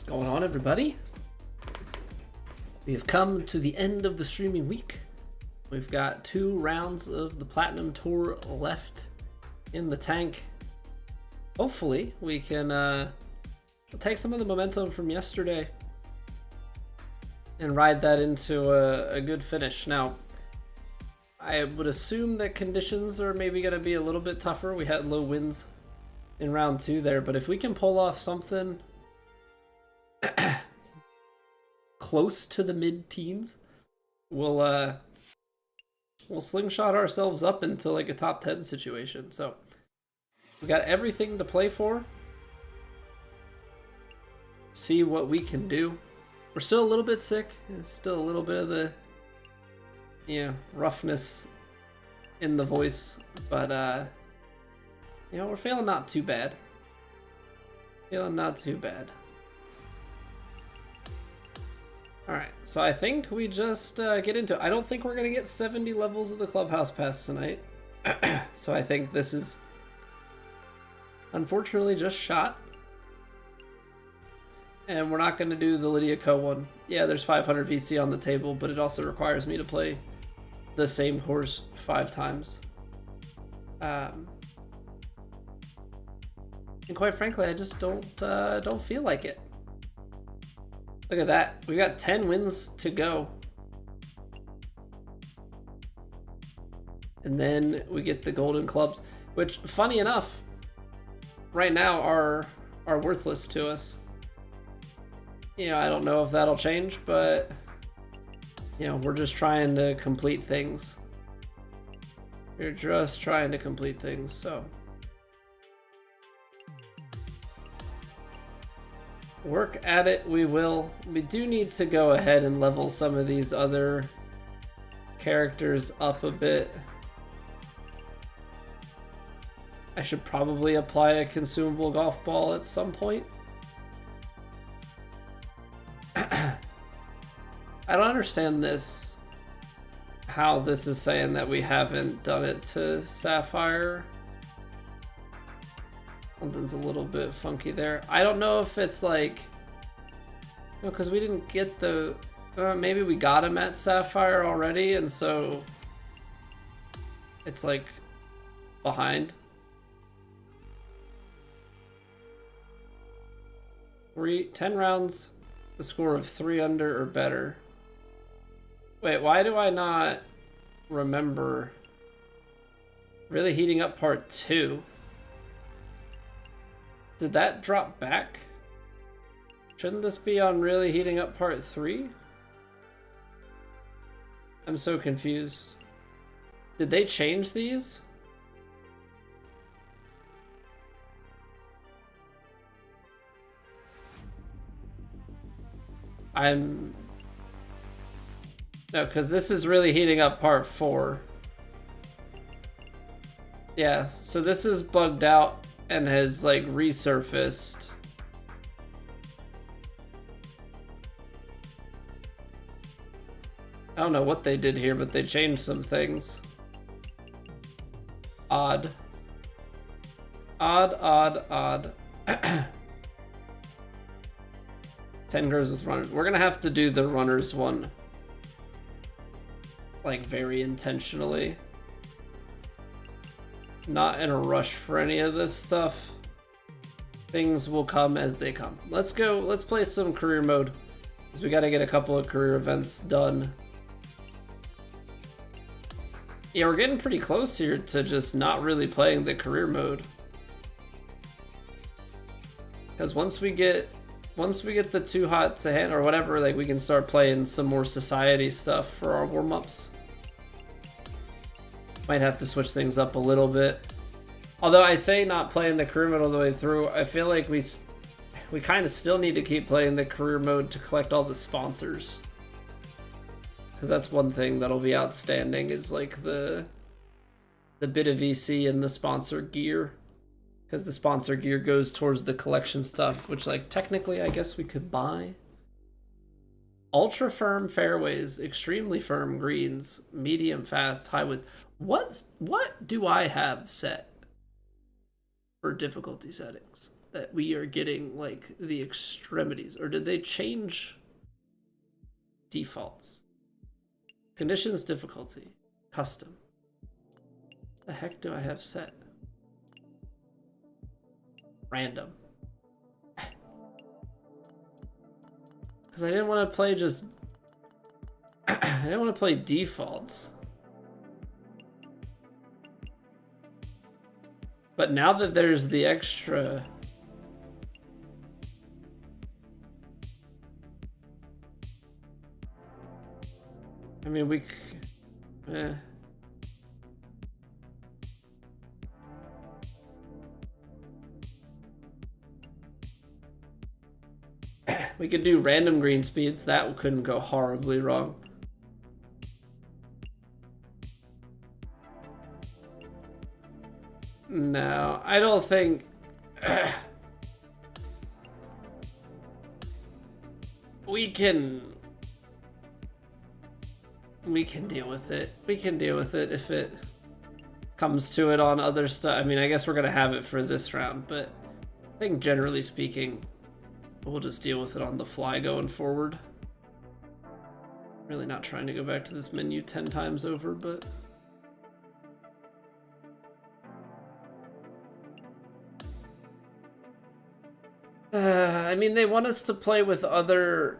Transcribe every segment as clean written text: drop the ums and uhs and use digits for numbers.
What's going on, everybody? We have come to the end of the streaming week. We've got 2 rounds of the Platinum Tour left in the tank. Hopefully, we can take some of the momentum from yesterday and ride that into a good finish. Now, I would assume that conditions are maybe going to be a little bit tougher. We had low winds in round 2 there, but if we can pull off something close to the mid-teens, we'll slingshot ourselves up into like a top 10 situation. So we got everything to play for. See what we can do. We're still a little bit sick. There's still a little bit of the roughness in the voice, but we're feeling not too bad. Feeling not too bad. Alright, so I think we just get into it. I don't think we're going to get 70 levels of the Clubhouse Pass tonight. So I think this is unfortunately just shot. And we're not going to do the Lydia Co one. Yeah, there's 500 VC on the table, but it also requires me to play the same course 5 times. And quite frankly, I just don't feel like it. Look at that. We got 10 wins to go. And then we get the golden clubs, which, funny enough, right now are worthless to us. I don't know if that'll change, but we're just trying to complete things. We're just trying to complete things, so work at it we will. We do need to go ahead and level some of these other characters up a bit. I should probably apply a consumable golf ball at some point. I don't understand this. How this is saying that we haven't done it to Sapphire. Something's a little bit funky there. I don't know if it's like, because we didn't get the, maybe we got him at Sapphire already, and so it's like behind. 10 rounds, the score of 3 under or better. Wait, why do I not remember really heating up part 2? Did that drop back? Shouldn't this be on really heating up part 3? I'm so confused. Did they change these? No, because this is really heating up part 4. Yeah, so this is bugged out and has like resurfaced. I don't know what they did here, but they changed some things. Odd. Odd. 10 girls with runners. We're gonna have to do the runners one like very intentionally. Not in a rush for any of this stuff. Things will come as they come. Let's go. Let's play some career mode, because we got to get a couple of career events done. Yeah, we're getting pretty close here to just not really playing the career mode, because once we get the too hot to handle or whatever, like we can start playing some more society stuff for our warm-ups. Might have to switch things up a little bit. Although I say not playing the career mode all the way through, I feel like we kind of still need to keep playing the career mode to collect all the sponsors. Because that's one thing that'll be outstanding, is like the bit of VC and the sponsor gear. Because the sponsor gear goes towards the collection stuff, which like technically I guess we could buy. Ultra firm fairways, extremely firm greens, medium fast, high width. What do I have set for difficulty settings? that we are getting like the extremities, or did they change defaults? Conditions, difficulty, custom. The heck do I have set? Random. Because I didn't want to play just... I didn't want to play defaults. But now that there's the extra... I mean, we... We could do random green speeds. That couldn't go horribly wrong. No, I don't think... We can deal with it. We can deal with it if it comes to it on other stuff. I mean, I guess we're going to have it for this round, but I think generally speaking, we'll just deal with it on the fly going forward. Really not trying to go back to this menu 10 times over, but... I mean, they want us to play with other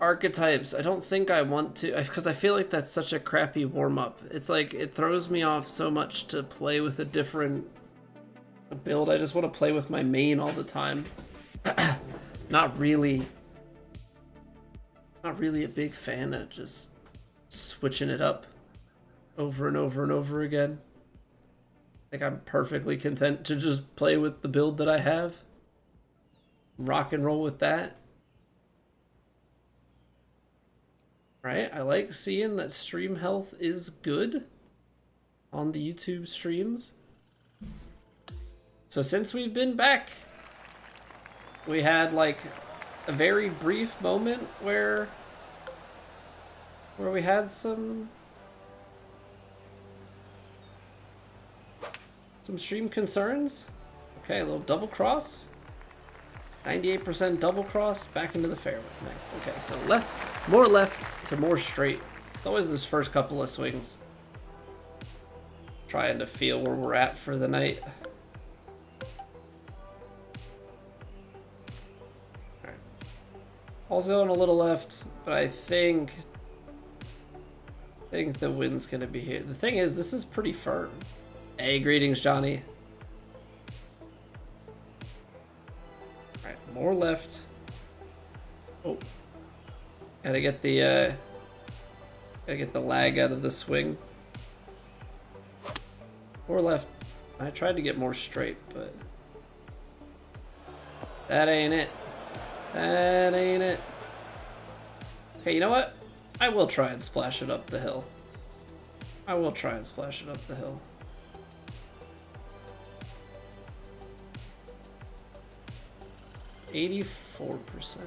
archetypes. I don't think I want to, because I feel like that's such a crappy warm-up. It's like, it throws me off so much to play with a different build. I just want to play with my main all the time. Not really a big fan of just switching it up over and over and over again. Like, I'm perfectly content to just play with the build that I have. Rock and roll with that. Right? I like seeing that stream health is good on the YouTube streams. So since we've been back, we had like a very brief moment where we had some stream concerns. Okay, a little double cross. 98% double cross, back into the fairway. Nice. Okay, so more left to more straight. It's always those first couple of swings. Trying to feel where we're at for the night. Alright. Ball's going a little left, but I think the wind's gonna be here. The thing is, this is pretty firm. Hey, greetings, Johnny. More left. Oh, gotta get the lag out of the swing. More left. I tried to get more straight, but that ain't it. That ain't it. Okay, you know what? I will try and splash it up the hill. I will try and splash it up the hill. %84%.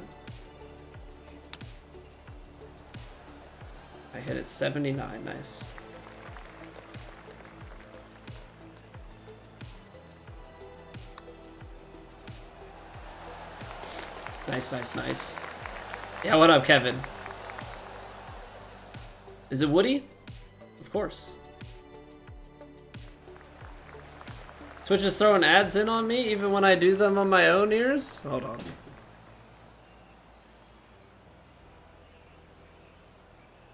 I hit it 79. Nice. Nice, nice, nice. Yeah, what up, Kevin? Is it Woody? Of course. Twitch is throwing ads in on me even when I do them on my own ears? Hold on.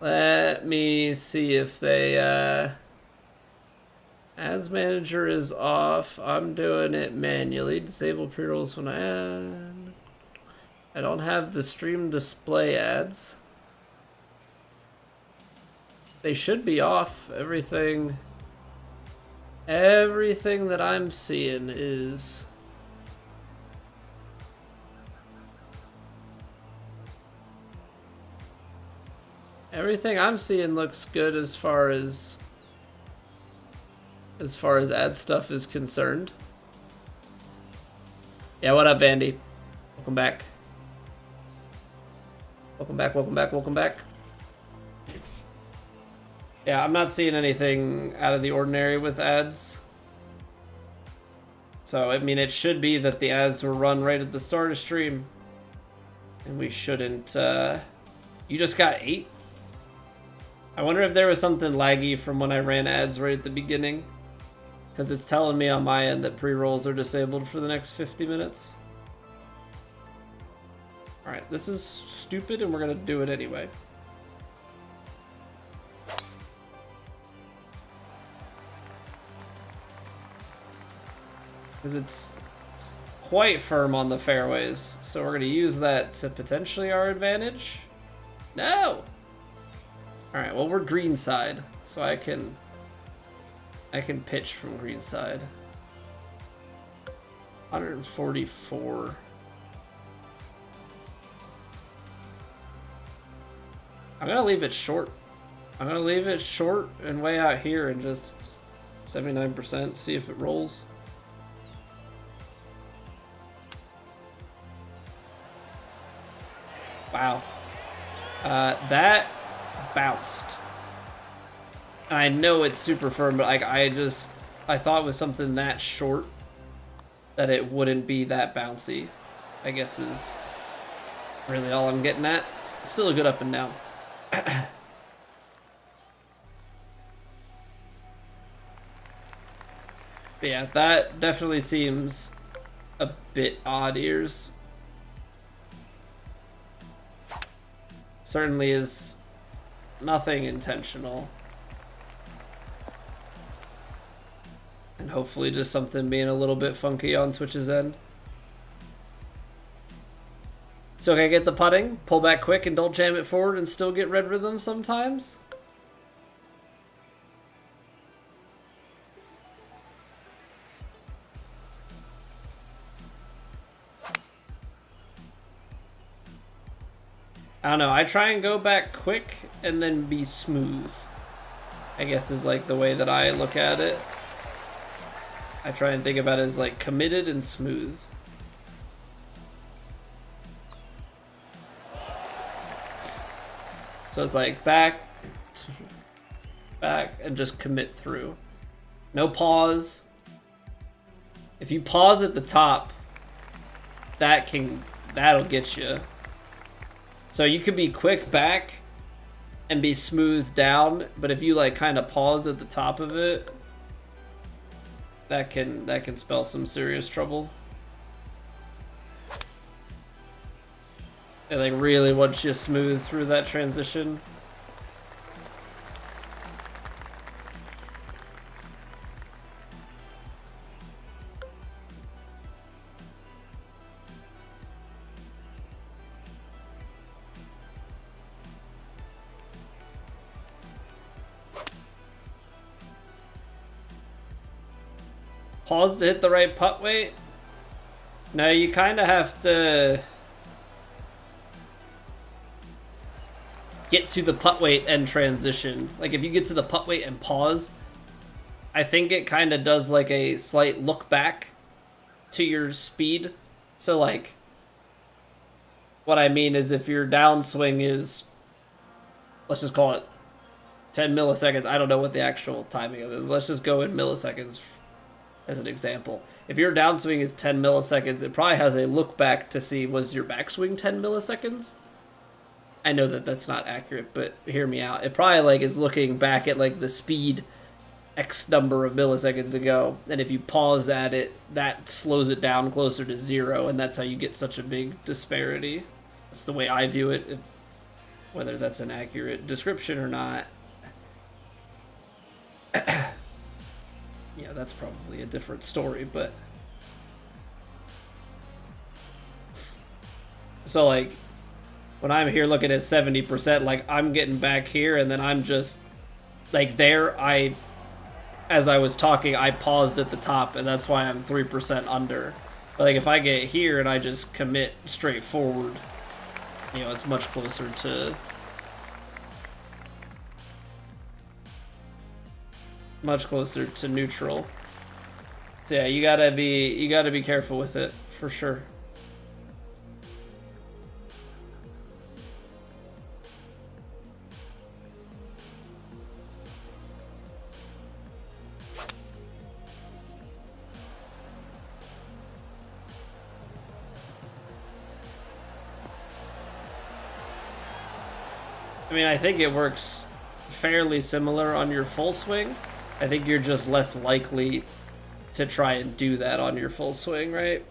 Let me see if they, ads manager is off. I'm doing it manually. Disable pre-rolls when I add. I don't have the stream display ads. They should be off. Everything that I'm seeing is everything I'm seeing looks good as far as ad stuff is concerned. Yeah, what up, Andy? Welcome back. Welcome back, welcome back, welcome back. Yeah, I'm not seeing anything out of the ordinary with ads. So, I mean, it should be that the ads were run right at the start of stream. And we shouldn't, You just got 8? I wonder if there was something laggy from when I ran ads right at the beginning. Because it's telling me on my end that pre-rolls are disabled for the next 50 minutes. Alright, this is stupid and we're gonna do it anyway. Because it's quite firm on the fairways, so we're going to use that to potentially our advantage. No! Alright, well, we're green side, so I can pitch from green side. 144. I'm going to leave it short. I'm going to leave it short and way out here and just 79%, see if it rolls. Wow. That bounced. I know it's super firm, but I thought it was something that short that it wouldn't be that bouncy, I guess is really all I'm getting at. It's still a good up and down. But yeah, that definitely seems a bit odd ears. Certainly is nothing intentional. And hopefully just something being a little bit funky on Twitch's end. So can I get the putting, pull back quick and don't jam it forward and still get red rhythm sometimes? I don't know, I try and go back quick and then be smooth, I guess is like the way that I look at it. I try and think about it as like committed and smooth. So it's like back, and just commit through. No pause. If you pause at the top, that'll get you. So you could be quick back and be smooth down, but if you like kind of pause at the top of it, that can spell some serious trouble. It like really wants you smooth through that transition. Pause to hit the right putt weight? No, you kind of have to get to the putt weight and transition. Like if you get to the putt weight and pause, I think it kind of does like a slight look back to your speed. So like, what I mean is if your downswing is, let's just call it 10 milliseconds. I don't know what the actual timing of it is. Let's just go in milliseconds as an example. If your downswing is 10 milliseconds, it probably has a look back to see, was your backswing 10 milliseconds? I know that that's not accurate, but hear me out. It probably like is looking back at like the speed X number of milliseconds ago, and if you pause at it, that slows it down closer to 0, and that's how you get such a big disparity. That's the way I view it. Whether that's an accurate description or not, yeah, that's probably a different story, but so like when I'm here looking at 70%, like I'm getting back here and then I'm just like there, as I was talking, I paused at the top and that's why I'm 3% under. But like if I get here and I just commit straight forward, you know, it's much closer to neutral. So yeah, you gotta be careful with it for sure. I mean, I think it works fairly similar on your full swing. I think you're just less likely to try and do that on your full swing, right?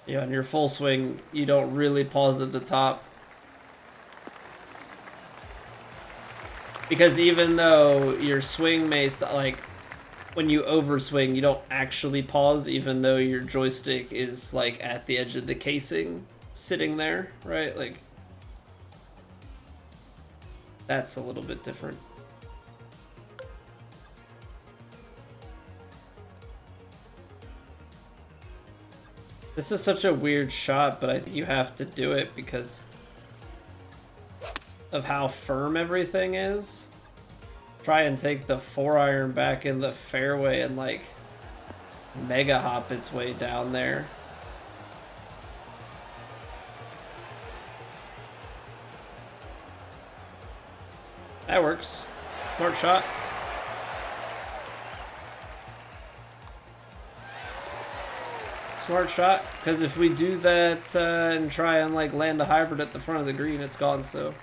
Yeah, on your full swing, you don't really pause at the top. Because even though your swing may, like, when you overswing, you don't actually pause, even though your joystick is, like, at the edge of the casing, sitting there, right? Like, that's a little bit different. This is such a weird shot, but I think you have to do it because of how firm everything is. Try and take the 4-iron back in the fairway and like mega hop its way down there. That works. Smart shot. Smart shot, because if we do that and try and like land a hybrid at the front of the green, it's gone. So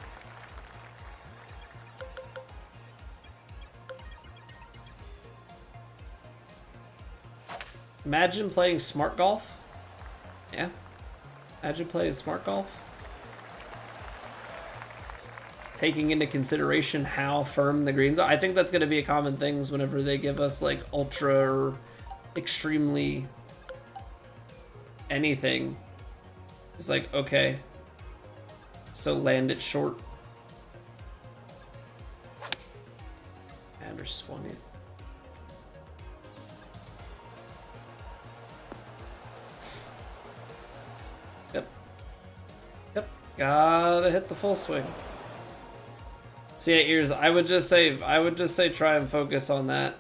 imagine playing smart golf. Yeah, imagine playing smart golf, taking into consideration how firm the greens are. I think that's going to be a common thing whenever they give us like ultra or extremely anything. It's like, okay, so land it short. Anders swung it. Yep. Yep. Gotta hit the full swing. So yeah, ears. I would just say try and focus on that.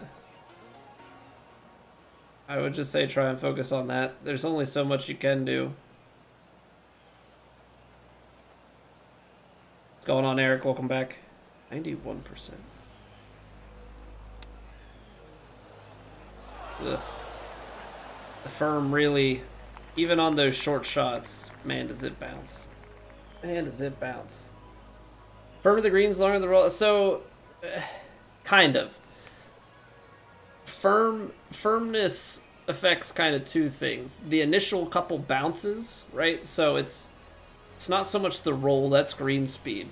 I would just say try and focus on that. There's only so much you can do. What's going on, Eric? Welcome back. 91%. Ugh. The firm really, even on those short shots, man, does it bounce. Man, does it bounce. Firmer the greens, longer the roll. So, kind of. Firmness affects kind of two things. The initial couple bounces, right? So it's not so much the roll, that's green speed.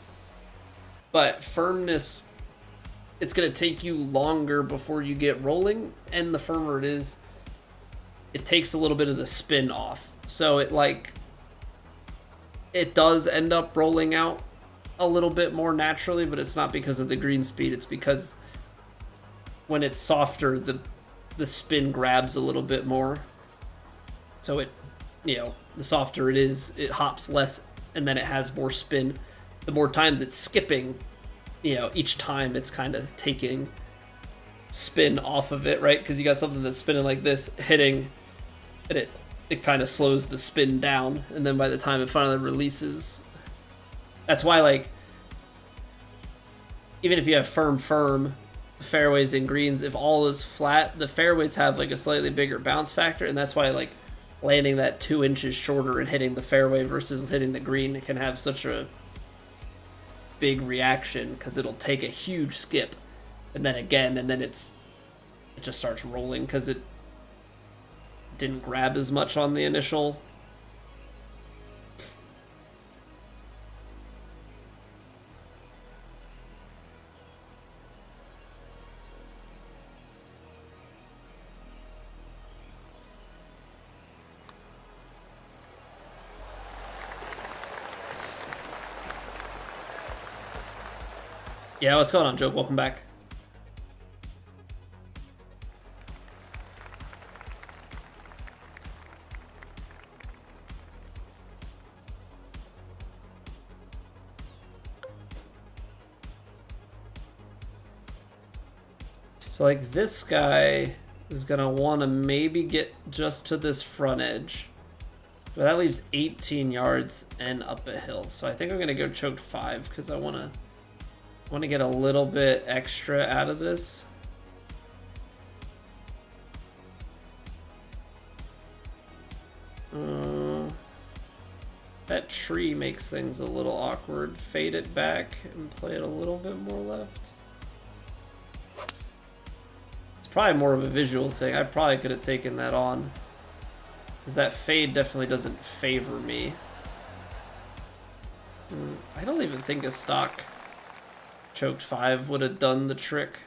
But firmness, it's going to take you longer before you get rolling, and the firmer it is, it takes a little bit of the spin off. So it does end up rolling out a little bit more naturally, but it's not because of the green speed, it's because when it's softer, the spin grabs a little bit more. So it, the softer it is, it hops less, and then it has more spin. The more times it's skipping, each time it's kind of taking spin off of it, right? Because you got something that's spinning like this, hitting, and it kind of slows the spin down, and then by the time it finally releases, that's why, like, even if you have firm fairways and greens, if all is flat, the fairways have like a slightly bigger bounce factor, and that's why like landing that 2 inches shorter and hitting the fairway versus hitting the green can have such a big reaction, because it'll take a huge skip and then again, and then it just starts rolling because it didn't grab as much on the initial. Yeah, what's going on, Joke? Welcome back. So like this guy is gonna want to maybe get just to this front edge. But that leaves 18 yards and up a hill. So I think I'm gonna go choked 5 because I wanna get a little bit extra out of this. That tree makes things a little awkward. Fade it back and play it a little bit more left. It's probably more of a visual thing. I probably could have taken that on, because that fade definitely doesn't favor me. I don't even think a stock choked 5 would have done the trick.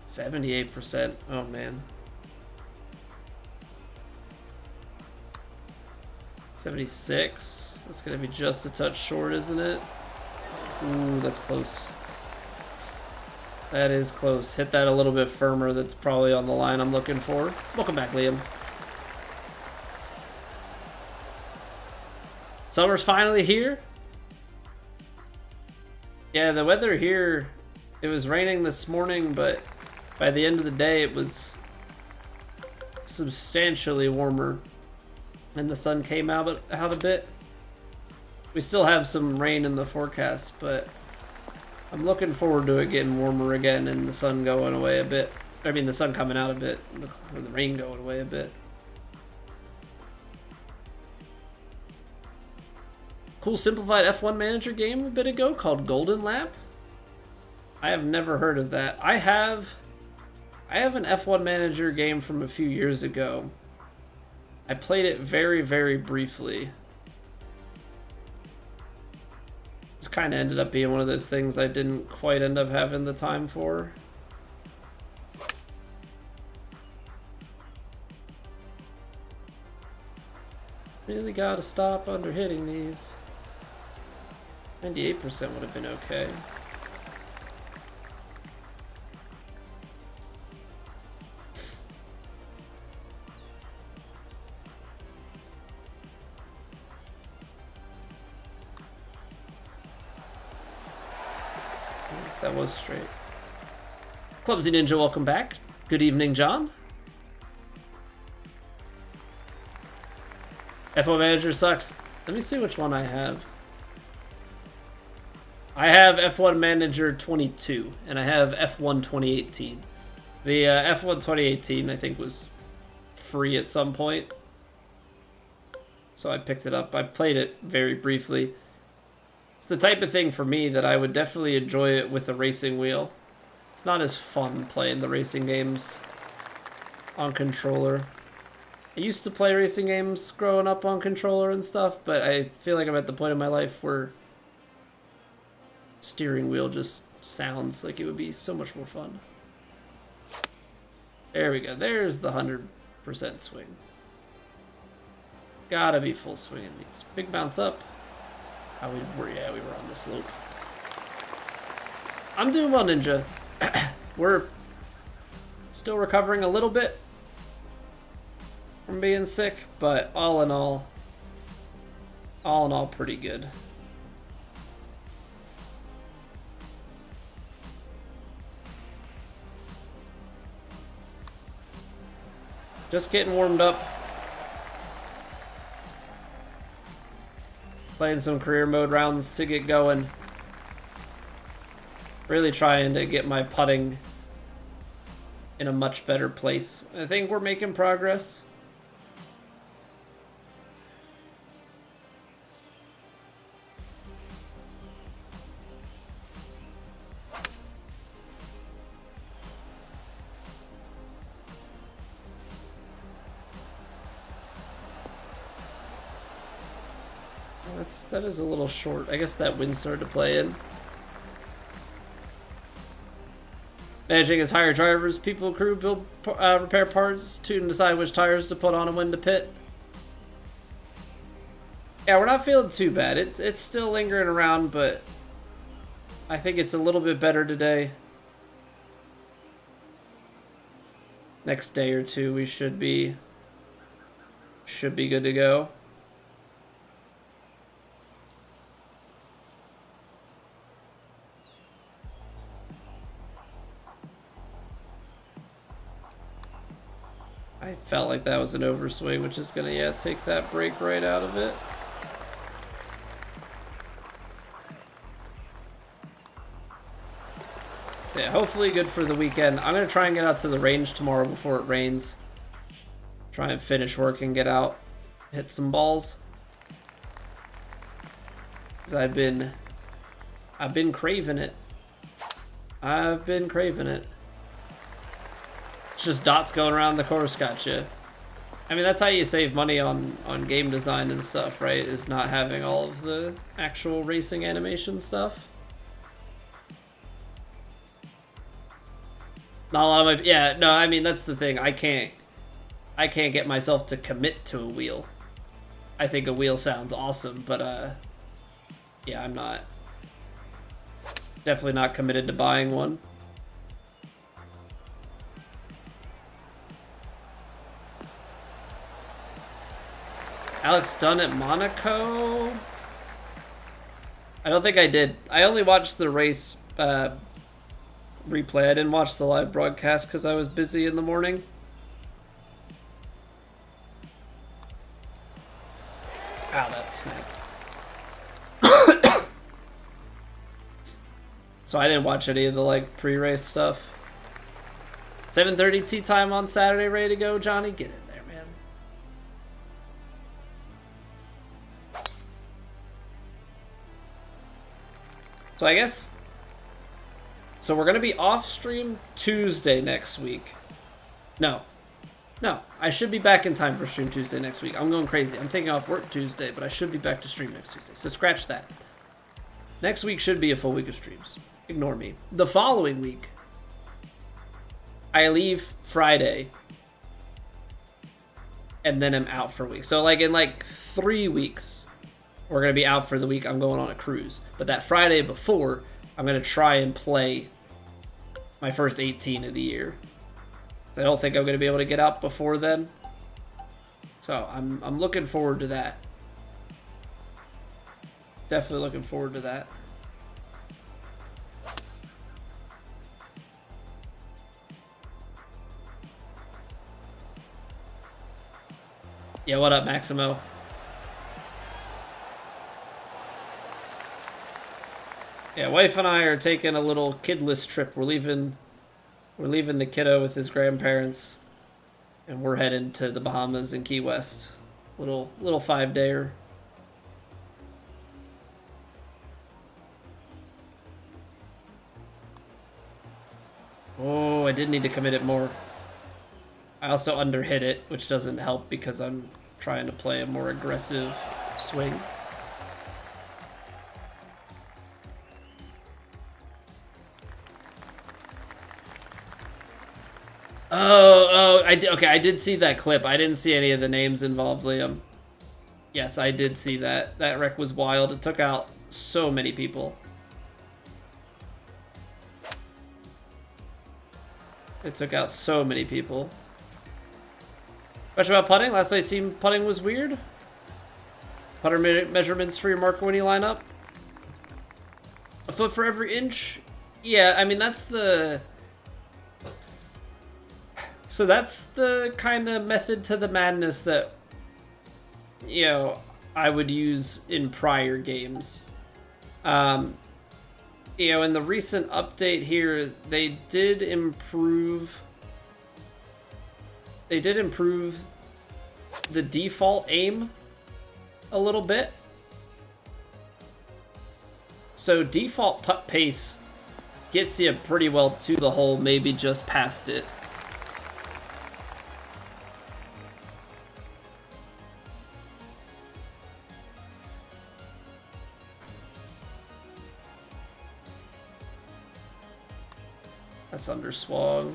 %78%. Oh man. 76. That's gonna be just a touch short, isn't it? Ooh, that's close. That is close. Hit that a little bit firmer. That's probably on the line I'm looking for. Welcome back, Liam. Summer's finally here. Yeah, the weather here, it was raining this morning, but by the end of the day, it was substantially warmer, and the sun came out a bit. We still have some rain in the forecast, but I'm looking forward to it getting warmer again and the sun going away a bit. I mean, the sun coming out a bit, or the rain going away a bit. Cool simplified F1 manager game a bit ago called Golden Lap. I have never heard of that. I have an F1 manager game from a few years ago. I played it very, very briefly. Just kind of ended up being one of those things I didn't quite end up having the time for. Really gotta stop under hitting these. 98% would have been okay. That was straight. Clumsy Ninja, welcome back. Good evening, John. F1 Manager sucks. Let me see which one I have. I have F1 Manager 22, and I have F1 2018. The F1 2018, I think, was free at some point, so I picked it up. I played it very briefly. It's the type of thing for me that I would definitely enjoy it with a racing wheel. It's not as fun playing the racing games on controller. I used to play racing games growing up on controller and stuff, but I feel like I'm at the point in my life where steering wheel just sounds like it would be so much more fun. There we go. There's the 100% swing. Gotta be full swing in these. Big bounce up. Oh, we were on the slope. I'm doing well, Ninja. We're still recovering a little bit from being sick, but all in all, pretty good. Just getting warmed up. Playing some career mode rounds to get going. Really trying to get my putting in a much better place. I think we're making progress. That is a little short. I guess that wind started to play in. Managing as hire drivers, people, crew, build, repair parts, tune and decide which tires to put on and when to pit. Yeah, we're not feeling too bad. It's still lingering around, but I think it's a little bit better today. next day or two, we should be good to go. I felt like that was an overswing, which is gonna, yeah, take that break right out of it. Yeah, hopefully good for the weekend. I'm gonna try and get out to the range tomorrow before it rains. Try and finish work and get out, hit some balls. 'Cause I've been craving it. I've been craving it. It's just dots going around the course, gotcha. I mean, that's how you save money on game design and stuff, right? Is not having all of the actual racing animation stuff. Not a lot of my, yeah, no, I mean, that's the thing. I can't get myself to commit to a wheel. I think a wheel sounds awesome, but yeah, I'm not, definitely not committed to buying one. Alex Dunn at Monaco? I don't think I did. I only watched the race replay. I didn't watch the live broadcast because I was busy in the morning. Ow, that snapped. So I didn't watch any of the like pre-race stuff. 7:30 tee time on Saturday, ready to go, Johnny? Get in there, man. So I guess, so we're gonna be off stream Tuesday next week. No, I should be back in time for stream Tuesday next week. I'm going crazy. I'm taking off work Tuesday, but I should be back to stream next Tuesday. So scratch that. Next week should be a full week of streams. Ignore me. The following week, I leave Friday, and then I'm out for a week. So like in like 3 weeks, we're gonna be out for the week. I'm going on a cruise. But that Friday before, I'm gonna try and play my first 18 of the year. I don't think I'm gonna be able to get out before then. So I'm looking forward to that. Definitely looking forward to that. Yeah, what up, Maximo? Yeah, wife and I are taking a little kidless trip. We're leaving the kiddo with his grandparents, and we're heading to the Bahamas and Key West. Little 5-dayer. Oh, I did need to commit it more. I also underhit it, which doesn't help because I'm trying to play a more aggressive swing. Oh, okay, I did see that clip. I didn't see any of the names involved, Liam. Yes, I did see that. That wreck was wild. It took out so many people. It took out so many people. Question about putting? Last night seen putting was weird. Putter measurements for your marker when you line up. A foot for every inch? Yeah, I mean, that's the... So that's the kind of method to the madness that, you know, I would use in prior games. You know, in the recent update here, they did improve the default aim a little bit. So default putt pace gets you pretty well to the hole, maybe just past it. That's underswung.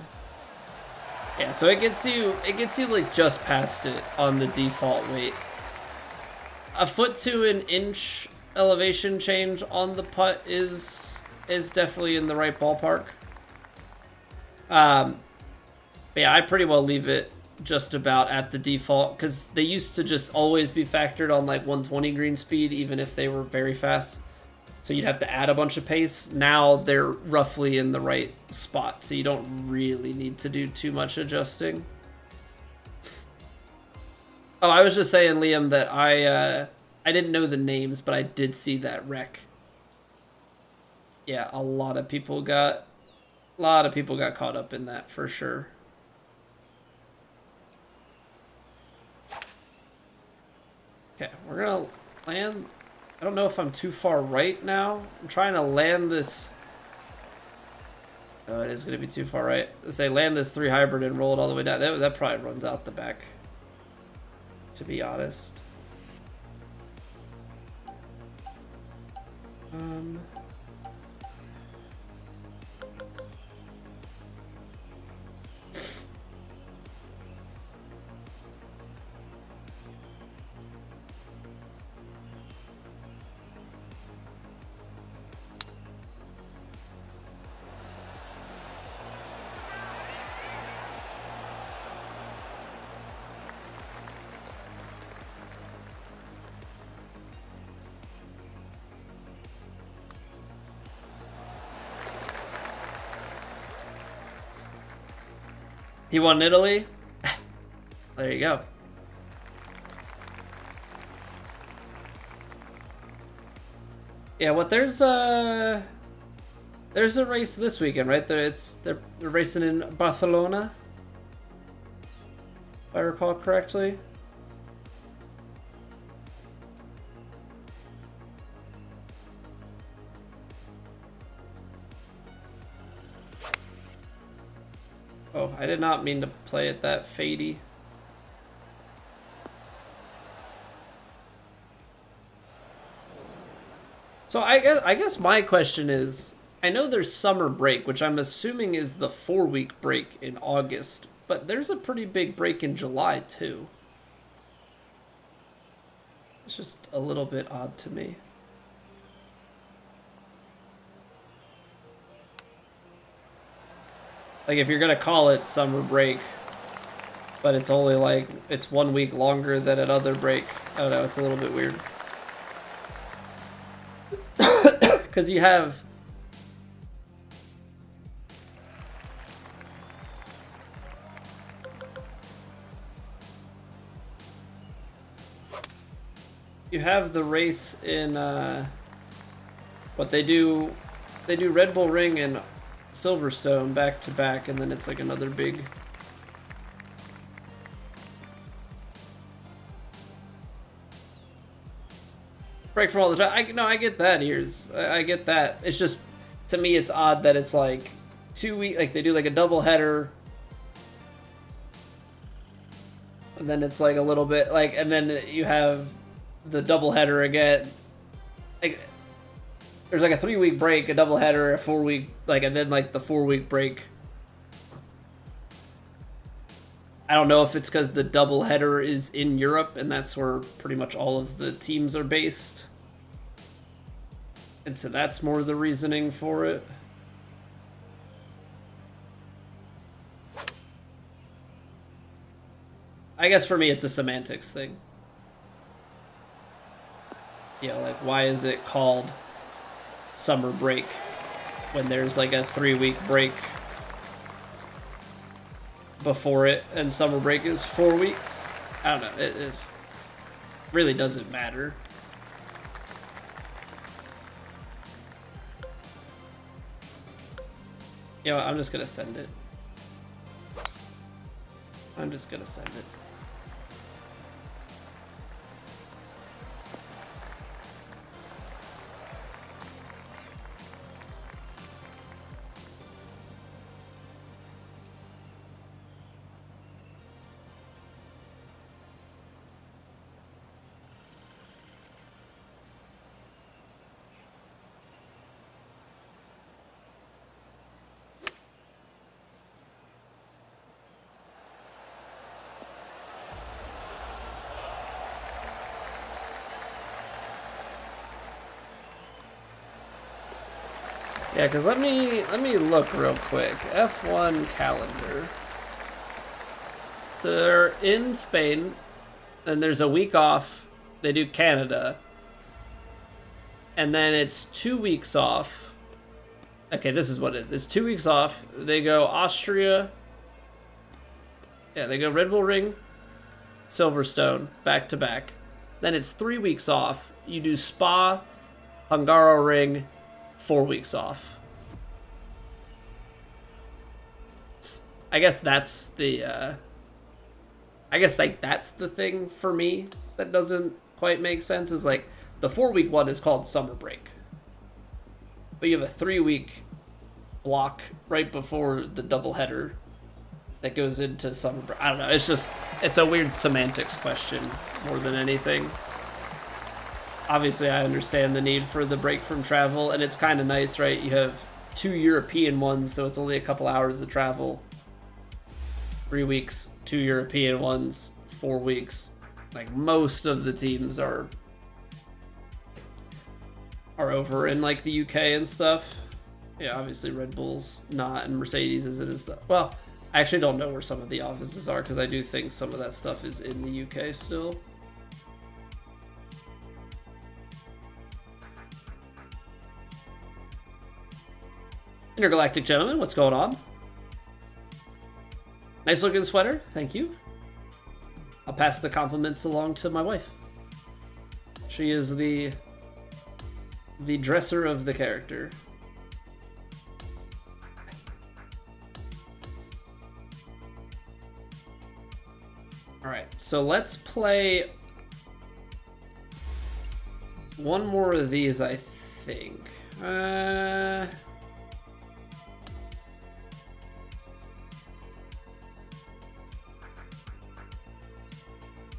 Yeah, so it gets you like just past it on the default weight. A foot to an inch elevation change on the putt is definitely in the right ballpark. But yeah, I pretty well leave it just about at the default, because they used to just always be factored on like 120 green speed, even if they were very fast. So you'd have to add a bunch of pace. Now they're roughly in the right spot, so you don't really need to do too much adjusting. Oh, I was just saying, Liam, that I didn't know the names, but I did see that wreck. Yeah, a lot of people got caught up in that for sure. Okay, we're gonna land. I don't know if I'm too far right now. I'm trying to land this. Oh, it is gonna be too far right. Let's say land this 3 hybrid and roll it all the way down. That probably runs out the back, to be honest. He won Italy? There you go. Yeah, what there's a race this weekend, right? They're racing in Barcelona, if I recall correctly. Oh, I did not mean to play it that fadey. So I guess my question is, I know there's summer break, which I'm assuming is the 4-week break in August, but there's a pretty big break in July too. It's just a little bit odd to me. Like, if you're gonna call it summer break, but it's only like, it's 1 week longer than another break. I don't know, it's a little bit weird. Because you have... You have the race in, what they do Red Bull Ring and Silverstone back to back, and then it's like another big break from all the time. I get that, ears. I get that. It's just, to me, it's odd that it's like 2 weeks, like they do like a double header, and then it's like a little bit like, and then you have the double header again. Like, there's like a 3-week break, a double header, a 4-week, like, and then like the 4-week break. I don't know if it's because the double header is in Europe and that's where pretty much all of the teams are based. And so that's more the reasoning for it. I guess for me it's a semantics thing. Yeah, like, why is it called summer break when there's like a 3-week break before it, and summer break is 4 weeks? I don't know. It really doesn't matter. You know what, I'm just gonna send it. I'm just gonna send it. Yeah, because let me look real quick. F1 calendar. So they're in Spain, and there's a week off. They do Canada. And then it's 2 weeks off. Okay, this is what it is. It's 2 weeks off. They go Austria. Yeah, they go Red Bull Ring, Silverstone, back to back. Then it's 3 weeks off. You do Spa, Hungaroring, 4 weeks off. I guess that's the that's the thing for me that doesn't quite make sense, is like the 4-week one is called summer break, but you have a 3-week block right before the doubleheader that goes into summer break. I don't know. It's a weird semantics question more than anything. Obviously, I understand the need for the break from travel, and it's kind of nice, right? You have 2 European ones, so it's only a couple hours of travel. 3 weeks, 2 European ones, 4 weeks. Like, most of the teams are over in like the UK and stuff. Yeah, obviously Red Bull's not, and Mercedes isn't and stuff. Well, I actually don't know where some of the offices are, because I do think some of that stuff is in the UK still. Intergalactic Gentleman, what's going on? Nice looking sweater, thank you. I'll pass the compliments along to my wife. She is the dresser of the character. All right, so let's play one more of these, I think.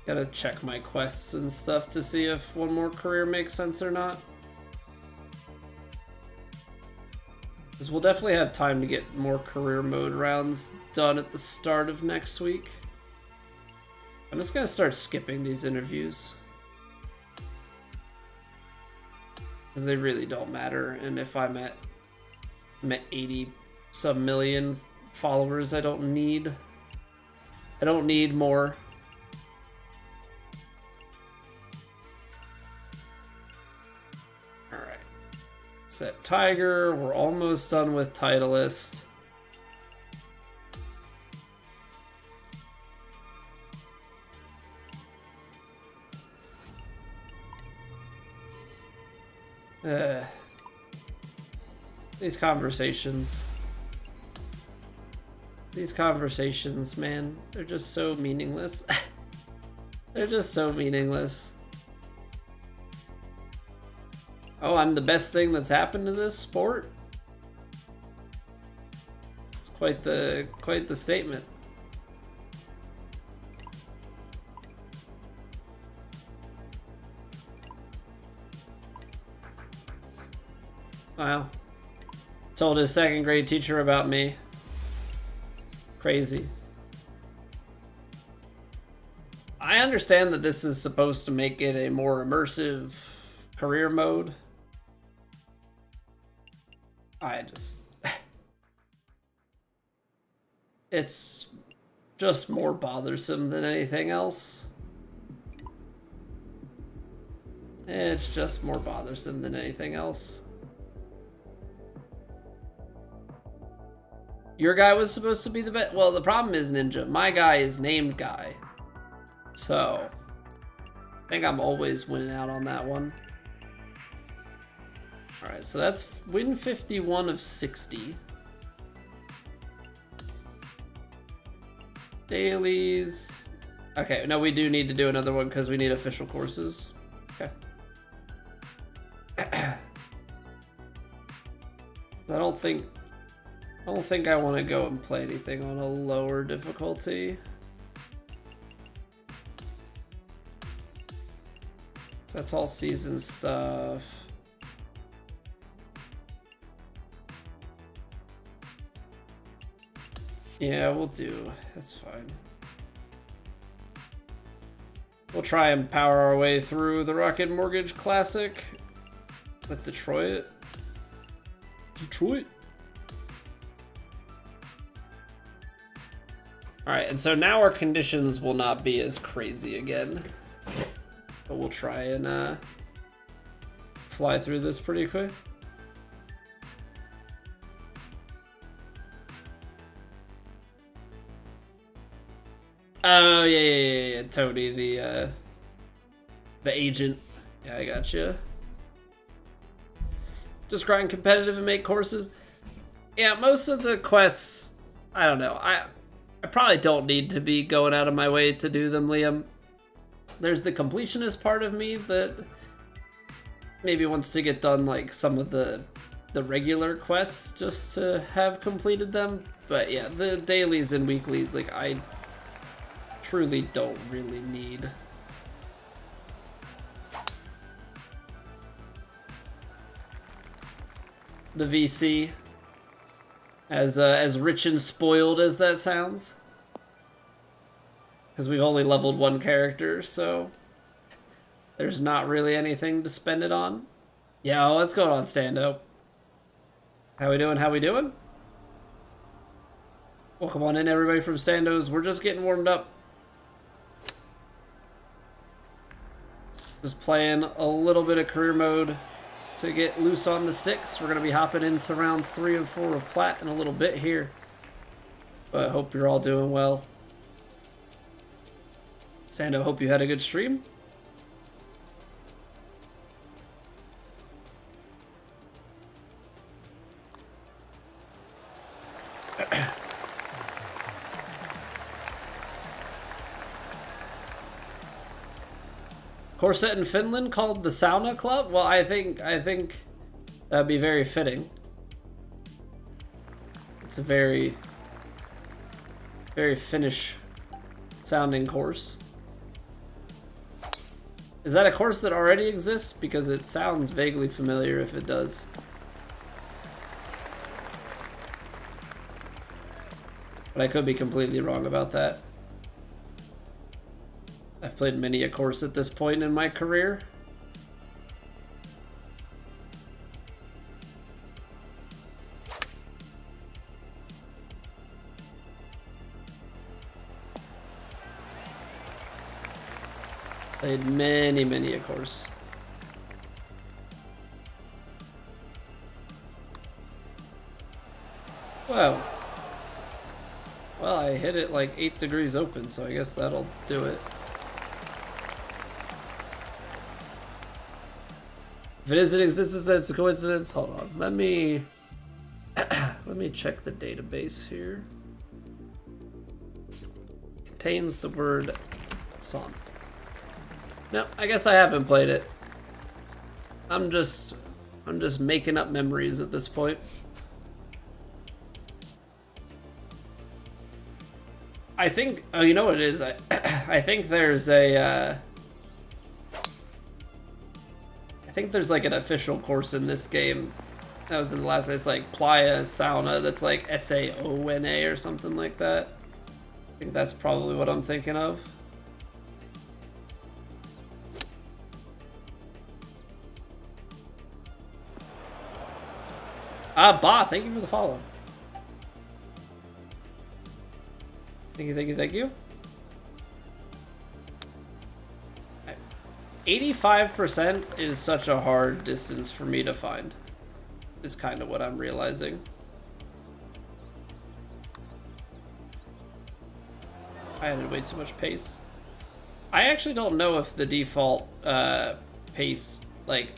Gotta check my quests and stuff to see if one more career makes sense or not. Because we'll definitely have time to get more career mode rounds done at the start of next week. I'm just gonna start skipping these interviews, because they really don't matter. And if I'm at 80 some million followers, I don't need more. Set Tiger, we're almost done with Titleist. These conversations, man, they're just so meaningless. They're just so meaningless. Oh, I'm the best thing that's happened to this sport? It's quite the statement. Wow. Told his second grade teacher about me. Crazy. I understand that this is supposed to make it a more immersive career mode. It's just more bothersome than anything else. It's just more bothersome than anything else. Your guy was supposed to be the best. Well, the problem is, Ninja, my guy is named Guy. So, I think I'm always winning out on that one. Alright, so that's win 51 of 60. Dailies. Okay, no, we do need to do another one because we need official courses. Okay. I don't think I want to go and play anything on a lower difficulty. So that's all season stuff. Yeah, we'll do. That's fine. We'll try and power our way through the Rocket Mortgage Classic with Detroit. Alright, and so now our conditions will not be as crazy again. But we'll try and fly through this pretty quick. Oh, yeah, Tony, the agent. Yeah, I gotcha. Just grind competitive and make courses. Yeah, most of the quests, I don't know. I probably don't need to be going out of my way to do them, Liam. There's the completionist part of me that maybe wants to get done like some of the regular quests just to have completed them. But yeah, the dailies and weeklies, like I truly don't really need. The VC, as rich and spoiled as that sounds, because we've only leveled one character, so there's not really anything to spend it on. Yeah, what's going on, Stando? How we doing? How we doing? Welcome on in, everybody from Standos. We're just getting warmed up. Just playing a little bit of career mode to get loose on the sticks. We're going to be hopping into rounds 3 and 4 of Plat in a little bit here. But I hope you're all doing well. Sando, hope you had a good stream. Course set in Finland called the Sauna Club? Well, I think that'd be very fitting. It's a very Finnish sounding course. Is that a course that already exists? Because it sounds vaguely familiar if it does. But I could be completely wrong about that. I've played many a course at this point in my career. Played many a course. Wow. Well, I hit it like 8 degrees open, so I guess that'll do it. If it is in existence, that's a coincidence. Hold on, let me check the database here. Contains the word song. No, I guess I haven't played it. I'm just making up memories at this point. I think, oh, you know what it is? I think there's a I think there's like an official course in this game that was in the last. It's like Playa Sauna. That's like Saona or something like that. I think that's probably what I'm thinking of. Ba, thank you for the follow. Thank you. 85% is such a hard distance for me to find, is kind of what I'm realizing. I added way too much pace. I actually don't know if the default pace like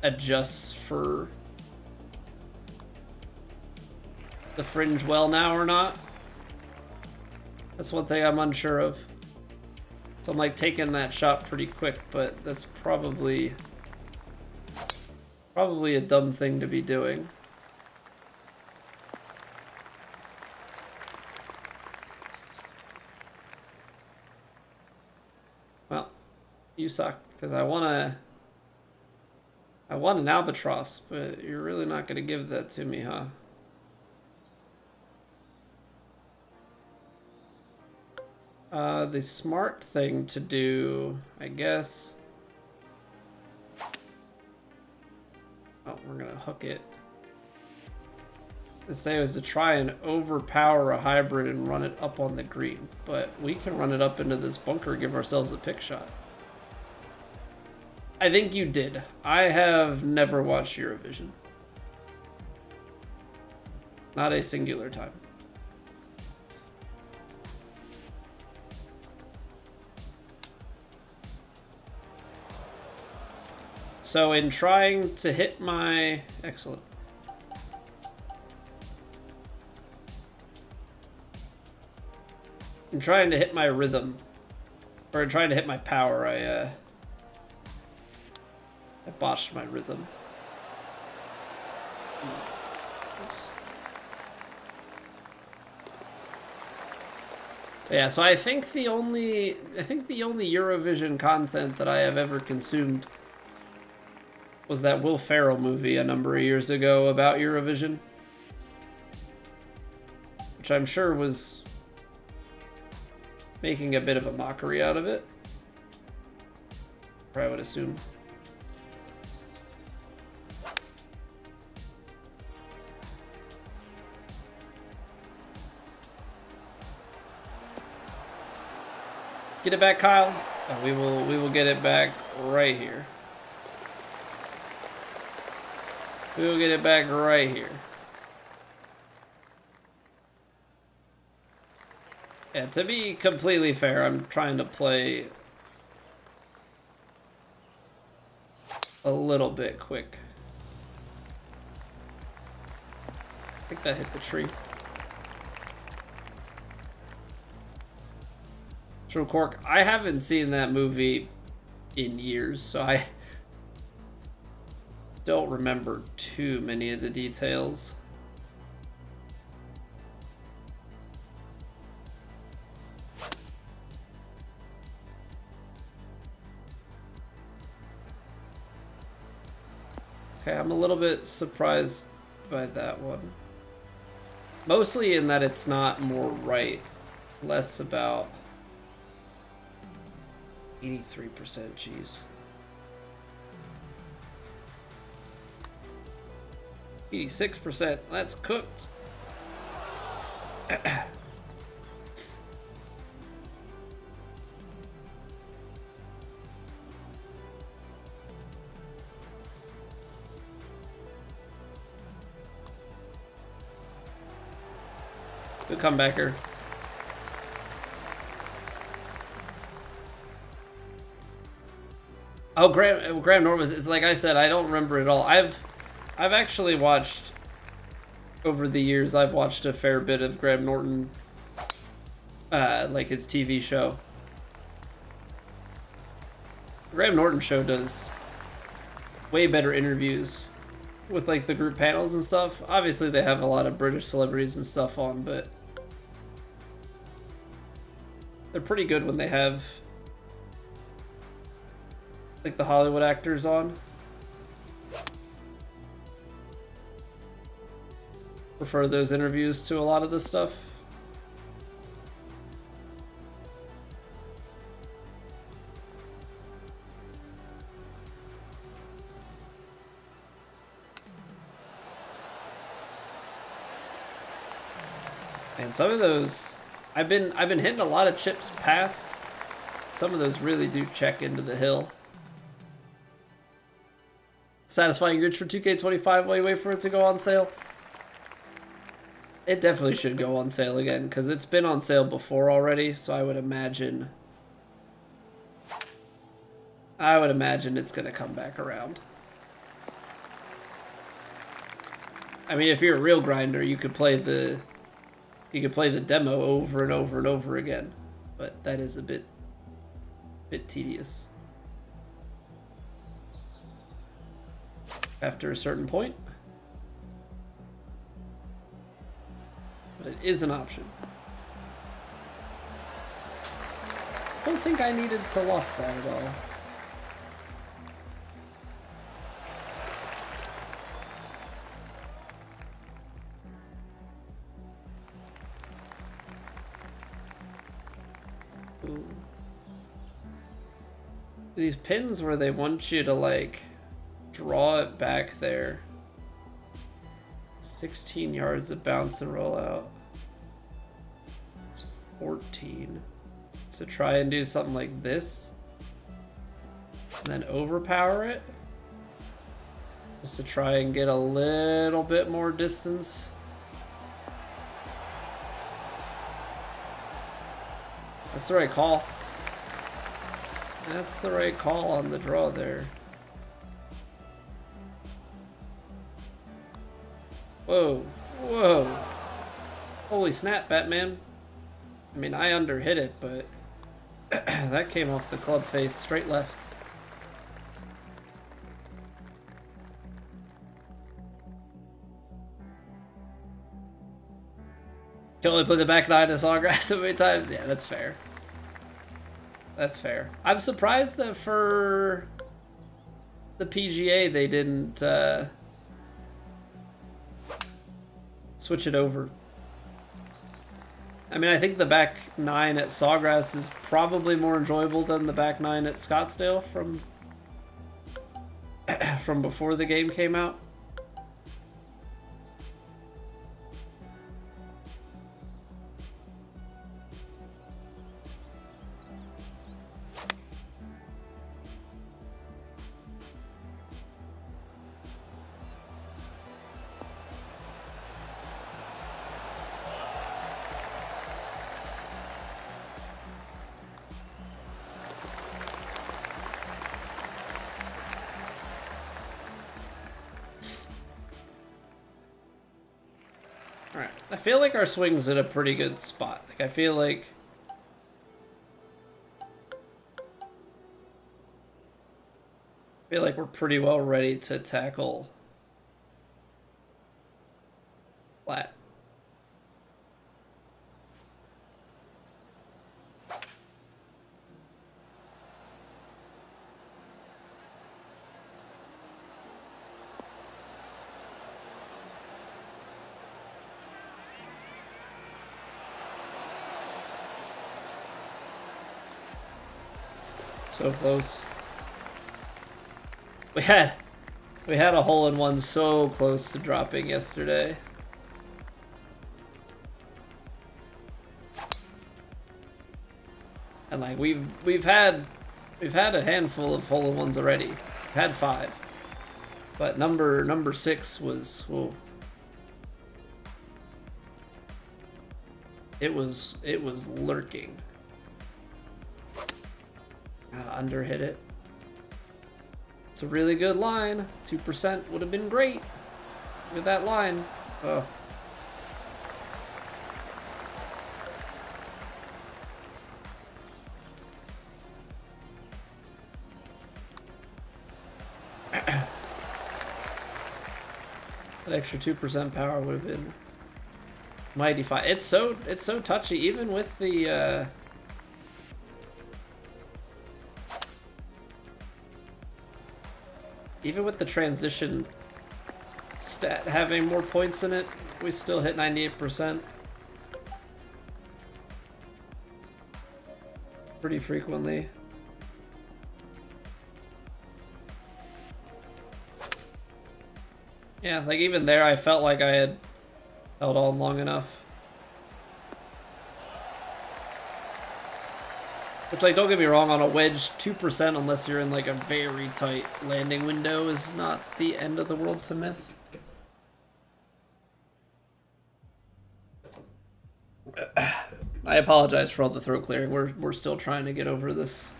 adjusts for the fringe well now or not. That's one thing I'm unsure of. So I'm like taking that shot pretty quick, but that's probably a dumb thing to be doing. Well, you suck, because I want an albatross, but you're really not gonna give that to me, huh? The smart thing to do, I guess. Oh, we're gonna hook it. To say was to try and overpower a hybrid and run it up on the green, but we can run it up into this bunker and give ourselves a pick shot. I think you did. I have never watched Eurovision. Not a singular time. So in trying to hit my... Excellent. In trying to hit my rhythm, or in trying to hit my power, I botched my rhythm. Oops. Yeah, so I think the only Eurovision content that I have ever consumed was that Will Ferrell movie a number of years ago about Eurovision, which I'm sure was making a bit of a mockery out of it, or I would assume. Let's get it back, Kyle. Oh, we will get it back right here. We will get it back right here. Yeah, to be completely fair, I'm trying to play a little bit quick. I think that hit the tree. True Cork, I haven't seen that movie in years, so I don't remember too many of the details. Okay, I'm a little bit surprised by that one. Mostly in that it's not more right, less about 83%, jeez. 86%, that's cooked. Good comebacker. Oh, Graham Norton was, it's like I said, I don't remember it all. I've actually watched, over the years, I've watched a fair bit of Graham Norton, like his TV show. Graham Norton show does way better interviews with like the group panels and stuff. Obviously they have a lot of British celebrities and stuff on, but they're pretty good when they have like the Hollywood actors on. Prefer those interviews to a lot of this stuff. And some of those, I've been hitting a lot of chips past. Some of those really do check into the hill. Satisfying glitch for 2K25 while you wait for it to go on sale. It definitely should go on sale again, because it's been on sale before already, so I would imagine it's going to come back around. I mean, if you're a real grinder, you could play the demo over and over and over again, but that is a bit tedious after a certain point. But it is an option. I don't think I needed to loft that at all. Ooh. These pins where they want you to like draw it back there 16 yards of bounce and roll out. It's 14. So try and do something like this. And then overpower it. Just to try and get a little bit more distance. That's the right call. That's the right call on the draw there. Whoa, whoa. Holy snap, Batman. I mean, I underhit it, but that came off the club face, straight left. Can only play the back nine as Sawgrass so many times? Yeah, that's fair. That's fair. I'm surprised that for the PGA they didn't switch it over. I mean, I think the back nine at Sawgrass is probably more enjoyable than the back nine at Scottsdale from before the game came out. Alright, I feel like our swing's at a pretty good spot. Like, I feel like we're pretty well ready to tackle flat. So close. We had a hole-in-one so close to dropping yesterday. And like we've had a handful of hole-in-ones already. We've had 5. But number 6 was, whoa. It was lurking. Underhit it. It's a really good line. 2% would have been great. Look at that line. Oh. That extra 2% power would have been mighty fine. It's so touchy, even with the even with the transition stat having more points in it, we still hit 98% pretty frequently. Yeah, like even there I felt like I had held on long enough. Which, like, don't get me wrong, on a wedge, 2% unless you're in, like, a very tight landing window is not the end of the world to miss. I apologize for all the throat clearing. We're still trying to get over this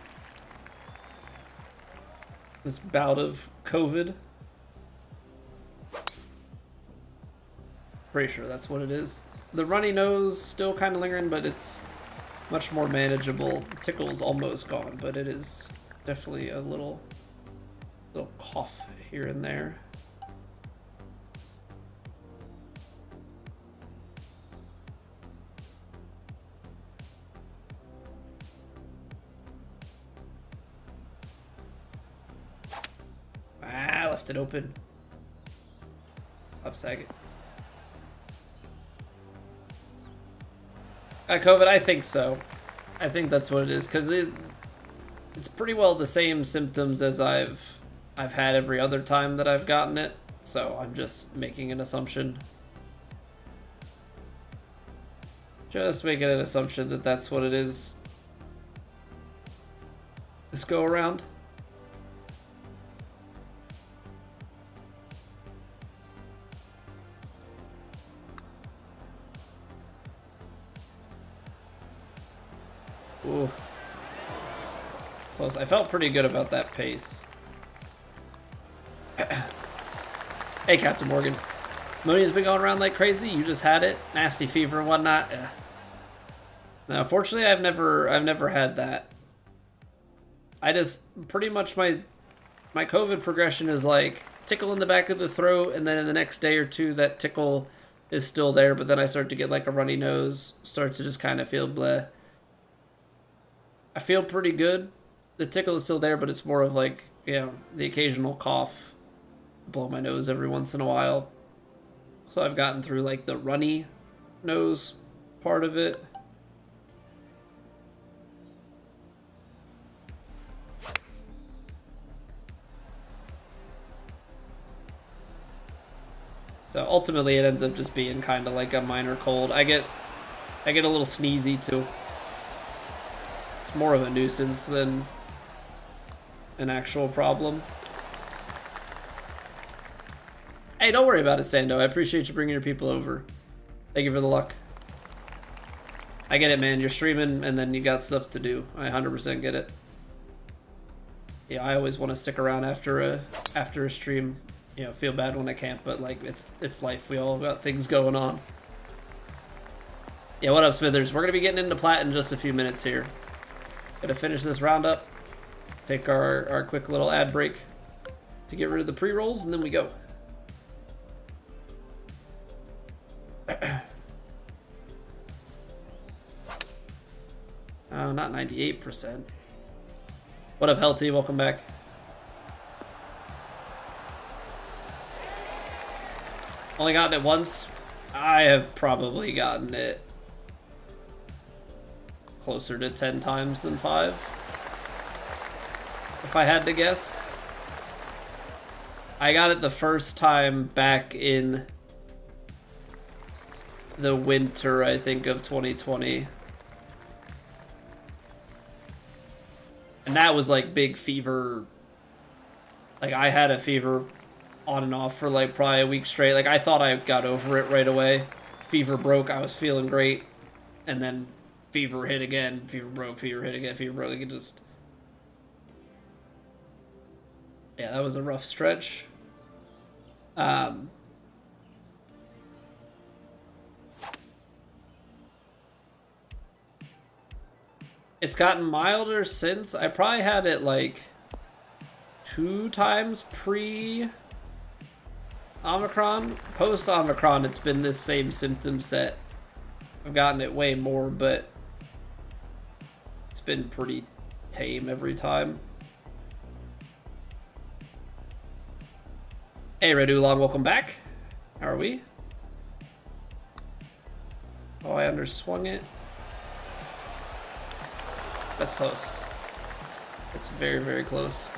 bout of COVID. Pretty sure that's what it is. The runny nose still kind of lingering, but it's much more manageable. The tickle is almost gone, but it is definitely a little cough here and there. Ah, left it open. Upsag it. COVID, I think so. I think that's what it is, because it's pretty well the same symptoms as I've had every other time that I've gotten it. So I'm just making an assumption. Just making an assumption that that's what it is. This go around. Ooh. Close. I felt pretty good about that pace. Hey, Captain Morgan. Mooney's been going around like crazy. You just had it. Nasty fever and whatnot. Ugh. No, fortunately, I've never had that. I just pretty much my COVID progression is like tickle in the back of the throat, and then in the next day or two, that tickle is still there, but then I start to get like a runny nose, start to just kind of feel bleh. I feel pretty good. The tickle is still there, but it's more of like, you know, the occasional cough, blow my nose every once in a while. So I've gotten through like the runny nose part of it. So ultimately it ends up just being kind of like a minor cold. I get a little sneezy too. It's more of a nuisance than an actual problem. Hey, don't worry about it, Sando. I appreciate you bringing your people over. Thank you for the luck. I get it, man. You're streaming and then you got stuff to do. I 100% get it. Yeah, I always want to stick around after a stream. You know, feel bad when I can't, but like it's life. We all got things going on. Yeah, what up, Smithers? We're gonna be getting into plat in just a few minutes here. Gonna finish this roundup, take our quick little ad break to get rid of the pre-rolls, and then we go. Oh, not 98%. What up, Helty? Welcome back. Only gotten it once. I have probably gotten it closer to 10 times than 5. If I had to guess. I got it the first time back in the winter, I think, of 2020. And that was like big fever. Like I had a fever on and off for like probably a week straight. Like I thought I got over it right away. Fever broke, I was feeling great. And then fever hit again, fever broke, fever hit again, fever broke. Like it just... Yeah, that was a rough stretch. It's gotten milder since. I probably had it like 2 times pre-Omicron. Post-Omicron, it's been this same symptom set. I've gotten it way more, but it's been pretty tame every time. Hey, Red Oolong, welcome back. How are we? Oh, I underswung it. That's close. It's very, very close.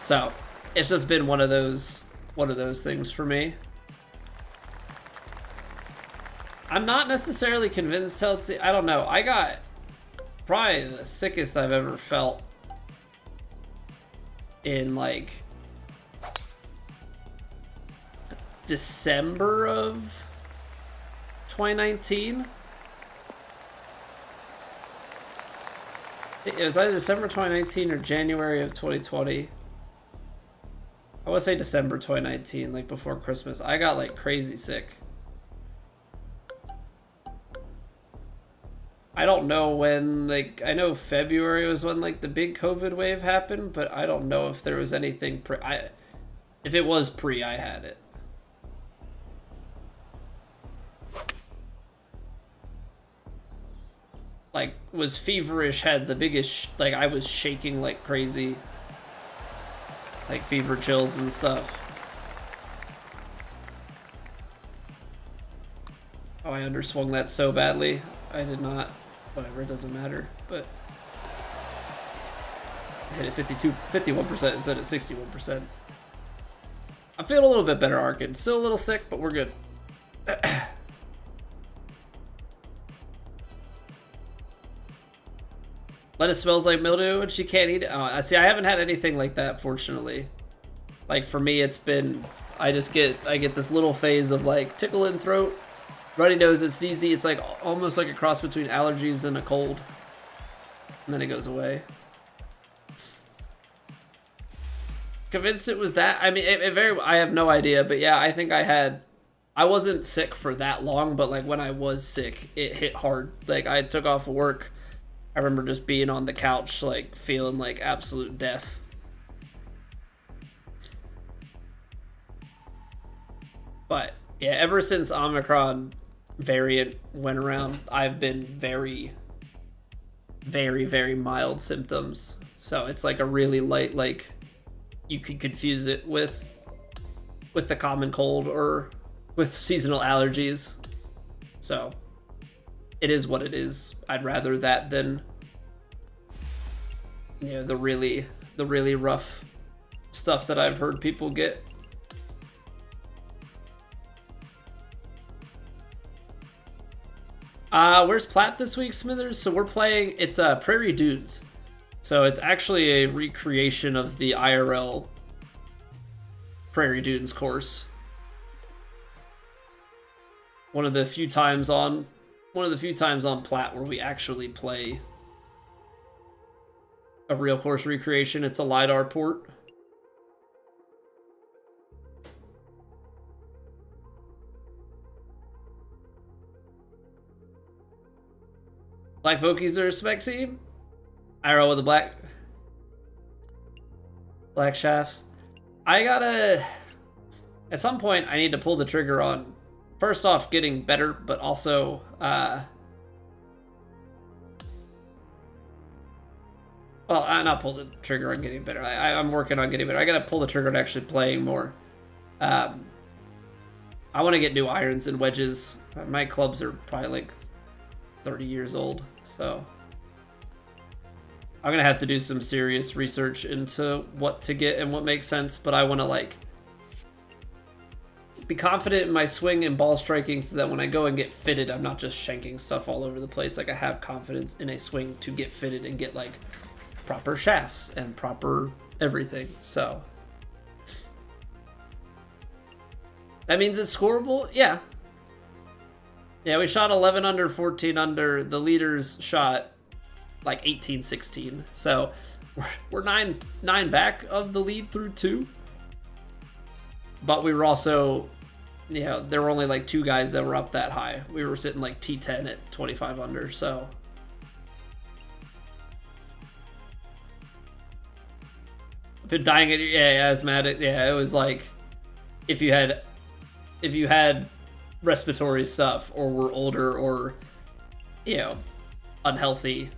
So, it's just been one of those things for me. I'm not necessarily convinced, Chelsea. I don't know. I got probably the sickest I've ever felt in like December of 2019. It was either December 2019 or January of 2020. I would say December 2019, like before Christmas. I got like crazy sick. I don't know when, like, I know February was when like the big COVID wave happened, but I don't know if there was anything if it was pre, I had it. Like, was feverish, had the biggest, like, I was shaking like crazy. Like, fever chills and stuff. Oh, I underswung that so badly. I did not. Whatever, it doesn't matter. But I hit it 51% instead of 61%. I'm feeling a little bit better, Arkin. Still a little sick, but we're good. Lettuce smells like mildew and she can't eat it. Oh, see, I haven't had anything like that, fortunately. Like for me, it's been, I get this little phase of like tickle in throat, runny nose, and sneezy. It's like almost like a cross between allergies and a cold. And then it goes away. Convinced it was that. I mean, I have no idea, but yeah, I think I wasn't sick for that long, but like when I was sick, it hit hard. Like I took off work. I remember just being on the couch, like feeling like absolute death. But yeah, ever since Omicron variant went around, I've been very, very mild symptoms. So it's like a really light, like you could confuse it with the common cold or with seasonal allergies. So it is what it is. I'd rather that than, you know, the really rough stuff that I've heard people get. Where's Platt this week, Smithers? So we're playing, it's Prairie Dunes. So it's actually a recreation of the IRL Prairie Dunes course. One of the few times on Platt where we actually play a real course recreation. It's a LiDAR port. Black Vokies are Spexy. IRL with the black shafts. At some point I need to pull the trigger on, first off, getting better, but also well, I not pull the trigger on getting better. I'm working on getting better. I gotta pull the trigger on actually playing more. I want to get new irons and wedges. My clubs are probably like 30 years old, so I'm gonna have to do some serious research into what to get and what makes sense. But I want to like be confident in my swing and ball striking so that when I go and get fitted, I'm not just shanking stuff all over the place. Like I have confidence in a swing to get fitted and get like proper shafts and proper everything. So that means it's scoreable. Yeah, we shot 11 under, 14 under. The leaders shot like 18, 16. So we're nine back of the lead through 2. But we were also, you know, there were only like 2 guys that were up that high. We were sitting like T10 at 25 under. So I've been dying at asthmatic. Yeah, it was like if you had respiratory stuff or were older or, you know, unhealthy,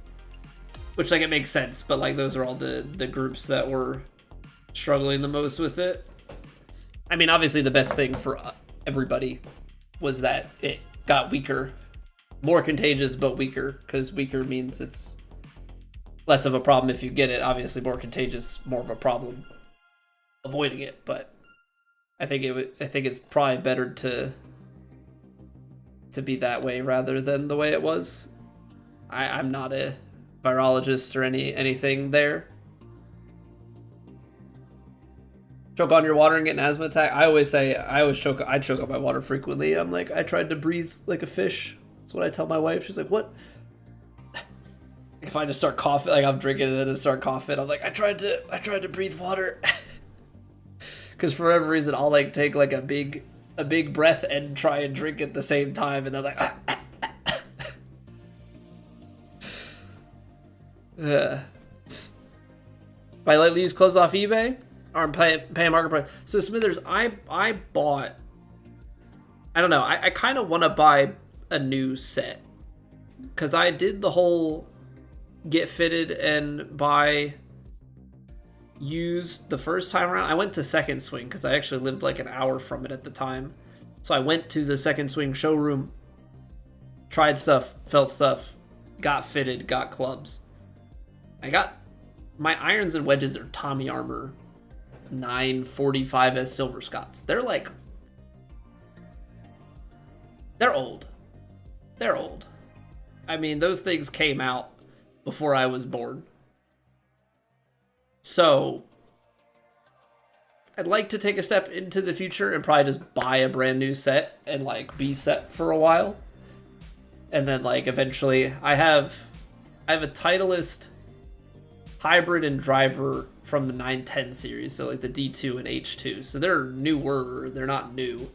which like it makes sense, but like those are all the groups that were struggling the most with it. I mean, obviously the best thing for everybody was that it got weaker, more contagious but weaker, because weaker means it's less of a problem if you get it. Obviously more contagious, more of a problem avoiding it. But I think it's probably better to be that way rather than the way it was. I'm not a virologist or anything there. Choke on your water and get an asthma attack. I choke on my water frequently. I'm like, I tried to breathe like a fish. That's what I tell my wife. She's like, what? If I just start coughing, like I'm drinking and then I start coughing, I'm like, I tried to breathe water. Because for whatever reason, I'll like take like a big breath and try and drink at the same time, and then like, If I lightly use clothes off eBay or I'm paying market price. So Smithers, I bought, I don't know, I kind of want to buy a new set because I did the whole get fitted and buy used the first time around. I went to Second Swing because I actually lived like an hour from it at the time. So I went to the Second Swing showroom, tried stuff, felt stuff, got fitted, got clubs. I got my irons and wedges are Tommy Armour 945S Silver Scots. They're old. I mean, those things came out before I was born. So I'd like to take a step into the future and probably just buy a brand new set and like be set for a while. And then like eventually I have a Titleist hybrid and driver from the 910 series, so like the D2 and H2. So they're newer, they're not new.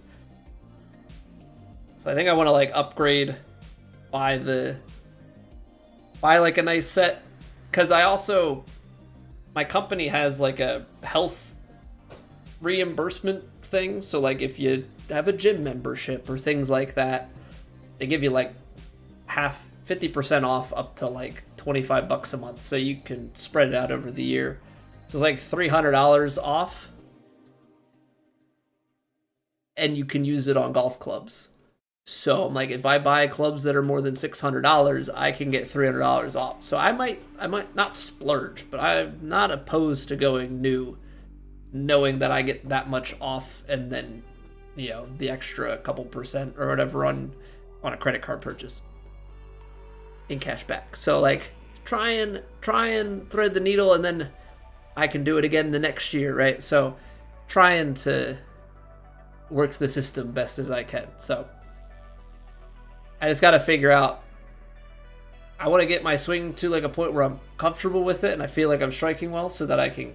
So I think I want to like upgrade, buy like a nice set, because my company has like a health reimbursement thing. So like if you have a gym membership or things like that, they give you like 50% off up to like $25 a month, so you can spread it out over the year. So it's like $300 off, and you can use it on golf clubs. So I'm like, if I buy clubs that are more than $600, I can get $300 off. So I might not splurge, but I'm not opposed to going new, knowing that I get that much off, and then, you know, the extra couple percent or whatever on a credit card purchase in cash back. So like try and thread the needle, and then I can do it again the next year, right? So trying to work the system best as I can. So I just got to figure out, I want to get my swing to like a point where I'm comfortable with it and I feel like I'm striking well, so that I can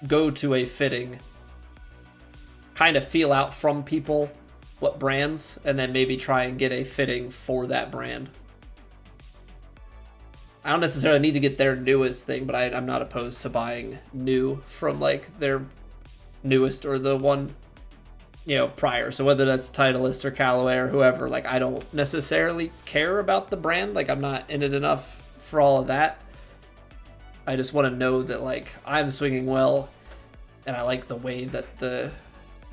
go to a fitting, kind of feel out from people what brands, and then maybe try and get a fitting for that brand. I don't necessarily need to get their newest thing, but I'm not opposed to buying new from like their newest or the one, you know, prior. So whether that's Titleist or Callaway or whoever, like I don't necessarily care about the brand. Like I'm not in it enough for all of that. I just want to know that like I'm swinging well, and I like the way that the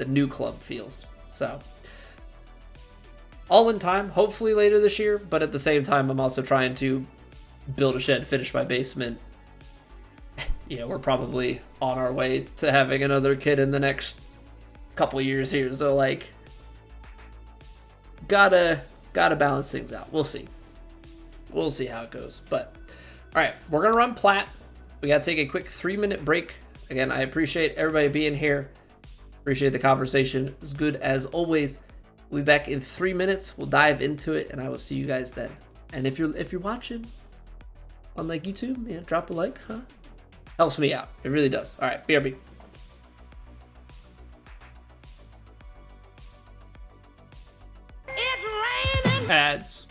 new club feels. So all in time, hopefully later this year, but at the same time, I'm also trying to build a shed, finish my basement. You know, we're probably on our way to having another kid in the next couple years here, so like gotta balance things out. We'll see how it goes. But all right, we're gonna run plat. We gotta take a quick 3-minute break. Again, I appreciate everybody being here, appreciate the conversation. It's good as always. We'll be back in 3 minutes. We'll dive into it, and I will see you guys then. And if you're watching on like YouTube, yeah, drop a like, huh? Helps me out. It really does. All right, BRB. It's raining. Ads.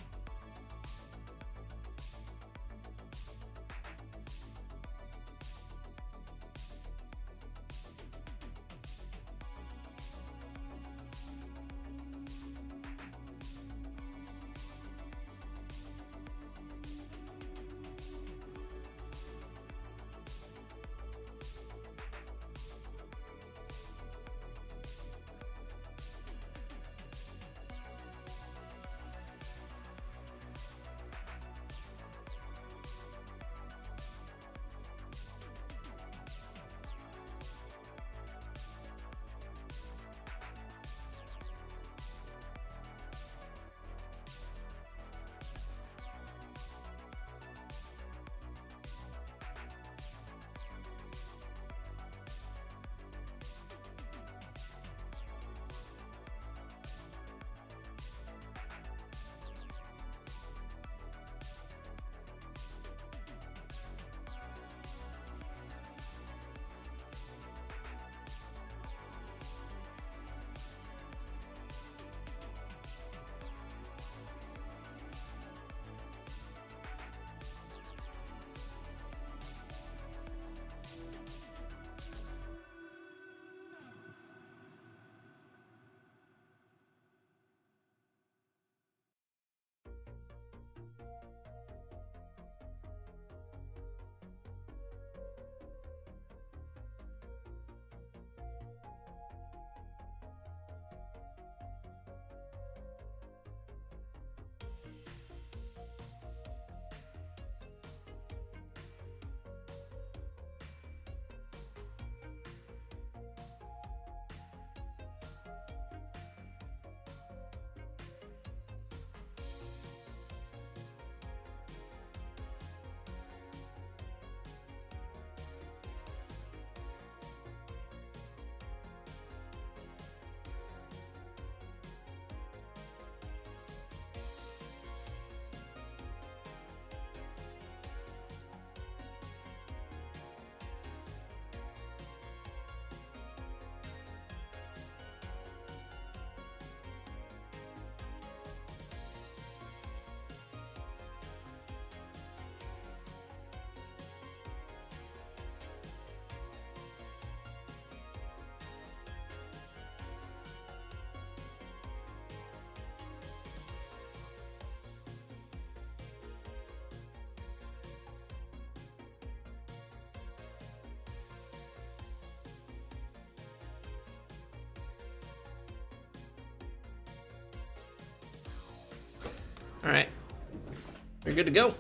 You're good to go.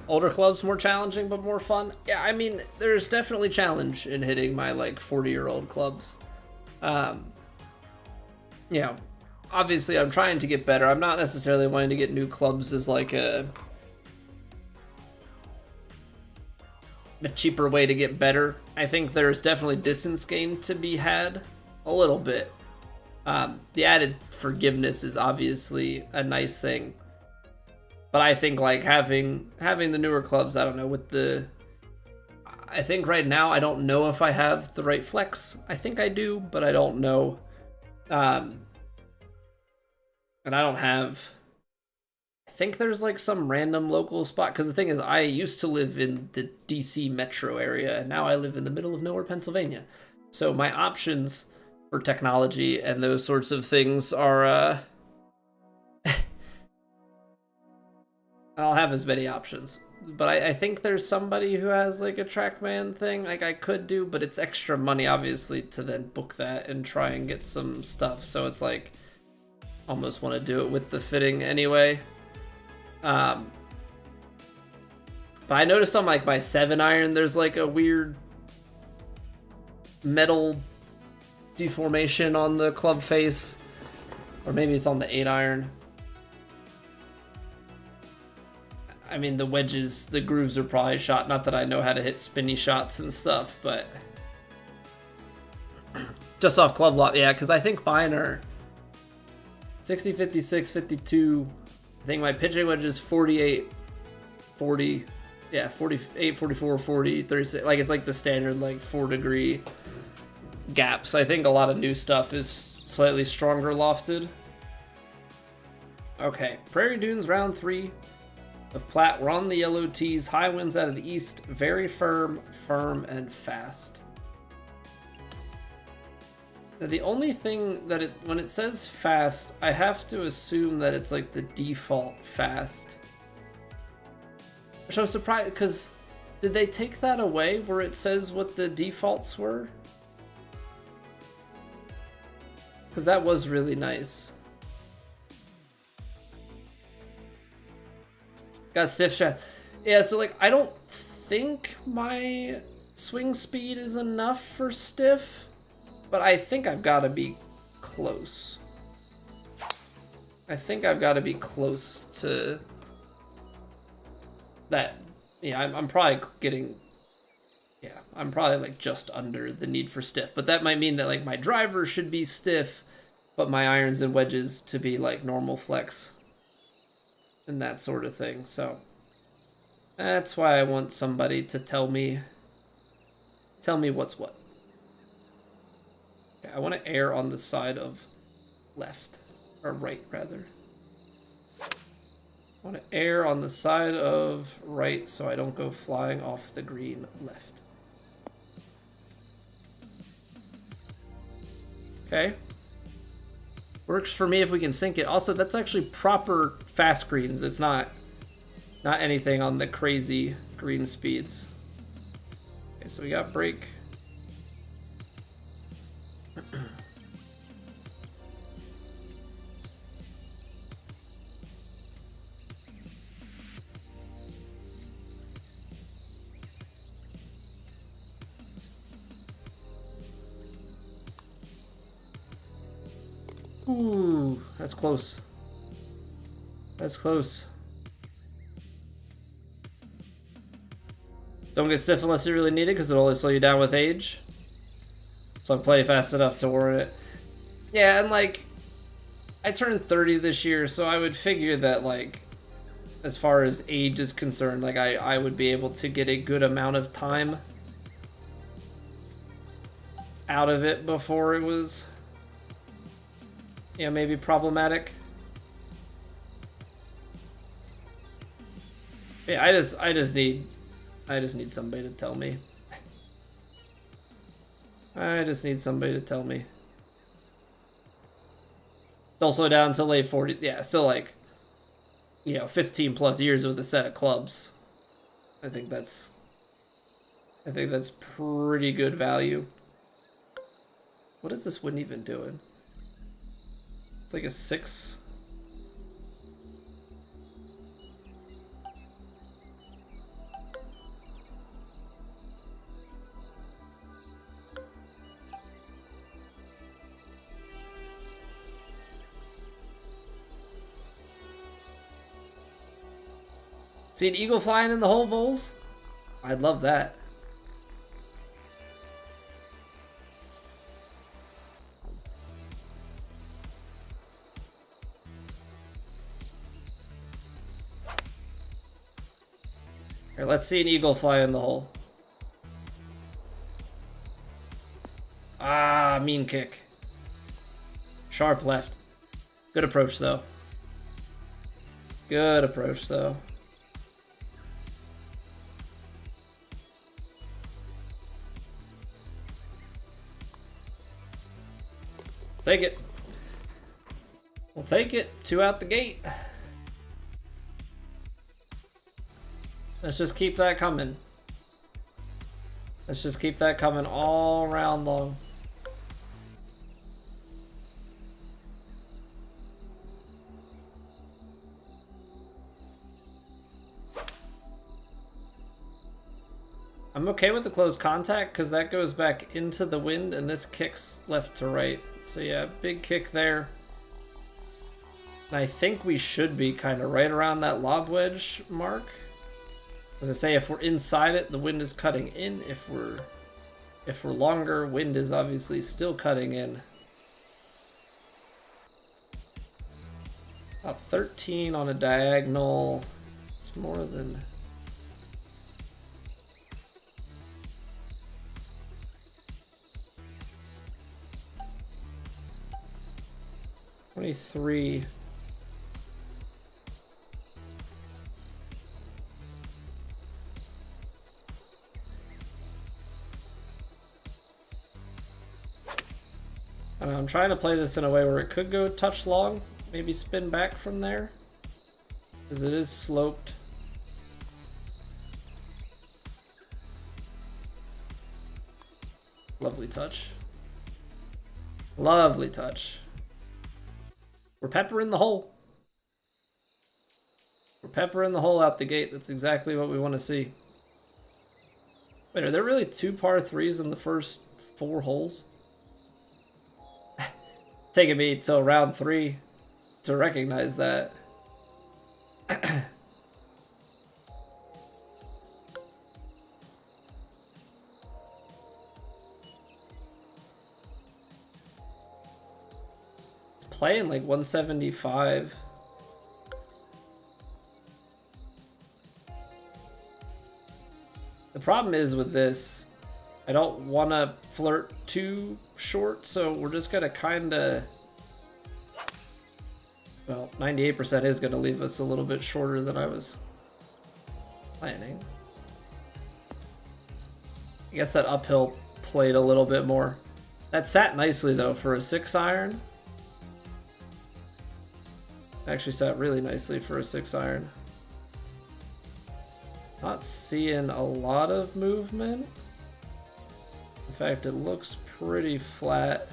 Older clubs more challenging but more fun. Yeah, I mean, there's definitely challenge in hitting my like 40-year-old clubs. You know, obviously I'm trying to get better. I'm not necessarily wanting to get new clubs as like a cheaper way to get better. I think there's definitely distance gain to be had a little bit. The added forgiveness is obviously a nice thing. But I think like having the newer clubs, I don't know, with the, I think right now I don't know if I have the right flex. I think I do, but I don't know. And I don't have, I think there's like some random local spot, because the thing is I used to live in the DC metro area and now I live in the middle of nowhere, Pennsylvania. So my options for technology and those sorts of things are I don't have as many options, but I think there's somebody who has like a TrackMan thing like I could do, but it's extra money obviously to then book that and try and get some stuff. So it's like almost want to do it with the fitting anyway. But I noticed on like my 7-iron there's like a weird metal deformation on the club face, or maybe it's on the 8-iron. I mean, the wedges, the grooves are probably shot. Not that I know how to hit spinny shots and stuff, but just off club lot, yeah, because I think mine are 60, 56, 52. I think my pitch wedge is 48, 40, yeah, 48, 44, 40, 36. Like, it's like the standard, like, 4-degree gaps. I think a lot of new stuff is slightly stronger lofted. Okay, Prairie Dunes round 3. Of Platte, we're on the yellow tees, high winds out of the east, very firm, and fast. Now the only thing that when it says fast, I have to assume that it's like the default fast. Which I'm surprised, because did they take that away where it says what the defaults were? Because that was really nice. Got stiff shaft. Yeah, so like I don't think my swing speed is enough for stiff, but I think I've got to be close. I think I've got to be close to that. Yeah, I'm probably getting, yeah, I'm probably like just under the need for stiff, but that might mean that like my driver should be stiff, but my irons and wedges to be like normal flex. And that sort of thing. So that's why I want somebody to tell me what's what. Okay, I want to err on the side of left, or right rather. I want to err on the side of right so I don't go flying off the green left. Okay. Works for me if we can sink it. Also, that's actually proper fast greens. It's not anything on the crazy green speeds. Okay, so we got break. Ooh, that's close. That's close. Don't get stiff unless you really need it, because it'll only slow you down with age. So I'm playing fast enough to warrant it. Yeah, and like, I turned 30 this year, so I would figure that like, as far as age is concerned, like I would be able to get a good amount of time out of it before it was, yeah, maybe problematic. Yeah, I just need somebody to tell me. I just need somebody to tell me. Don't slow down until late 40s. Yeah, still like, you know, 15 plus years with a set of clubs. I think that's pretty good value. What is this wind even doing? It's like a 6. See an eagle flying in the hole, Vols? I'd love that. Here, let's see an eagle fly in the hole. Ah, mean kick. Sharp left. Good approach, though. Good approach, though. Take it. We'll take it. 2 out the gate. Let's just keep that coming. Let's just keep that coming all round long. I'm okay with the close contact because that goes back into the wind and this kicks left to right. So yeah, big kick there. And I think we should be kind of right around that lob wedge mark. As I say, if we're inside it, the wind is cutting in. If we're longer, wind is obviously still cutting in. About 13 on a diagonal. It's more than... $23. I'm trying to play this in a way where it could go touch long, maybe spin back from there, because it is sloped. Lovely touch. Lovely touch. We're peppering the hole. We're peppering the hole out the gate. That's exactly what we want to see. Wait, are there really 2 par 3s in the first 4 holes? Taking me till round 3 to recognize that. It's playing like 175. The problem is with this, I don't want to flirt too short, so we're just going to kind of... Well, 98% is going to leave us a little bit shorter than I was planning. I guess that uphill played a little bit more. That sat nicely, though, for a 6-iron. Actually sat really nicely for a 6-iron. Not seeing a lot of movement. In fact, it looks pretty flat.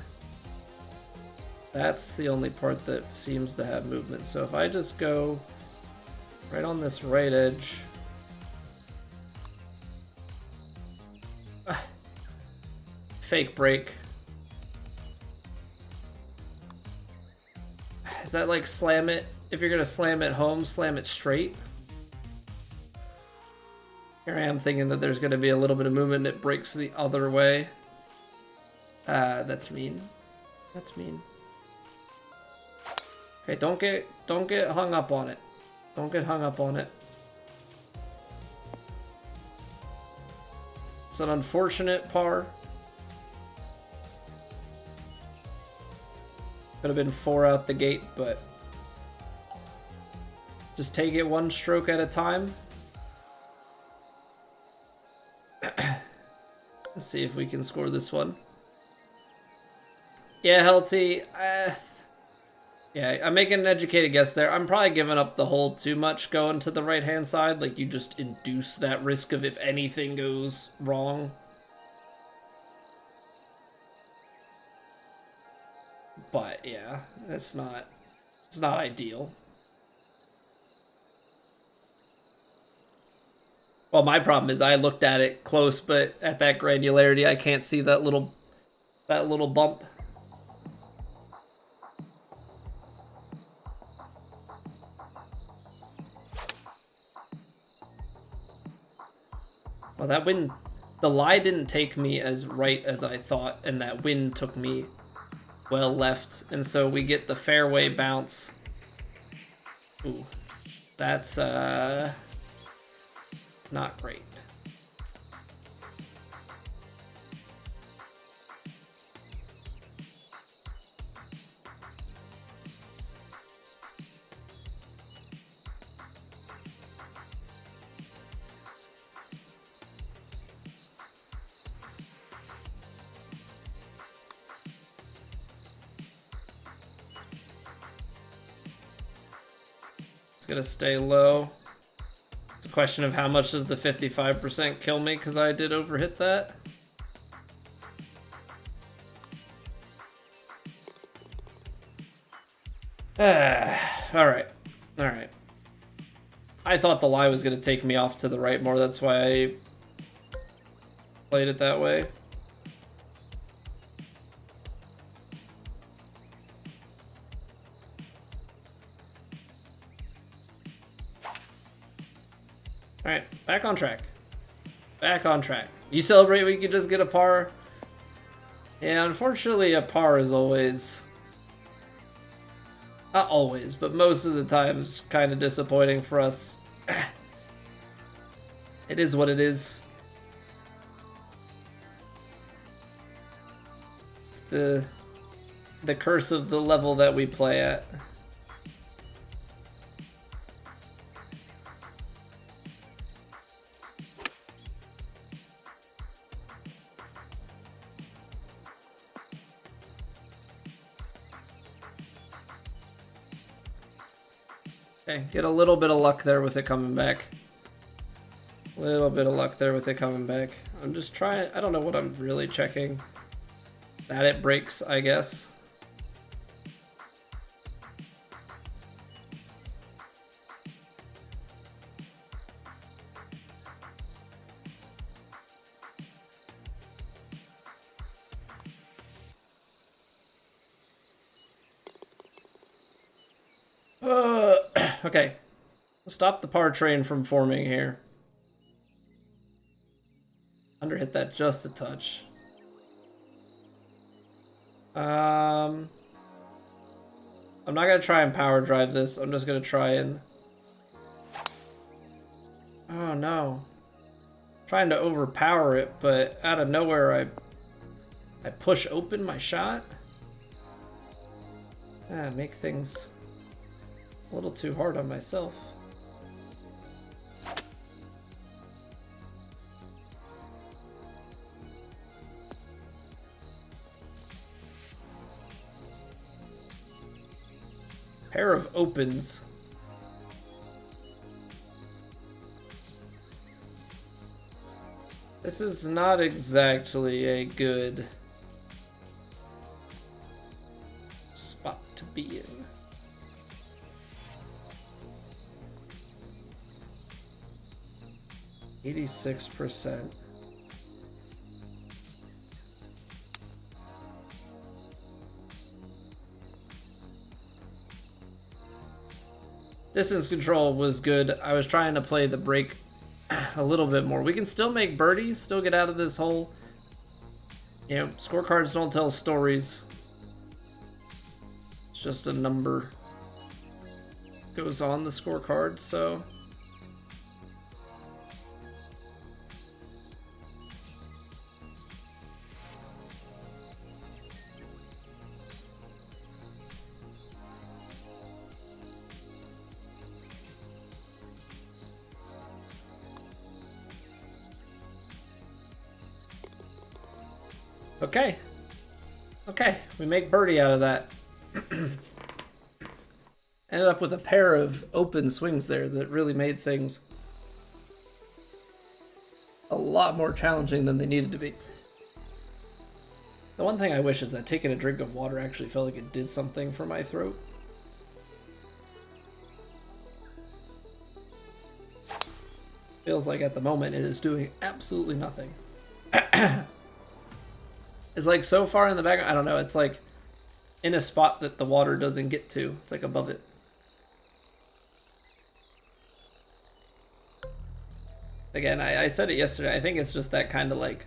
That's the only part that seems to have movement. So if I just go right on this right edge. Fake break. Is that like slam it? If you're gonna slam it home, slam it straight. Here I am thinking that there's gonna be a little bit of movement and it breaks the other way. That's mean. That's mean. Okay, don't get hung up on it. Don't get hung up on it. It's an unfortunate par. Could have been 4 out the gate, but just take it 1 stroke at a time. Let's see if we can score this one. Yeah, Healthy. Yeah, I'm making an educated guess there. I'm probably giving up the hole too much going to the right-hand side. Like, you just induce that risk of if anything goes wrong. But, yeah, it's not ideal. Well, my problem is I looked at it close, but at that granularity, I can't see that little bump. Well, that wind, the lie didn't take me as right as I thought, and that wind took me well left, and so we get the fairway bounce. Ooh, that's not great. It's gonna stay low. It's a question of how much does the 55% kill me because I did overhit that. All right. I thought the lie was gonna take me off to the right more. That's why I played it that way. All right, back on track. Back on track. You celebrate we could just get a par? Yeah, unfortunately a par is always... Not always, but most of the time is kind of disappointing for us. It is what it is. It's the curse of the level that we play at. Okay, get a little bit of luck there with it coming back. A little bit of luck there with it coming back. I'm just trying, I don't know what I'm really checking. That it breaks, I guess. Okay, stop the par train from forming here. Underhit that just a touch. I'm not gonna try and power drive this. I'm just gonna try and... Oh no. I'm trying to overpower it, but out of nowhere I push open my shot. Make things a little too hard on myself. Pair of opens. This is not exactly a good spot to be in. %86%. Distance control was good. I was trying to play the break a little bit more. We can still make birdies, still get out of this hole. You know, scorecards don't tell stories. It's just a number goes on the scorecard, so... Okay. Okay, we make birdie out of that. Ended up with a pair of open swings there that really made things a lot more challenging than they needed to be. The one thing I wish is that taking a drink of water actually felt like it did something for my throat. Feels like at the moment it is doing absolutely nothing. It's like so far in the background, I don't know, it's like in a spot that the water doesn't get to. It's like above it. Again, I said it yesterday. I think it's just that kind of like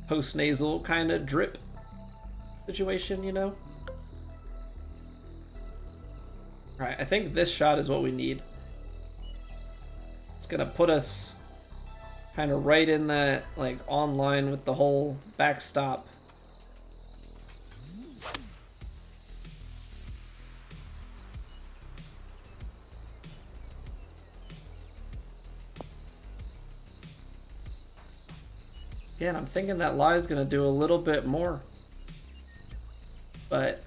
post-nasal kind of drip situation, you know? Alright, I think this shot is what we need. It's gonna put us kind of right in that, like, online with the whole backstop. Again, I'm thinking that lie's gonna do a little bit more, but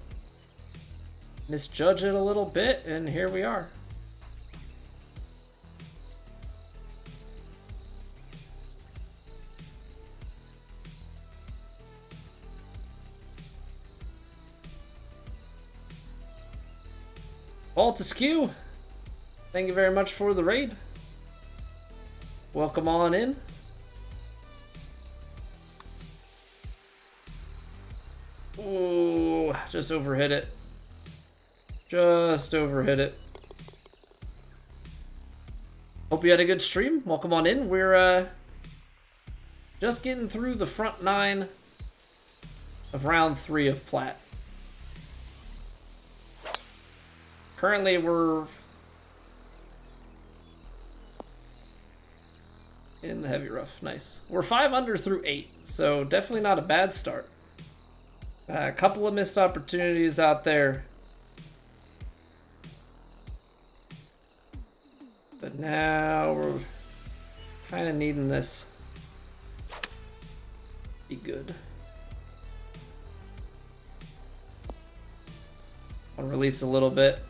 misjudge it a little bit, and here we are. Alt Askew, thank you very much for the raid. Welcome on in. Ooh, just overhit it. Just overhit it. Hope you had a good stream. Welcome on in. We're just getting through the front 9 of round 3 of Plat. Currently, we're in the heavy rough. Nice. We're 5 under through 8, so definitely not a bad start. A couple of missed opportunities out there. But now we're kind of needing this. Be good. I'll release a little bit.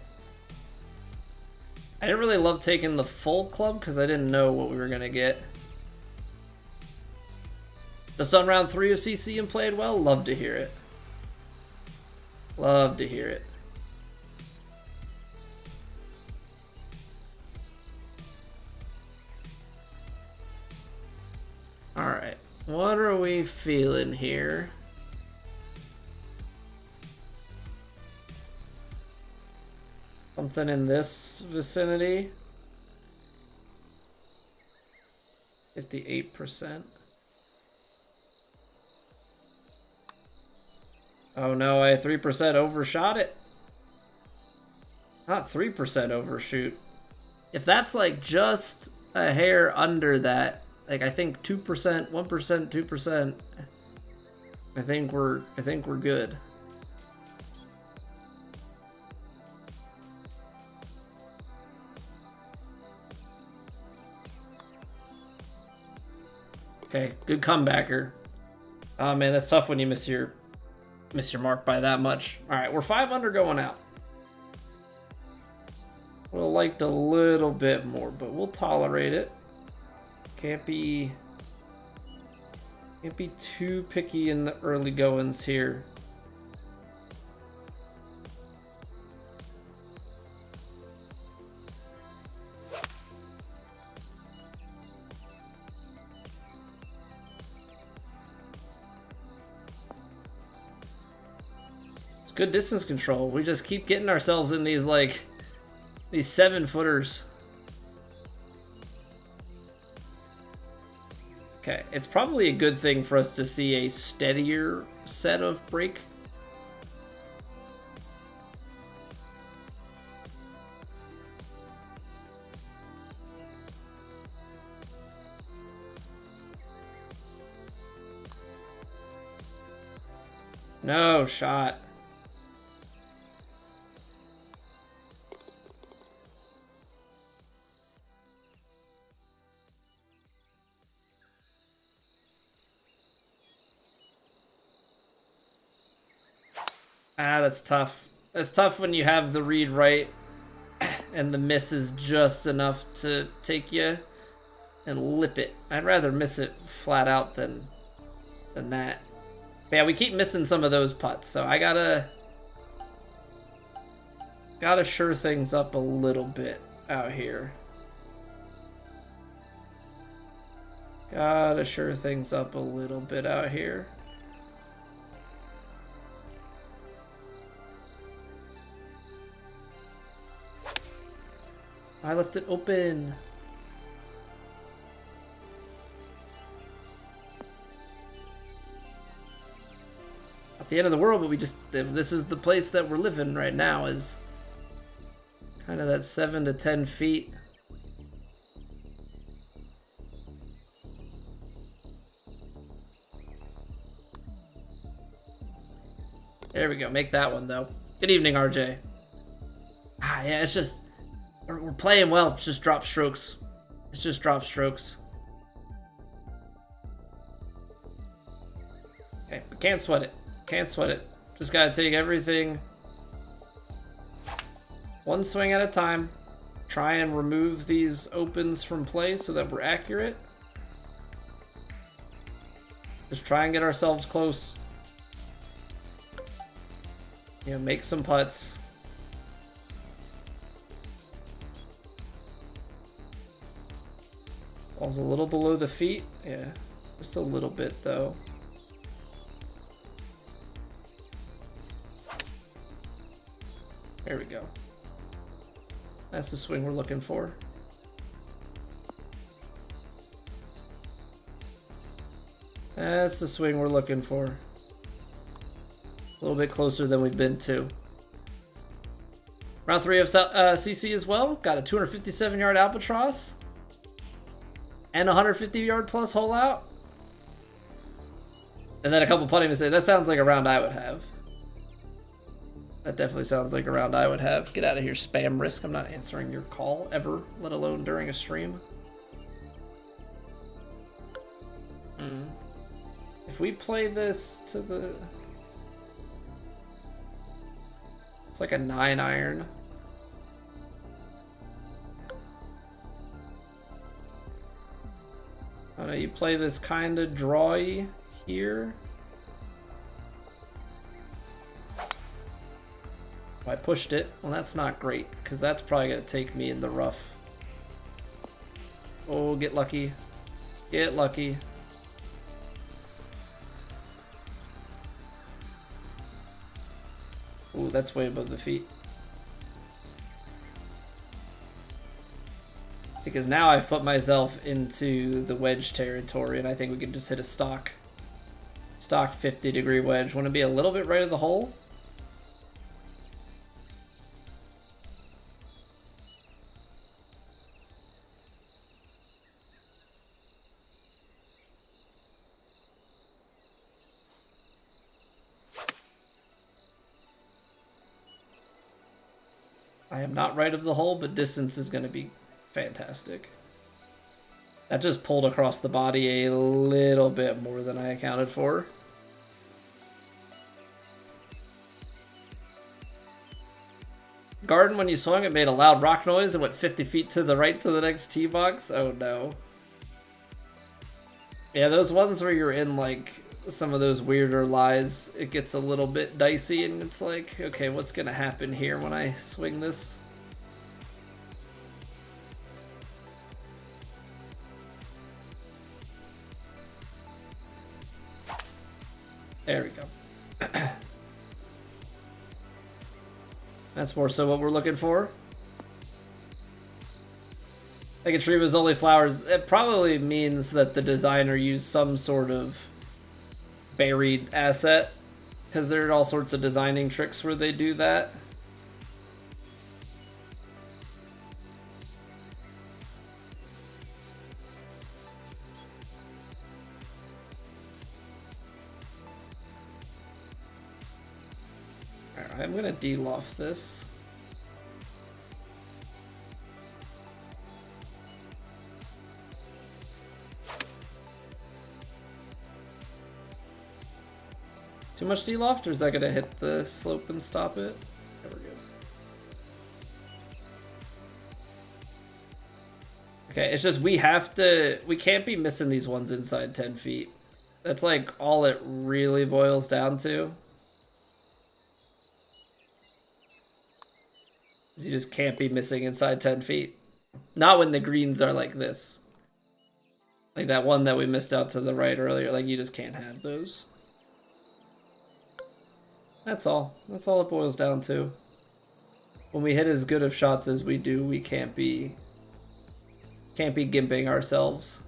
I didn't really love taking the full club because I didn't know what we were going to get. Just on round 3 of CC and played well? Love to hear it. Love to hear it. Alright, what are we feeling here? Something in this vicinity. 58%. Oh no, I 3% overshot it. Not 3% overshoot. If that's like just a hair under that, like I think 2%, 1%, 2%, I think we're good. Okay, good comebacker. Oh man, that's tough when you miss your mark by that much. All right, we're 5 under going out. Would have liked a little bit more, but we'll tolerate it. Can't be too picky in the early goings here. It's good distance control. We just keep getting ourselves in these like these 7-footers. Okay, it's probably a good thing for us to see a steadier set of break. No shot. Ah, that's tough. That's tough when you have the read right and the miss is just enough to take you and lip it. I'd rather miss it flat out than that. But yeah, we keep missing some of those putts, so I gotta sure things up a little bit out here. Gotta sure things up a little bit out here. I left it open. Not the end of the world, but this is the place that we're living right now, is kind of that 7 to 10 feet. There we go. Make that one, though. Good evening, RJ. Yeah, it's just... We're playing well. It's just drop strokes. It's just drop strokes. Okay, but can't sweat it. Can't sweat it. Just gotta take everything one swing at a time. Try and remove these opens from play so that we're accurate. Just try and get ourselves close. You know, make some putts. Ball's a little below the feet. Yeah, just a little bit though. There we go. That's the swing we're looking for. That's the swing we're looking for. A little bit closer than we've been to. Round 3 of CC as well. Got a 257-yard albatross. And a 150-yard plus hole out. And then a couple putting to say, that sounds like a round I would have. That definitely sounds like a round I would have. Get out of here, spam risk. I'm not answering your call ever, let alone during a stream. If we play this to the... It's like a 9-iron. I don't know, you play this kind of drawy here. I pushed it. Well, that's not great, because that's probably going to take me in the rough. Oh, get lucky. Get lucky. Oh, that's way above the feet. Because now I've put myself into the wedge territory, and I think we can just hit a stock 50-degree wedge. Want to be a little bit right of the hole? I am not right of the hole, but distance is going to be fantastic. That just pulled across the body a little bit more than I accounted for. Garden, when you swung, it made a loud rock noise and went 50 feet to the right to the next tee box. Oh no. Yeah, those ones where you're in like some of those weirder lies, it gets a little bit dicey and it's like, okay, what's gonna happen here when I swing this? There we go. That's more so what we're looking for. Like a tree with only flowers, it probably means that the designer used some sort of buried asset, because there are all sorts of designing tricks where they do that. Alright, I'm gonna de-loft this. Too much de-loft, or is that gonna hit the slope and stop it? There we go. Okay, it's just we can't be missing these ones inside 10 feet. That's like all it really boils down to. You just can't be missing inside 10 feet. Not when the greens are like this. Like that one that we missed out to the right earlier. Like, you just can't have those. That's all. That's all it boils down to. When we hit as good of shots as we do, we can't be gimping ourselves.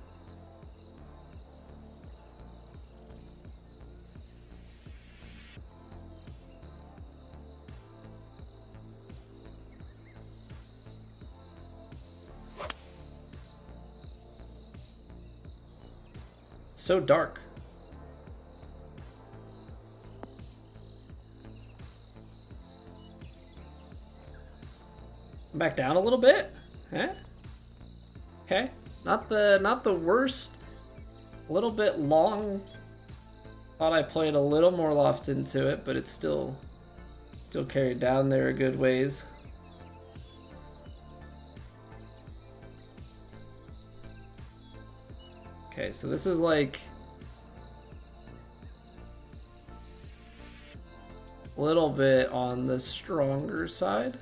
It's so dark. Back down a little bit. Huh? Okay. Not the worst. A little bit long. Thought I played a little more loft into it, but it's still carried down there a good ways. Okay, so this is like a little bit on the stronger side.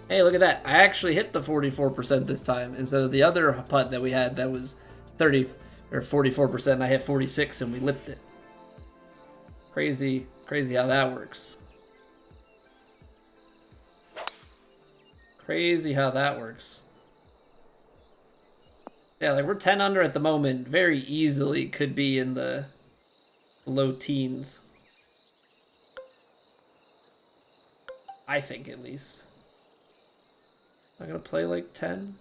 Hey, look at that. I actually hit the 44% this time instead of the other putt that we had that was 30 or 44%. And I hit 46 and we lipped it. Crazy how that works. Crazy how that works. Yeah, like we're 10 under at the moment. Very easily could be in the low teens. I think at least. I'm gonna play like 10.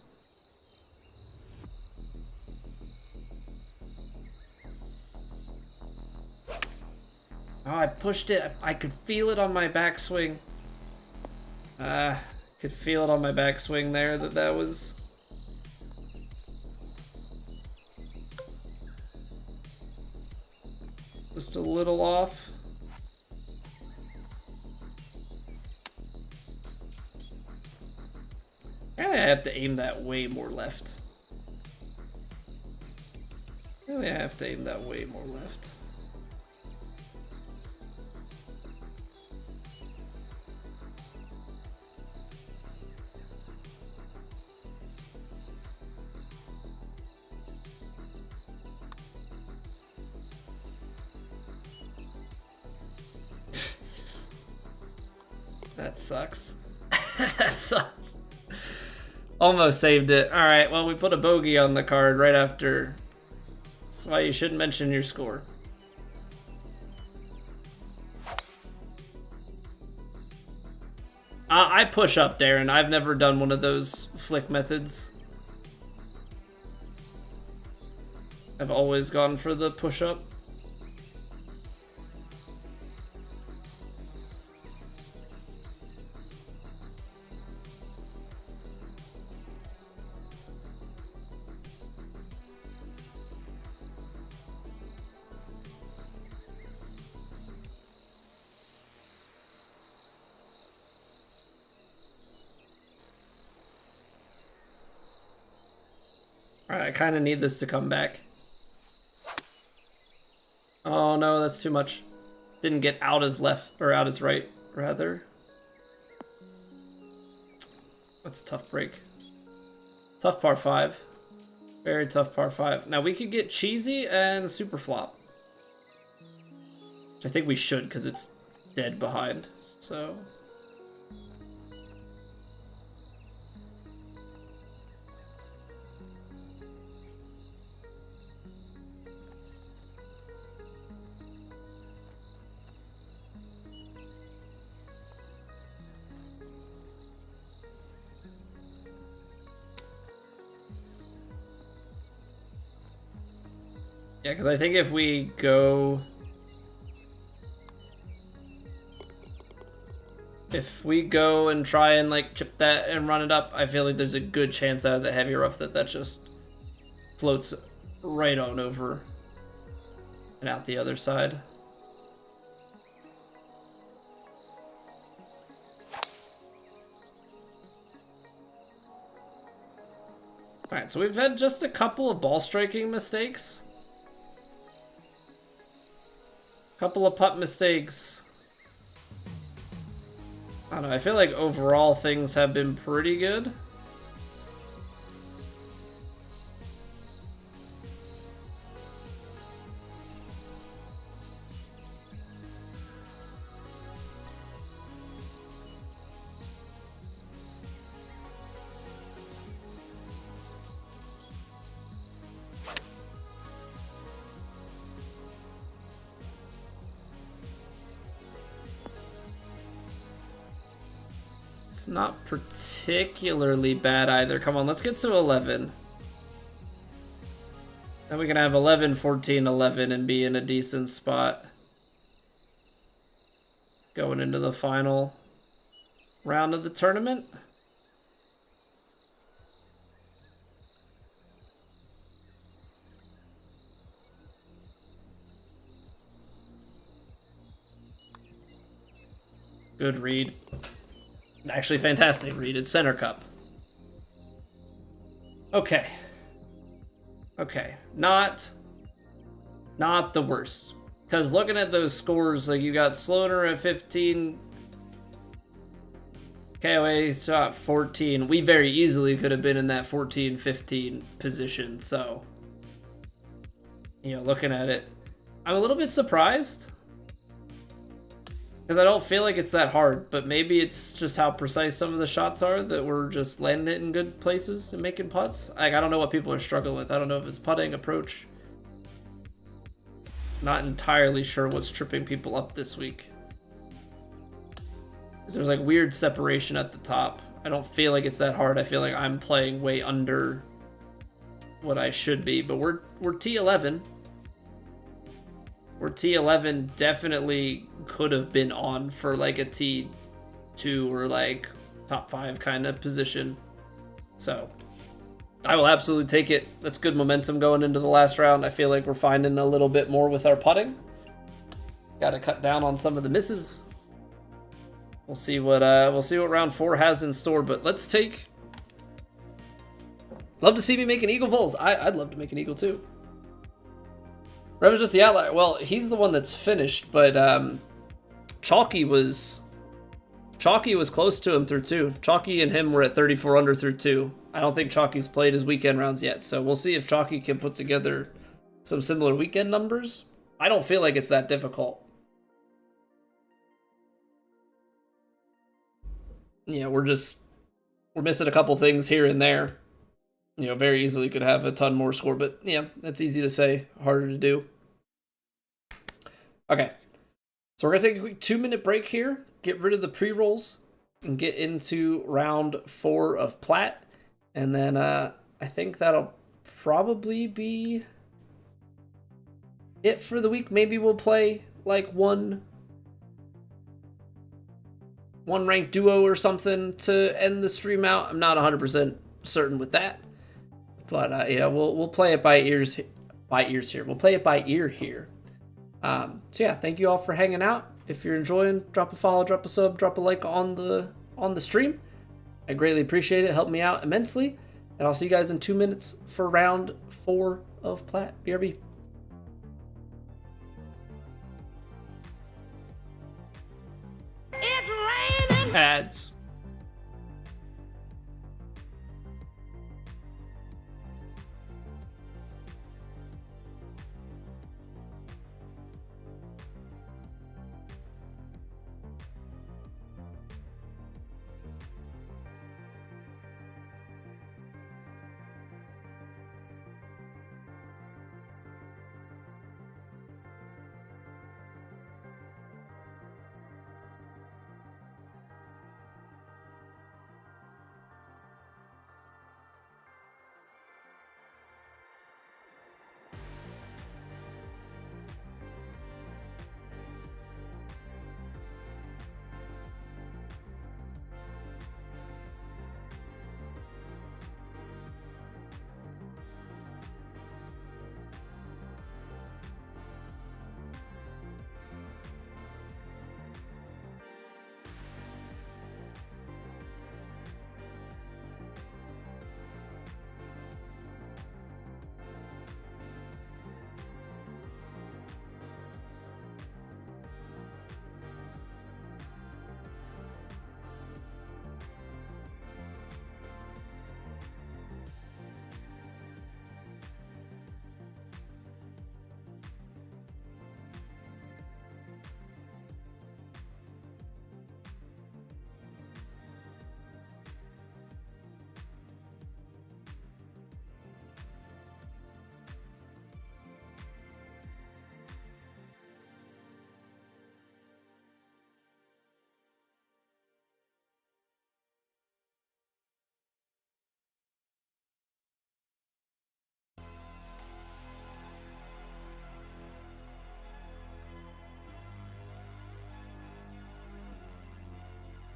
Oh, I pushed it. I could feel it on my backswing. Could feel it on my backswing there that was just a little off. Really, I have to aim that way more left. Really, I have to aim that way more left. That sucks. That sucks. Almost saved it. All right, well, we put a bogey on the card right after. That's why you shouldn't mention your score. I push up, Darren. I've never done one of those flick methods. I've always gone for the push up. Alright, I kind of need this to come back. Oh no, that's too much. Didn't get out as left, or out as right, rather. That's a tough break. Tough par 5. Very tough par 5. Now we could get cheesy and super flop. Which I think we should, because it's dead behind, so... Yeah, because I think if we go... If we go and try and like chip that and run it up, I feel like there's a good chance out of the heavy rough that just floats right on over and out the other side. Alright, so we've had just a couple of ball striking mistakes. Couple of putt mistakes. I don't know, I feel like overall things have been pretty good. It's not particularly bad either. Come on, let's get to 11. Then we can have 11, 14, 11 and be in a decent spot going into the final round of the tournament. Good read. Actually, fantastic read. It's center cup. Okay. Okay. Not the worst. Because looking at those scores, like you got Sloaner at 15, KOA shot 14. We very easily could have been in that 14-15 position. So, you know, looking at it, I'm a little bit surprised. Because I don't feel like it's that hard, but maybe it's just how precise some of the shots are that we're just landing it in good places and making putts. Like, I don't know what people are struggling with. I don't know if it's putting, approach. Not entirely sure what's tripping people up this week. There's like weird separation at the top. I don't feel like it's that hard. I feel like I'm playing way under what I should be, but we're T11. Where T11 definitely could have been on for like a T2 or like top 5 kind of position. So I will absolutely take it. That's good momentum going into the last round. I feel like we're finding a little bit more with our putting. Got to cut down on some of the misses. We'll see what round 4 has in store, but let's take. Love to see me make an eagle Vols. I'd love to make an eagle too. Rev is just the outlier. Well, he's the one that's finished, but Chalky was close to him through 2. Chalky and him were at 34 under through 2. I don't think Chalky's played his weekend rounds yet, so we'll see if Chalky can put together some similar weekend numbers. I don't feel like it's that difficult. Yeah, we're missing a couple things here and there. You know, very easily could have a ton more score, but yeah, that's easy to say, harder to do. Okay, so we're gonna take a quick 2-minute break here, get rid of the pre-rolls, and get into round 4 of Plat, and then I think that'll probably be it for the week. Maybe we'll play like one ranked duo or something to end the stream out. I'm not 100% certain with that. But yeah, we'll play it by ears here. We'll play it by ear here. So yeah, thank you all for hanging out. If you're enjoying, drop a follow, drop a sub, drop a like on the stream. I greatly appreciate it. Helped me out immensely. And I'll see you guys in 2 minutes for round 4 of Plat. BRB. It's raining. Ads.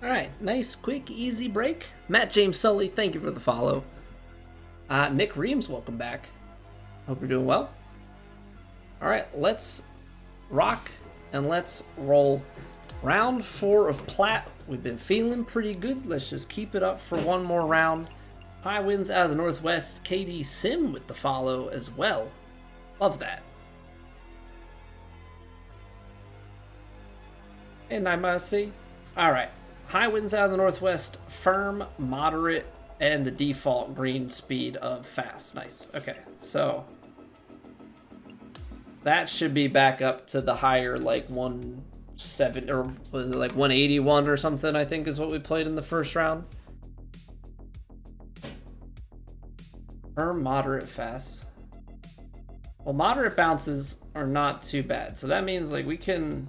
All right, nice, quick, easy break. Matt James Sully, thank you for the follow. Nick Reams, welcome back. Hope you're doing well. All right, let's rock and let's roll. Round 4 of Platte. We've been feeling pretty good. Let's just keep it up for one more round. High winds out of the Northwest. KD Sim with the follow as well. Love that. And I must see. All right. High winds out of the Northwest. Firm, moderate, and the default green speed of fast. Nice. Okay. So that should be back up to the higher, like 170 or was it like 181 or something, I think is what we played in the first round. Firm, moderate, fast. Well, moderate bounces are not too bad. So that means like we can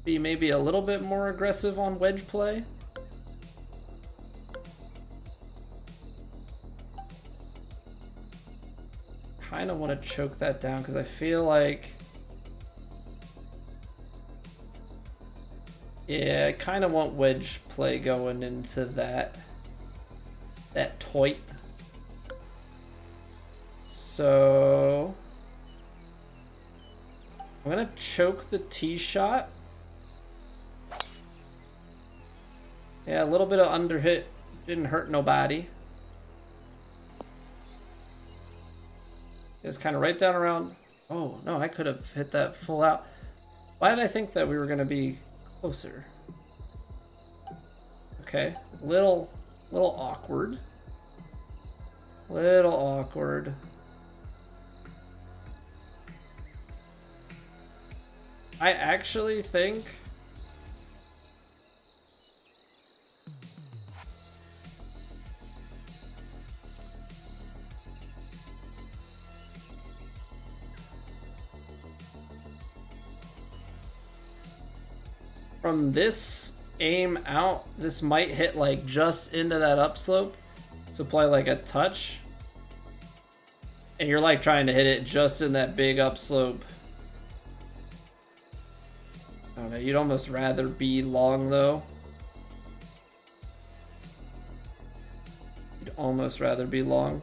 be maybe a little bit more aggressive on wedge play. Kind of want to choke that down because I feel like, yeah, I kind of want wedge play going into that toit. So I'm gonna choke the tee shot. Yeah, a little bit of underhit didn't hurt nobody. It's kind of right down around. Oh no, I could have hit that full out. Why did I think that we were gonna be closer? Okay, little awkward. Little awkward. I actually think from this aim out, this might hit like just into that upslope. So play like a touch. And you're like trying to hit it just in that big upslope. I don't know, you'd almost rather be long though. You'd almost rather be long.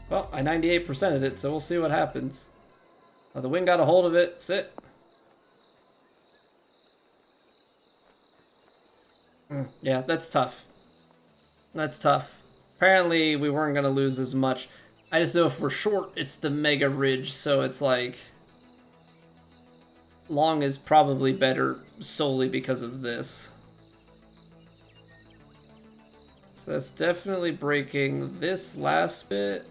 Well, I 98%ed it, so we'll see what happens. Oh, the wind got a hold of it. Sit. Yeah, that's tough. That's tough. Apparently, we weren't going to lose as much. I just know if we're short, it's the mega ridge, so it's like long is probably better solely because of this. So that's definitely breaking this last bit.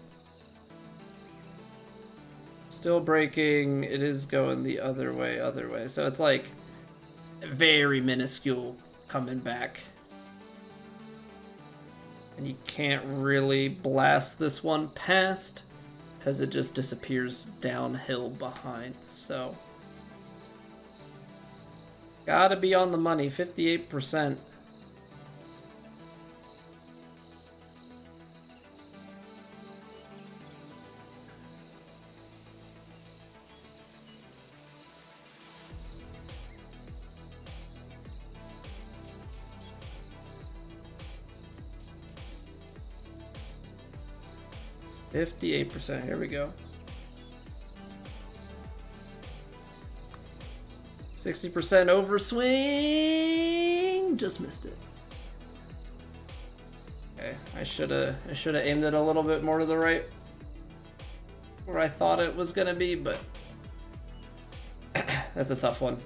Still breaking. It is going the other way. So it's like very minuscule coming back. And you can't really blast this one past because it just disappears downhill behind. So gotta be on the money, 58%. Here we go. 60% overswing. Just missed it. Okay, I should have aimed it a little bit more to the right where I thought it was gonna be, but that's a tough one.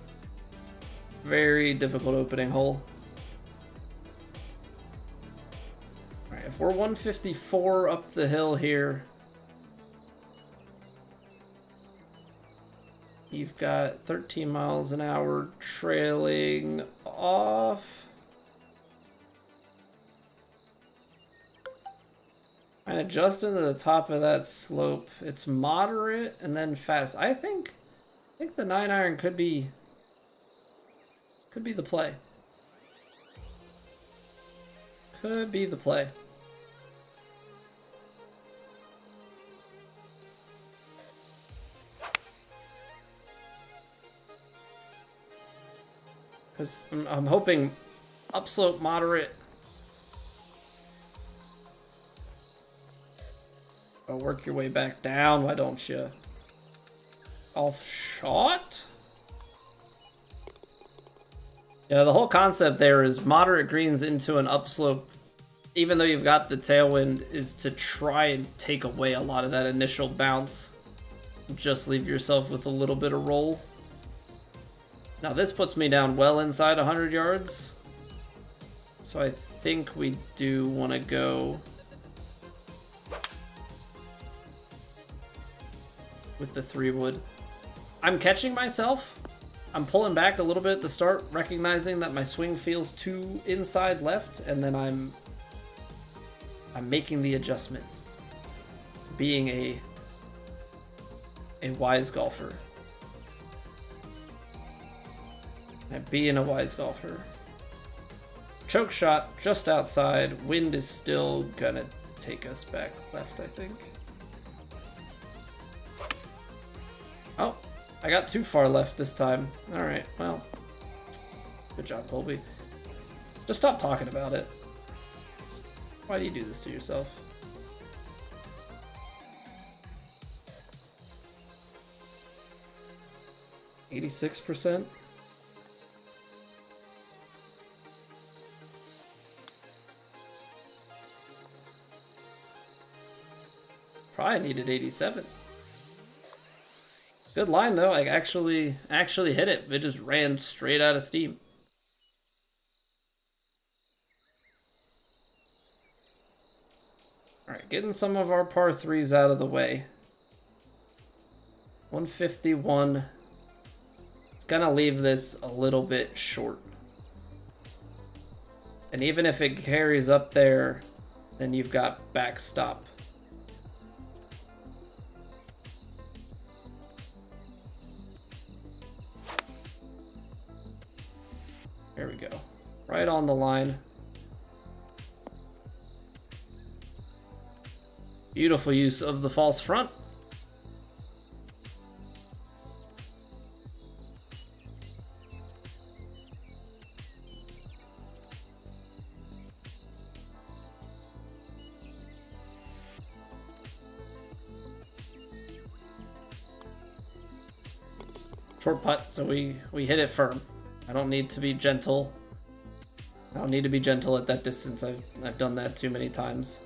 Very difficult opening hole. Alright, if we're 154 up the hill here, you've got 13 miles an hour trailing off. Kind of just into the top of that slope. It's moderate and then fast. I think the 9-iron could be the play. Could be the play. Because I'm hoping upslope moderate. Oh, work your way back down, why don't you? Off shot? Yeah, the whole concept there is moderate greens into an upslope, even though you've got the tailwind, is to try and take away a lot of that initial bounce. Just leave yourself with a little bit of roll. Now this puts me down well inside 100 yards. So I think we do want to go with the 3-wood. I'm catching myself. I'm pulling back a little bit at the start, recognizing that my swing feels too inside left, and then I'm making the adjustment. Being a wise golfer. Being a wise golfer. Choke shot just outside. Wind is still gonna take us back left, I think. Oh, I got too far left this time. Alright, well. Good job, Colby. Just stop talking about it. Why do you do this to yourself? %. Probably needed 87. Good line though. I actually hit it. It just ran straight out of steam. All right, getting some of our par 3s out of the way. 151. It's gonna leave this a little bit short. And even if it carries up there, then you've got backstop. There we go. Right on the line. Beautiful use of the false front. Short putt, so we hit it firm. I don't need to be gentle. I don't need to be gentle at that distance. I've done that too many times.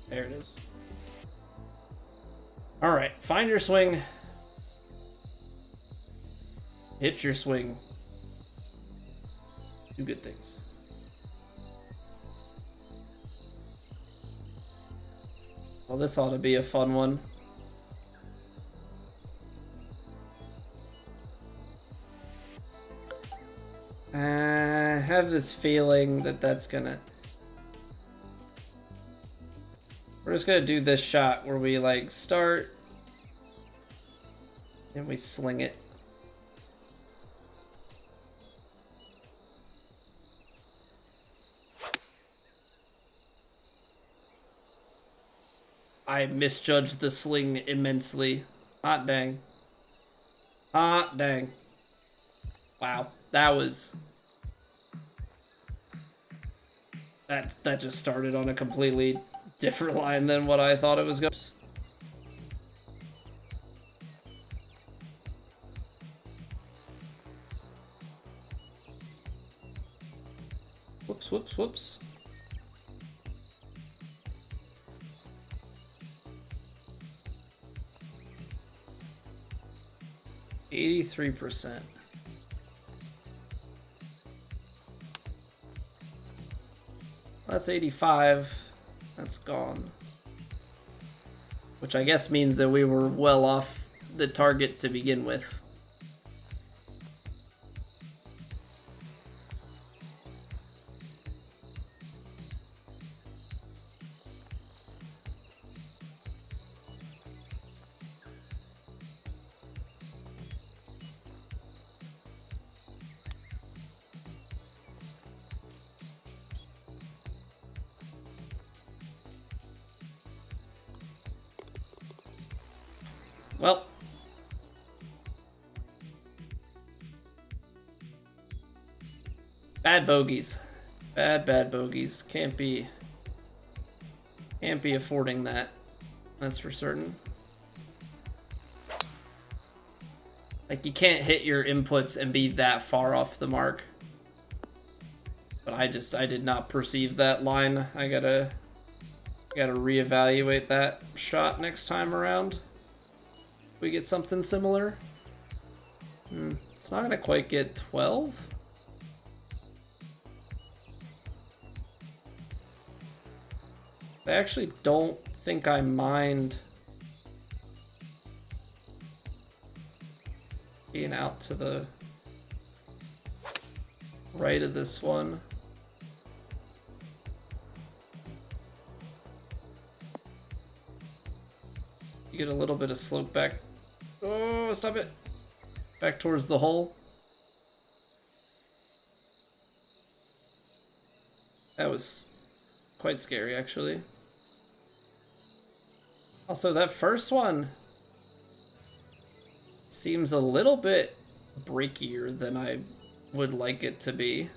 There it is. All right, find your swing. Hit your swing. Do good things. Well, this ought to be a fun one. I have this feeling that that's gonna... We're just gonna do this shot where we like start and we sling it. I misjudged the sling immensely. Hot dang. Hot dang. Wow, that was... That just started on a completely different line than what I thought it was going. Whoops, whoops, whoops. %. That's 85. That's gone. Which I guess means that we were well off the target to begin with. Well. Bad bogeys. Bad bogeys. Can't be affording that. That's for certain. Like, you can't hit your inputs and be that far off the mark. But I did not perceive that line. I gotta reevaluate that shot next time around. We get something similar. It's not gonna quite get 12. I actually don't think I mind being out to the right of this one. You get a little bit of slope back. Oh, stop it. Back towards the hole. That was quite scary, actually. Also, that first one seems a little bit breakier than I would like it to be.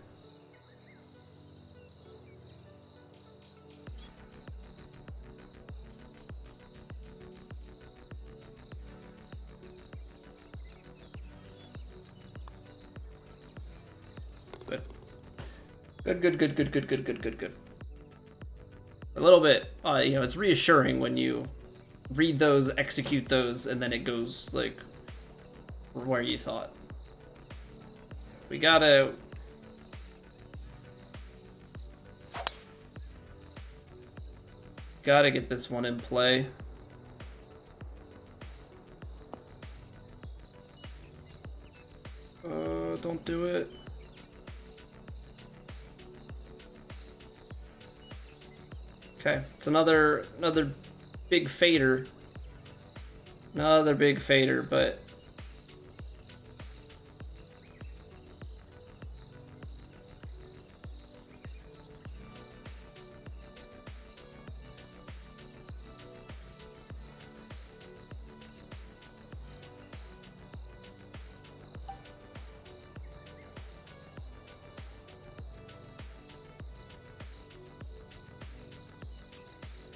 Good. A little bit, you know, it's reassuring when you read those, execute those, and then it goes, like, where you thought. We gotta get this one in play. Don't do it. Okay, it's another big fader. Another big fader, but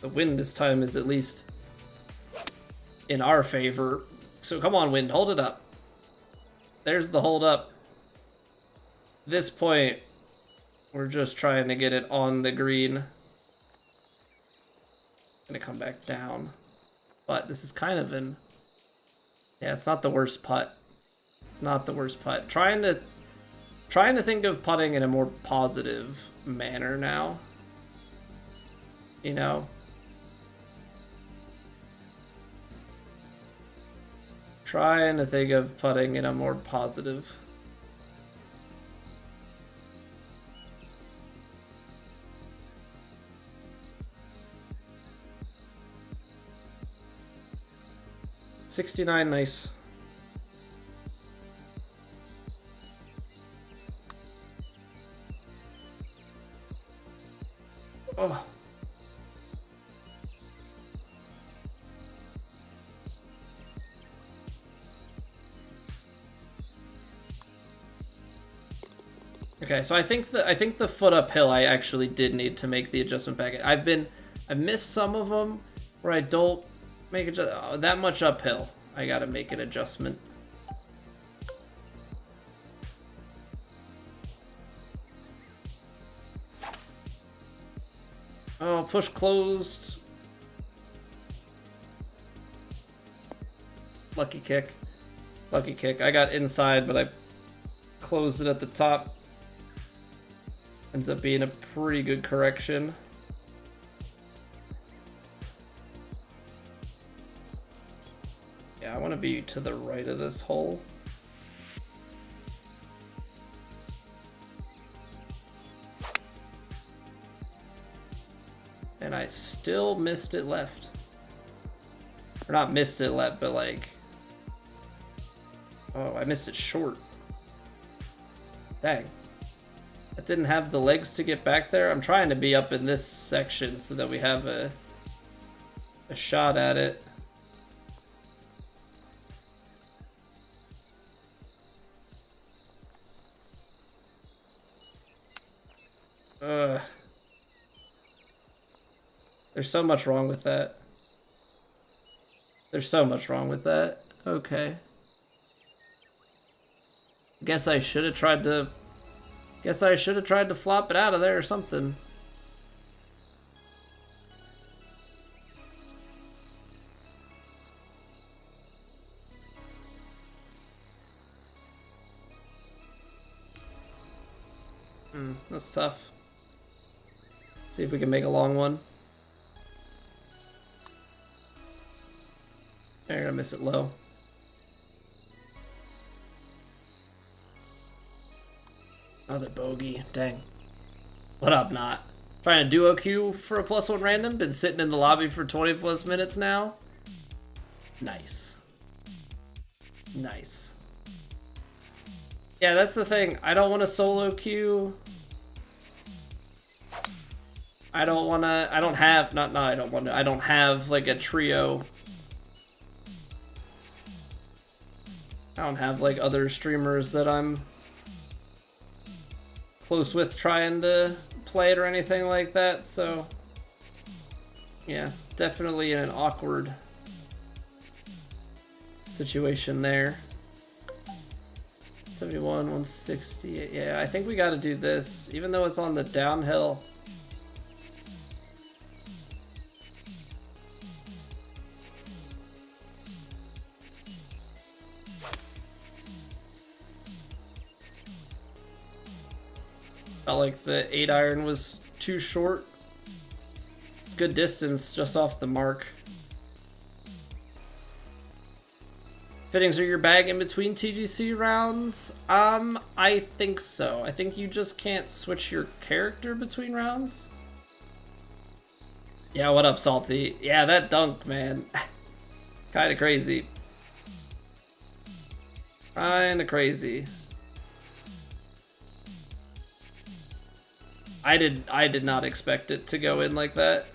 the wind this time is at least in our favor. So come on, wind, hold it up. There's the hold up. This point, we're just trying to get it on the green. Gonna come back down. But this is kind of an... Yeah, it's not the worst putt. It's not the worst putt. Trying to think of putting in a more positive manner now. You know? Trying to think of putting in a more positive. $69, nice. Oh. Okay, so I think the foot uphill I actually did need to make the adjustment back. I missed some of them where I don't make it that much uphill. I gotta make an adjustment. Oh, push closed. Lucky kick. Lucky kick. I got inside, but I closed it at the top. Ends up being a pretty good correction. Yeah, I want to be to the right of this hole. And I still missed it left. Or not missed it left, but like... Oh, I missed it short. Dang. That didn't have the legs to get back there. I'm trying to be up in this section so that we have a shot at it. Ugh. There's so much wrong with that. There's so much wrong with that. Okay. Guess I should have tried to flop it out of there or something. That's tough. See if we can make a long one. They're gonna miss it low. Another bogey. Dang. What up, not? Trying to duo queue for a +1 random. Been sitting in the lobby for 20+ minutes now. Nice. Nice. Yeah, that's the thing. I don't want to solo queue. I don't have like a trio. I don't have like other streamers that I'm close with trying to play it or anything like that, so yeah, definitely in an awkward situation there. 71, 168. Yeah, I think we got to do this, even though it's on the downhill. Felt like the 8-iron was too short. Good distance, just off the mark. Fittings are your bag in between TGC rounds? I think so. I think you just can't switch your character between rounds. Yeah, what up, Salty? Yeah, that dunk, man. Kinda crazy. Kinda crazy. I did not expect it to go in like that.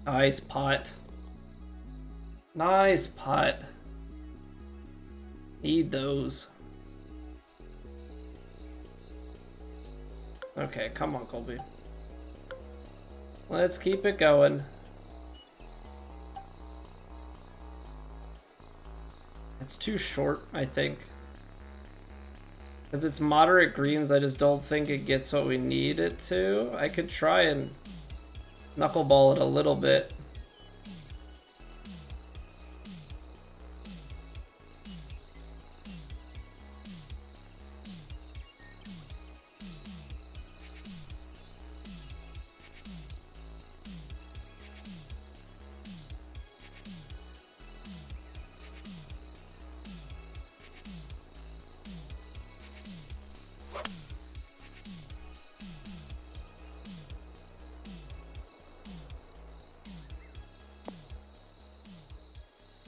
Nice pot. Nice pot. Need those. Okay, come on, Colby. Let's keep it going. It's too short, I think. Because it's moderate greens, I just don't think it gets what we need it to. I could try and knuckleball it a little bit.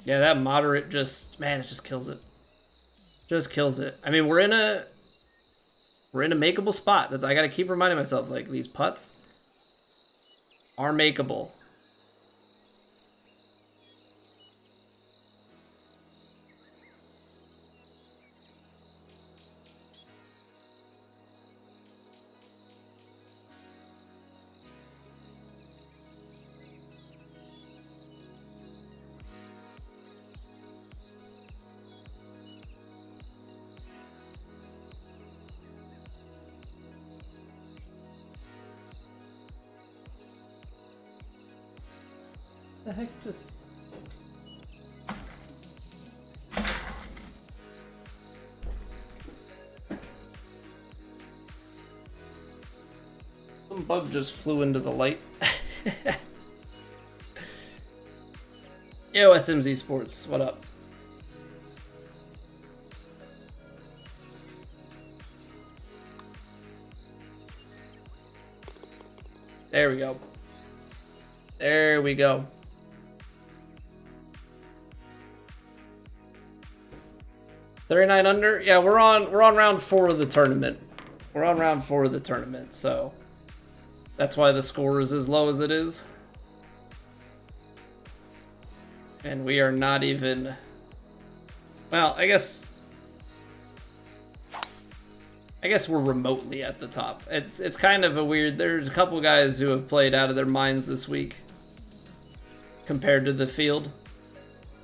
Yeah, that moderate just, man, it just kills it. Just kills it. I mean, we're in a makeable spot. That's, I gotta keep reminding myself, like, these putts are makeable. The heck, just some bug just flew into the light. Yo, SMZ Sports, what up? There we go. There we go. 39 under. Yeah, we're on round 4 of the tournament. We're on round 4 of the tournament, so that's why the score is as low as it is. And we are not even... Well, I guess we're remotely at the top. It's kind of a weird... There's a couple guys who have played out of their minds this week compared to the field.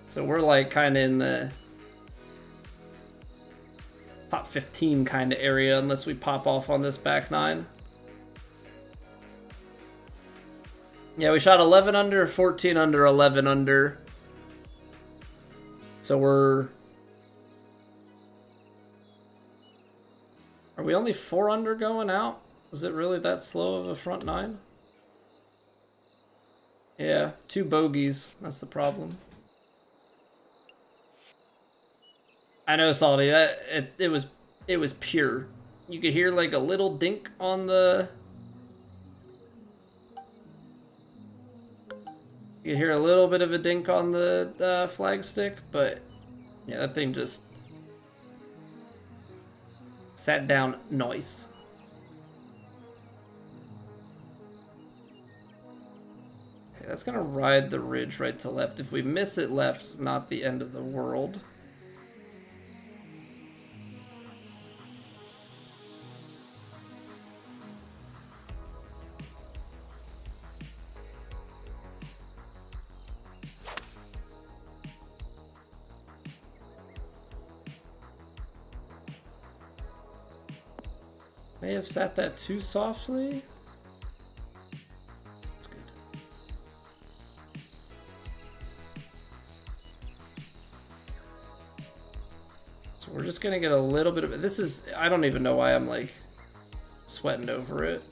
So we're like kind of in the top 15 kind of area unless we pop off on this back 9. Yeah, we shot 11 under, 14 under, 11 under. So we're... Are we only 4 under going out? Is it really that slow of a front 9? Yeah, 2 bogeys. That's the problem. I know, Salty. That it was pure. You could hear like a little dink on the. You could hear a little bit of a dink on the flag stick, but yeah, that thing just sat down nice. Okay, that's gonna ride the ridge right to left. If we miss it left, not the end of the world. May have sat that too softly. That's good. So we're just gonna get a little bit of this is I don't even know why I'm like sweating over it.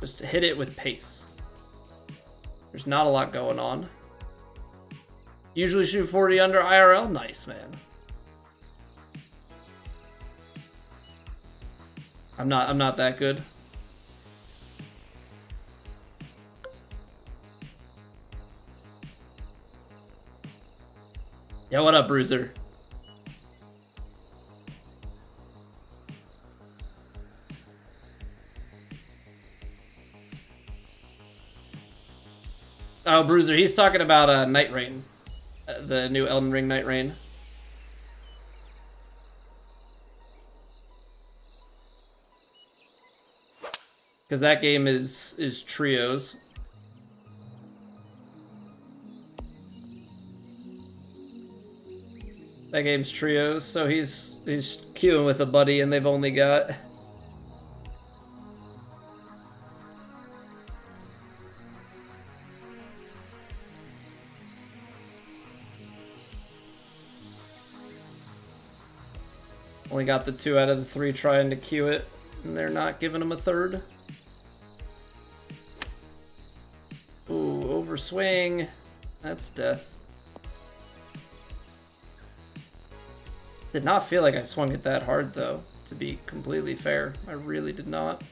Just hit it with pace. There's not a lot going on. Usually shoot 40 under IRL. Nice, man. I'm not that good. Yeah, what up, Bruiser? Oh, Bruiser, he's talking about Night Rain. The new Elden Ring Night Rain. Because that game is trios. That game's trios, so he's queuing with a buddy and they've only got... Only got the 2 out of the 3 trying to queue it, and they're not giving him a third. Ooh, overswing. That's death. Did not feel like I swung it that hard, though, to be completely fair. I really did not.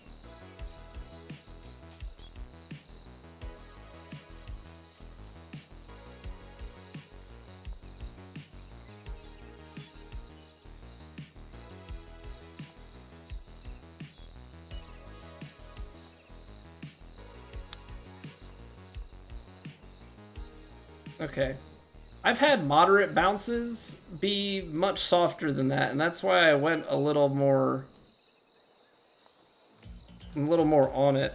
Okay. I've had moderate bounces be much softer than that, and that's why I went a little more on it.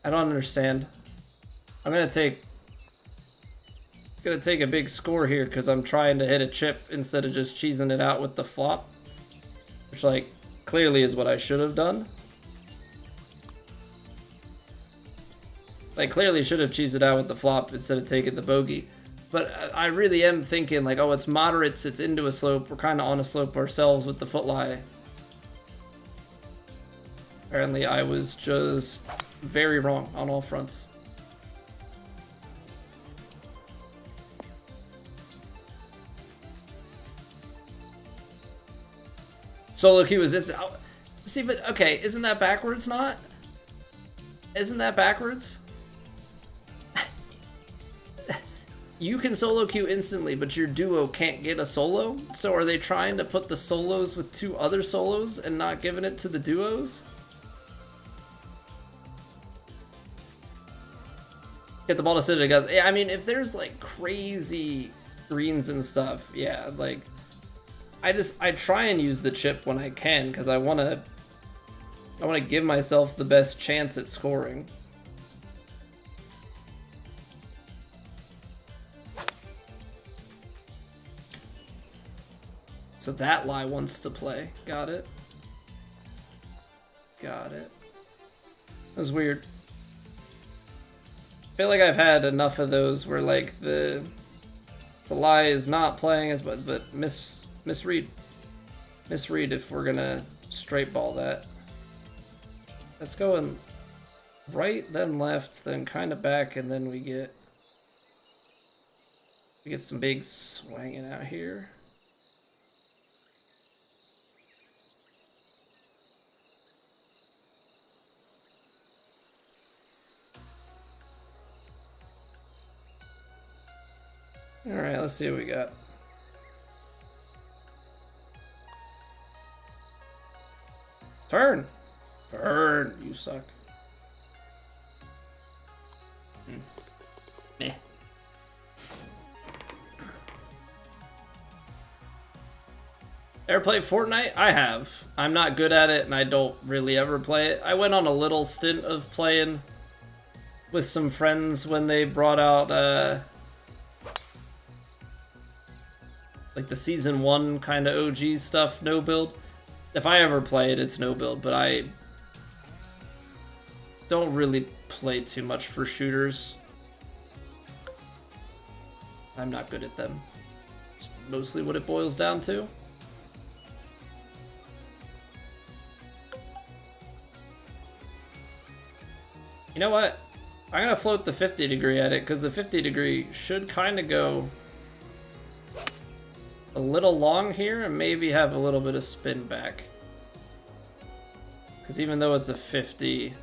I don't understand. I'm gonna take a big score here because I'm trying to hit a chip instead of just cheesing it out with the flop, which like clearly is what I should have done. Like, clearly should have cheesed it out with the flop instead of taking the bogey. But I really am thinking, like, oh, it's moderates, it's into a slope. We're kind of on a slope ourselves with the foot lie. Apparently, I was just very wrong on all fronts. Solo queue was this. See, but, okay, isn't that backwards, not? Isn't that backwards? you can solo queue instantly, but your duo can't get a solo? So are they trying to put the solos with 2 other solos and not giving it to the duos? Get the ball to sit, guys. Yeah, I mean, if there's like crazy greens and stuff, yeah, like I try and use the chip when I can because I want to give myself the best chance at scoring. So that lie wants to play. Got it. Got it. That was weird. I feel like I've had enough of those where like the lie is not playing as but misread if we're gonna straight ball that. Let's go in right, then left, then kind of back, and then we get some big swinging out here. All right, let's see what we got. Turn! Turn! You suck. Meh. Ever played Fortnite? I have. I'm not good at it, and I don't really ever play it. I went on a little stint of playing with some friends when they brought out like the season 1 kind of OG stuff, no build. If I ever play it, it's no build, but I don't really play too much for shooters. I'm not good at them. It's mostly what it boils down to. You know what? I'm gonna float the 50 degree at it because the 50 degree should kind of go a little long here and maybe have a little bit of spin back. Because even though it's a 50,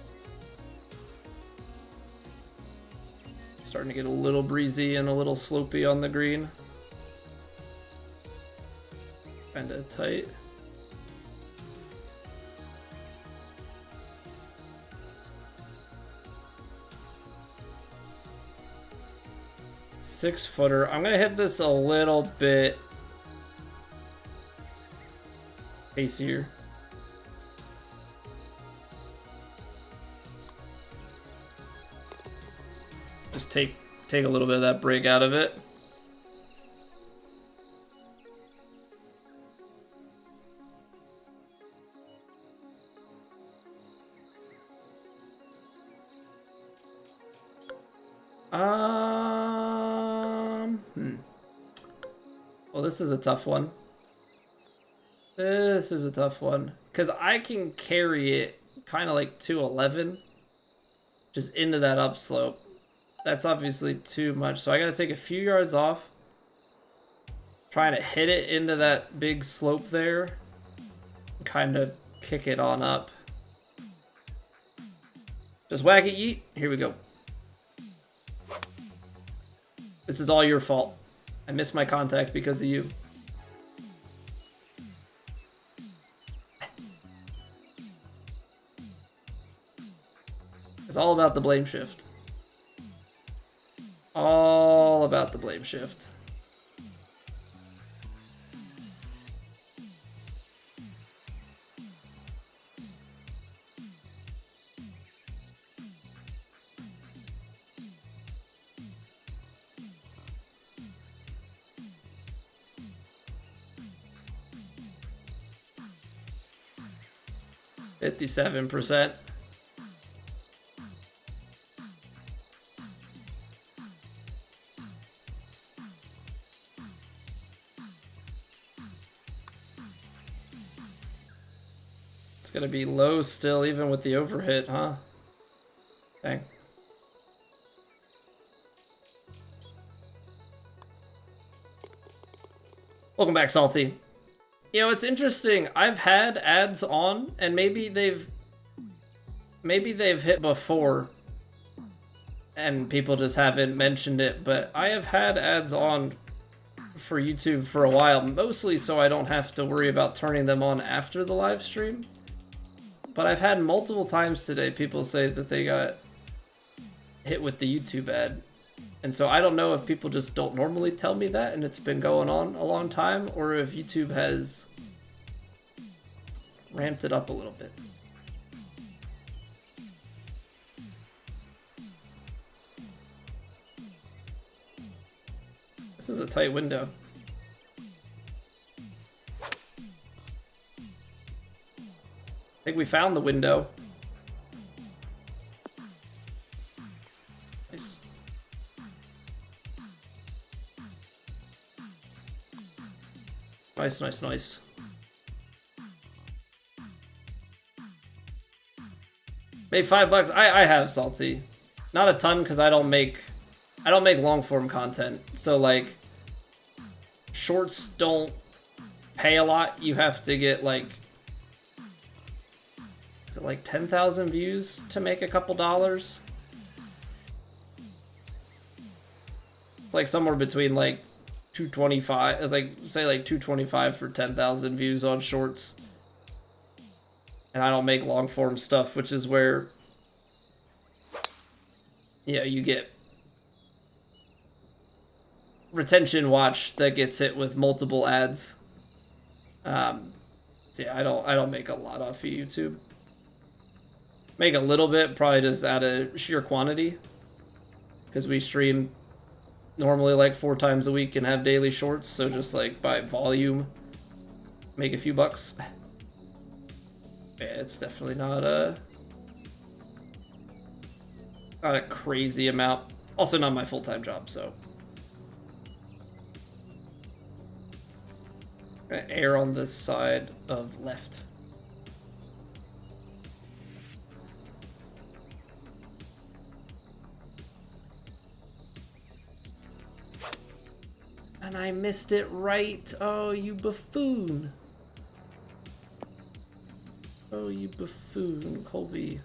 it's starting to get a little breezy and a little slopey on the green. Kind of tight. Six footer. I'm gonna hit this a little bit pacier. Just take a little bit of that break out of it. Well, this is a tough one. This is a tough one. Because I can carry it kind of like 211. Just into that upslope. That's obviously too much. So I got to take a few yards off. Trying to hit it into that big slope there. Kind of kick it on up. Just whack it, yeet. Here we go. This is all your fault. I missed my contact because of you. It's all about the blame shift. All about the blame shift. %57%. It's gonna be low still, even with the overhit, huh? Dang. Welcome back, Salty. You know, it's interesting. I've had ads on, and maybe they've hit before. and people just haven't mentioned it, but I have had ads on for YouTube for a while, mostly so I don't have to worry about turning them on after the live stream. But I've had multiple times today people say that they got hit with the YouTube ad. And so I don't know if people just don't normally tell me that and it's been going on a long time, or if YouTube has ramped it up a little bit. This is a tight window. I think we found the window. Nice. Nice, nice, nice. Made $5. I have salty. Not a ton because I don't make long form content. So like shorts don't pay a lot. You have to get like, is it like 10,000 views to make a couple dollars? It's like somewhere between like 225. It's like say like 225 for 10,000 views on shorts. And I don't make long form stuff, which is where, yeah, you get retention watch that gets hit with multiple ads. So yeah, I don't make a lot off of YouTube. Make a little bit, probably just out of sheer quantity, because we stream normally like 4 times a week and have daily shorts. So just like by volume, make a few bucks. Yeah, it's definitely not a crazy amount. Also not my full-time job, so. I'm gonna err on this side of left. And I missed it right. Oh, you buffoon. Oh, you buffoon, Colby.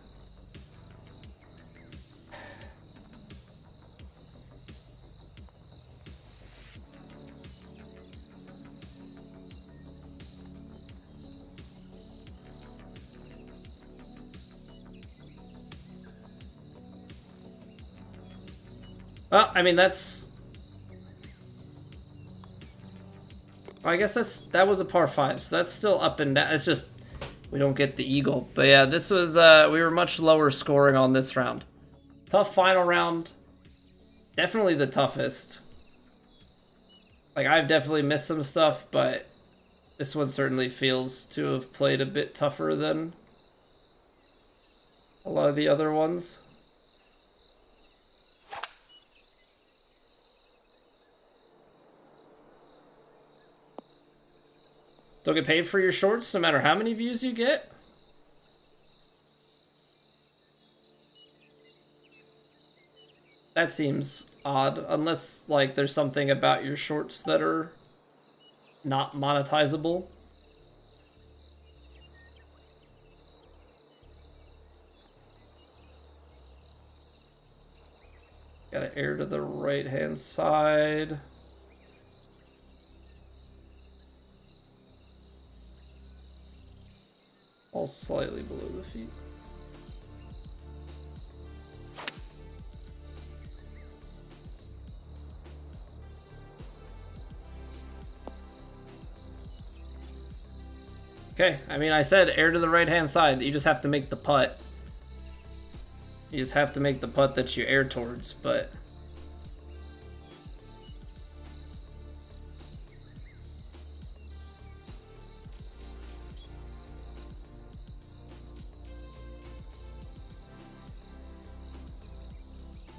Well, I mean, that's... I guess that was a par 5, so that's still up and down. It's just we don't get the eagle. But yeah, this was we were much lower scoring on this round. Tough final round. Definitely the toughest. Like, I've definitely missed some stuff, but this one certainly feels to have played a bit tougher than a lot of the other ones. Don't get paid for your shorts no matter how many views you get? That seems odd, unless like there's something about your shorts that are not monetizable. Gotta air to the right hand side. All slightly below the feet. Okay, I mean, I said air to the right-hand side. You just have to make the putt. You just have to make the putt that you air towards, but...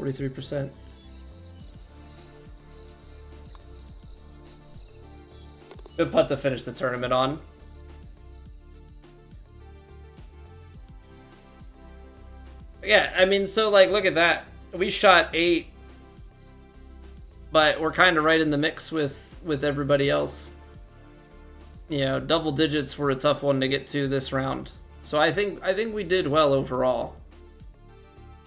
%. Good putt to finish the tournament on. Yeah, I mean, so like, look at that. We shot 8, but we're kind of right in the mix with everybody else. You know, double digits were a tough one to get to this round. So I think we did well overall.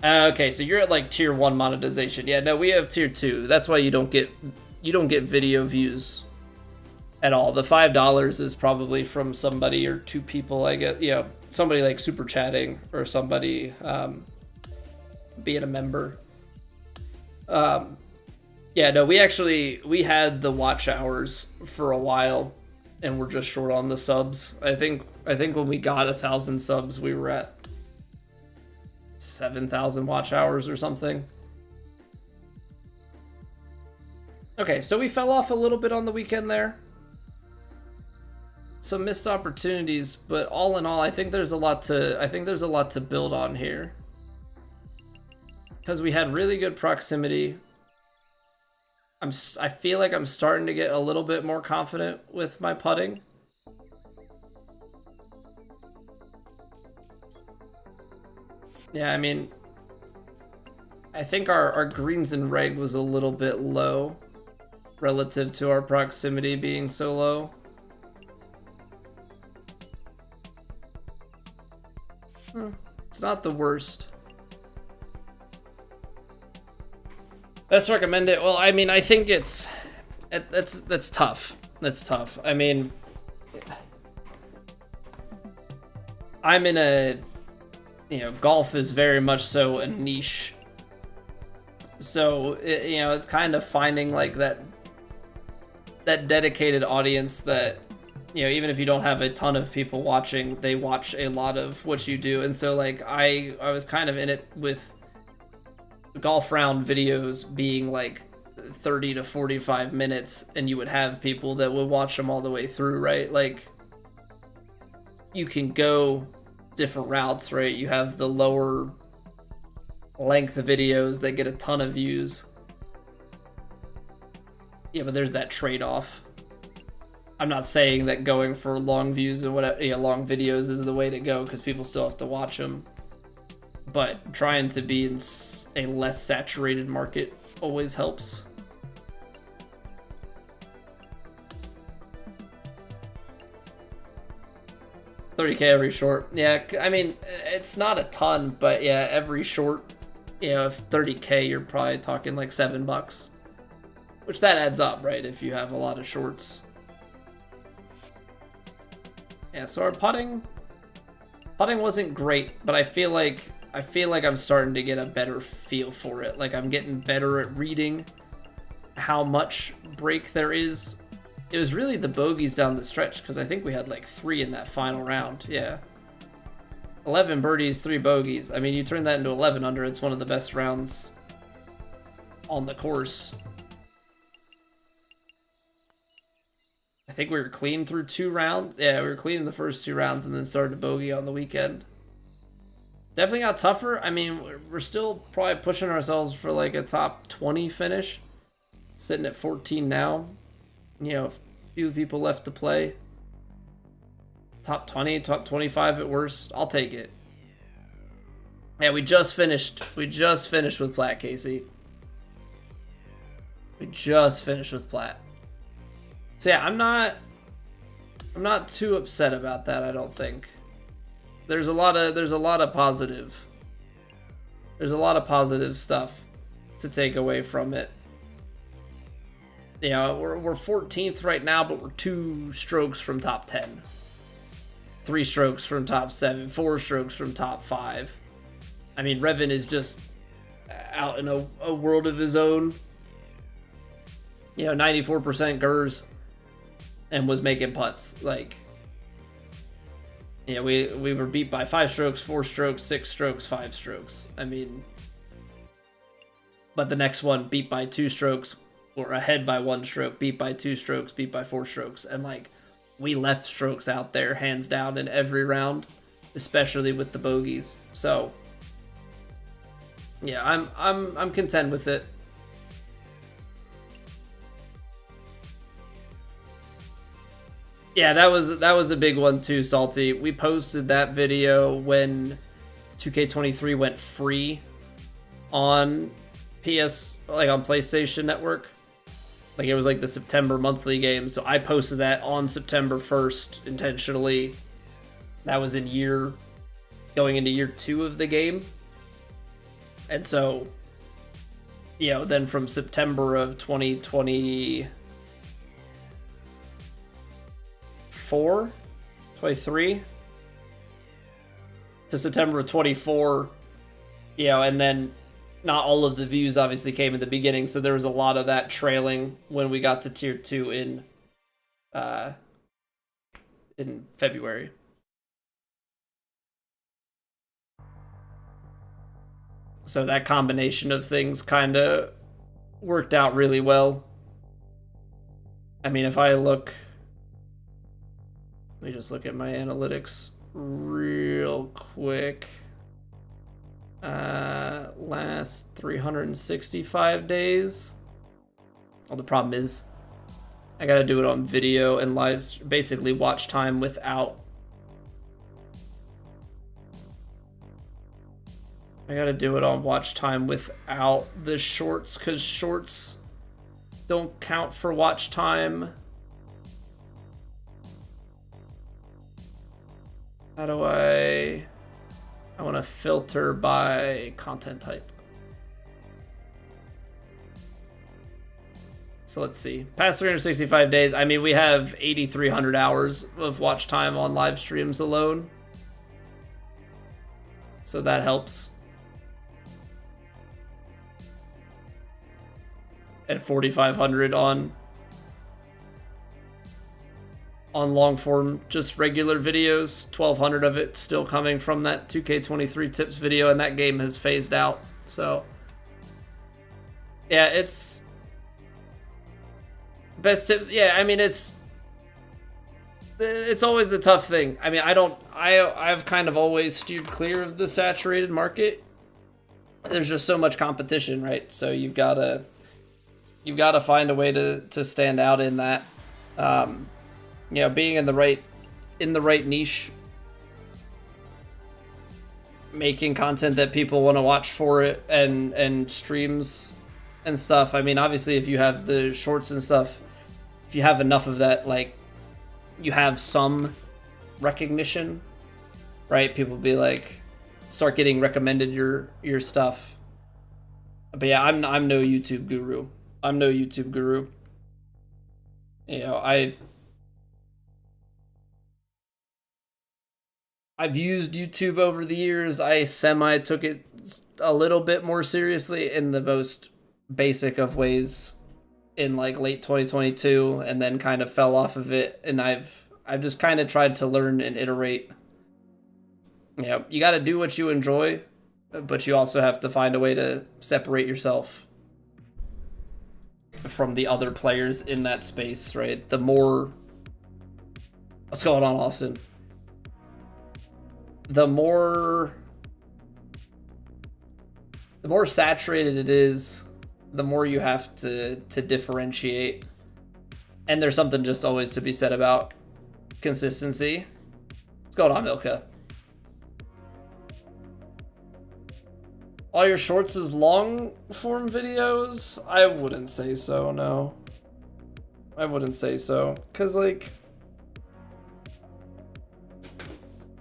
Okay, so you're at like tier 1 monetization. Yeah, no, we have tier 2. That's why you don't get video views at all. The $5 is probably from somebody or two people, I guess, you know, somebody like super chatting or somebody being a member. Yeah, no, we had the watch hours for a while and we're just short on the subs. I think when we got 1,000 subs, we were at 7,000 watch hours or something. Okay, so we fell off a little bit on the weekend there. Some missed opportunities, but all in all, I think there's a lot to build on here. Because we had really good proximity. I feel like I'm starting to get a little bit more confident with my putting. Yeah, I mean, I think our greens and reg was a little bit low relative to our proximity being so low. It's not the worst. Best recommend it. Well, I mean, I think that's tough. That's tough. I mean, I'm in a, you know, golf is very much so a niche. So, you know, it's kind of finding like that dedicated audience that, you know, even if you don't have a ton of people watching, they watch a lot of what you do. And so like I was kind of in it with golf round videos being like 30 to 45 minutes, and you would have people that would watch them all the way through, right? Like, you can go different routes, right? You have the lower length videos that get a ton of views. Yeah, but there's that trade-off. I'm not saying that going for long views and whatever, you know, long videos is the way to go, because people still have to watch them. But trying to be in a less saturated market always helps. $30K every short. Yeah, I mean, it's not a ton, but yeah, every short, you know, if 30K, you're probably talking like $7. Which that adds up, right, if you have a lot of shorts. Yeah, so our putting wasn't great, but I feel like I'm starting to get a better feel for it. Like, I'm getting better at reading how much break there is. It was really the bogeys down the stretch, because I think we had like 3 in that final round. Yeah, 11 birdies, 3 bogeys. I mean, you turn that into 11 under, it's one of the best rounds on the course. I think we were clean through 2 rounds. Yeah, we were clean in the first 2 rounds and then started to bogey on the weekend. Definitely got tougher. I mean, we're still probably pushing ourselves for like a top 20 finish. Sitting at 14 now. You know, a few people left to play. Top 20, top 25 at worst. I'll take it. Yeah, we just finished with Platt, Casey. We just finished with Platt. So yeah, I'm not too upset about that, I don't think. There's a lot of positive stuff to take away from it. You know, we're 14th right now, but we're 2 strokes from top 10. 3 strokes from top 7, 4 strokes from top 5. I mean, Revan is just out in a world of his own. You know, 94% GERS and was making putts. Like, yeah, we were beat by 5 strokes, 4 strokes, 6 strokes, 5 strokes. I mean, but the next one beat by 2 strokes, or ahead by 1 stroke, beat by 2 strokes, beat by 4 strokes, and like, we left strokes out there hands down in every round, especially with the bogeys. So yeah, I'm content with it. Yeah, that was a big one too, Salty. We posted that video when 2K23 went free on on PlayStation Network. Like, it was like the September monthly game, so I posted that on September 1st intentionally. That was going into year 2 of the game. And so, you know, then from September of 2024, 23 to September of 24, you know, and then not all of the views obviously came in the beginning, so there was a lot of that trailing when we got to tier 2 in February. So that combination of things kind of worked out really well. I mean, if I look, let me just look at my analytics real quick. Last 365 days. Well, the problem is I gotta do it on video and live, basically watch time without. I gotta do it on watch time without the shorts, because shorts don't count for watch time. How do I want to filter by content type. So let's see. Past 365 days, I mean, we have 8,300 hours of watch time on live streams alone. So that helps. At 4,500 on long form, just regular videos. 1,200 of it still coming from that 2K23 tips video, and that game has phased out. So yeah, it's best tips. Yeah, I mean, it's always a tough thing. I mean, I've kind of always steered clear of the saturated market. There's just so much competition, right? So you've got to find a way to stand out in that. You know, being in the right niche, making content that people want to watch for it, and streams and stuff. I mean, obviously, if you have the shorts and stuff, if you have enough of that, like, you have some recognition, right? People be like, start getting recommended your stuff. But yeah, I'm no YouTube guru. You know, I've used YouTube over the years. I took it a little bit more seriously in the most basic of ways in like late 2022, and then kind of fell off of it. And I've just kind of tried to learn and iterate. You know, you got to do what you enjoy, but you also have to find a way to separate yourself from the other players in that space, right? What's going on, Austin? The more saturated it is, the more you have to differentiate. And there's something just always to be said about consistency. What's going on, Milka? All your shorts is long form videos? I wouldn't say so, no. I wouldn't say so. 'Cause like,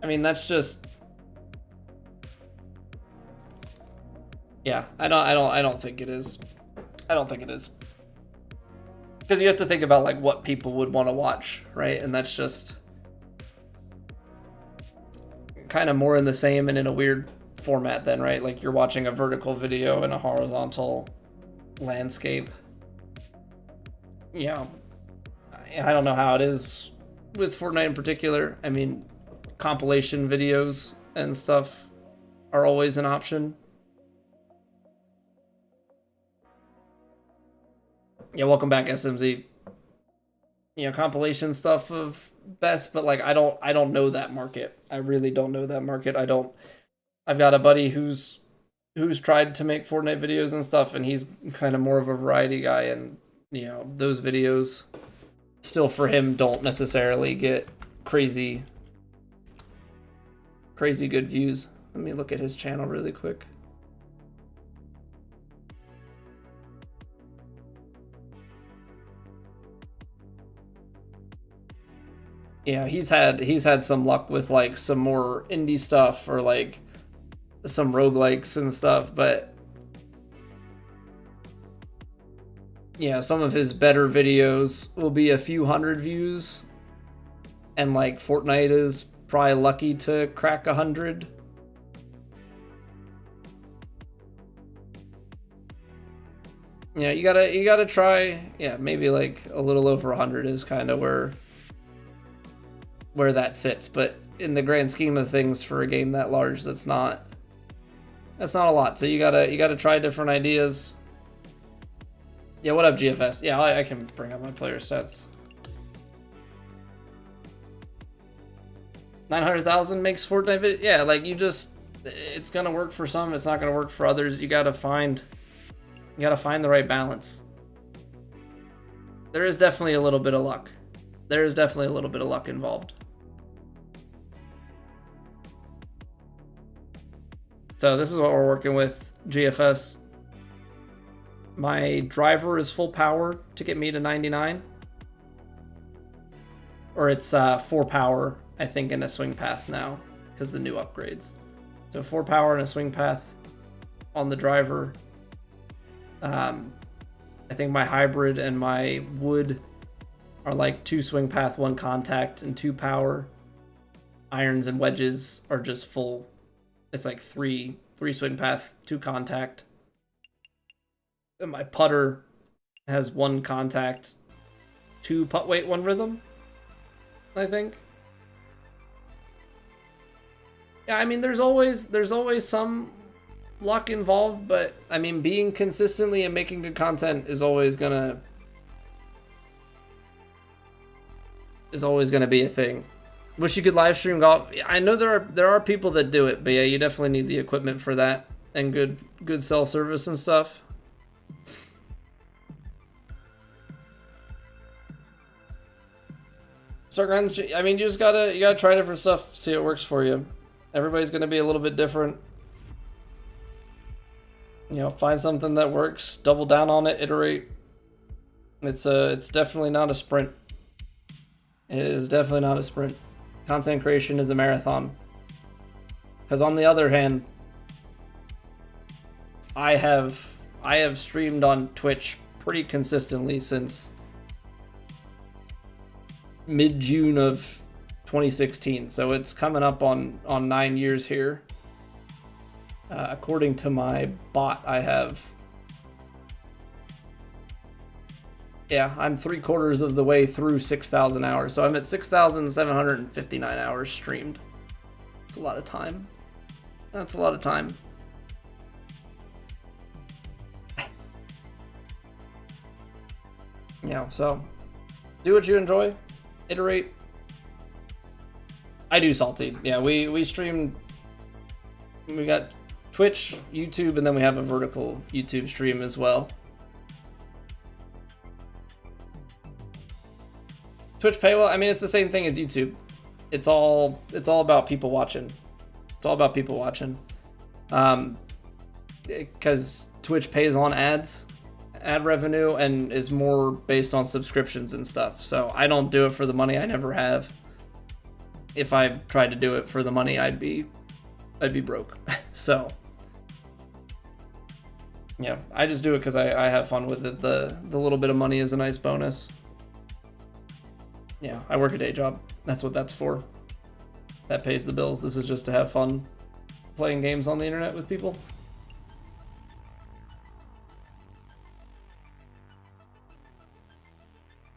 I mean, that's just, yeah, I don't think it is. I don't think it is. Because you have to think about like what people would want to watch, right? And that's just kind of more in the same and in a weird format then, right? Like you're watching a vertical video in a horizontal landscape. Yeah, I don't know how it is with Fortnite in particular. I mean, compilation videos and stuff are always an option. Yeah, welcome back, SMZ. You know, compilation stuff of best, but like I don't know that market. I really don't know that market. I've got a buddy who's tried to make Fortnite videos and stuff, and he's kind of more of a variety guy, and you know, those videos still for him don't necessarily get crazy good views. Let me look at his channel really quick. Yeah, he's had some luck with like some more indie stuff or like some roguelikes and stuff, but Yeah, some of his better videos will be a few hundred views, and like Fortnite is probably lucky to crack 100. Yeah, you gotta try. Yeah, maybe like a little over 100 is kind of where that sits. But in the grand scheme of things, for a game that large, that's not a lot. So you gotta try different ideas. Yeah, what up, GFS? Yeah, I can bring up my player stats. 900,000 makes Fortnite video. Yeah, like it's gonna work for some. It's not gonna work for others. You gotta find the right balance. There is definitely a little bit of luck. There is definitely a little bit of luck involved. So this is what we're working with, GFS. My driver is full power to get me to 99. Or it's 4 power, I think, in a swing path now, because the new upgrades. So 4 power and a swing path on the driver. I think my hybrid and my wood are like 2 swing path, 1 contact, and 2 power. Irons and wedges are just full. It's like 3 swing path, 2 contact. And my putter has 1 contact, 2 putt weight, 1 rhythm, I think. Yeah, I mean, there's always some luck involved, but I mean, being consistently and making good content is always gonna be a thing. Wish you could live stream golf. I know there are people that do it, but yeah, you definitely need the equipment for that and good cell service and stuff. So, I mean, you gotta try different stuff, see what works for you. Everybody's gonna be a little bit different. You know, find something that works, double down on it, iterate. It's definitely not a sprint. It is definitely not a sprint. Content creation is a marathon. Because on the other hand, I have streamed on Twitch pretty consistently since mid-June of 2016, so it's coming up on 9 years here. According to my bot, I'm 3/4 of the way through 6,000 hours, so I'm at 6,759 hours streamed. That's a lot of time. That's a lot of time. So do what you enjoy. Iterate. I do Salty. Yeah, we stream. We got Twitch, YouTube, and then we have a vertical YouTube stream as well. Twitch paywall, I mean, it's the same thing as YouTube. It's all about people watching. It's all about people watching. Because Twitch pays on ad revenue, and is more based on subscriptions and stuff. So I don't do it for the money. I never have. If I tried to do it for the money, I'd be broke. So yeah, I just do it because I have fun with it. The little bit of money is a nice bonus. Yeah, I work a day job. That's what that's for. That pays the bills. This is just to have fun playing games on the internet with people.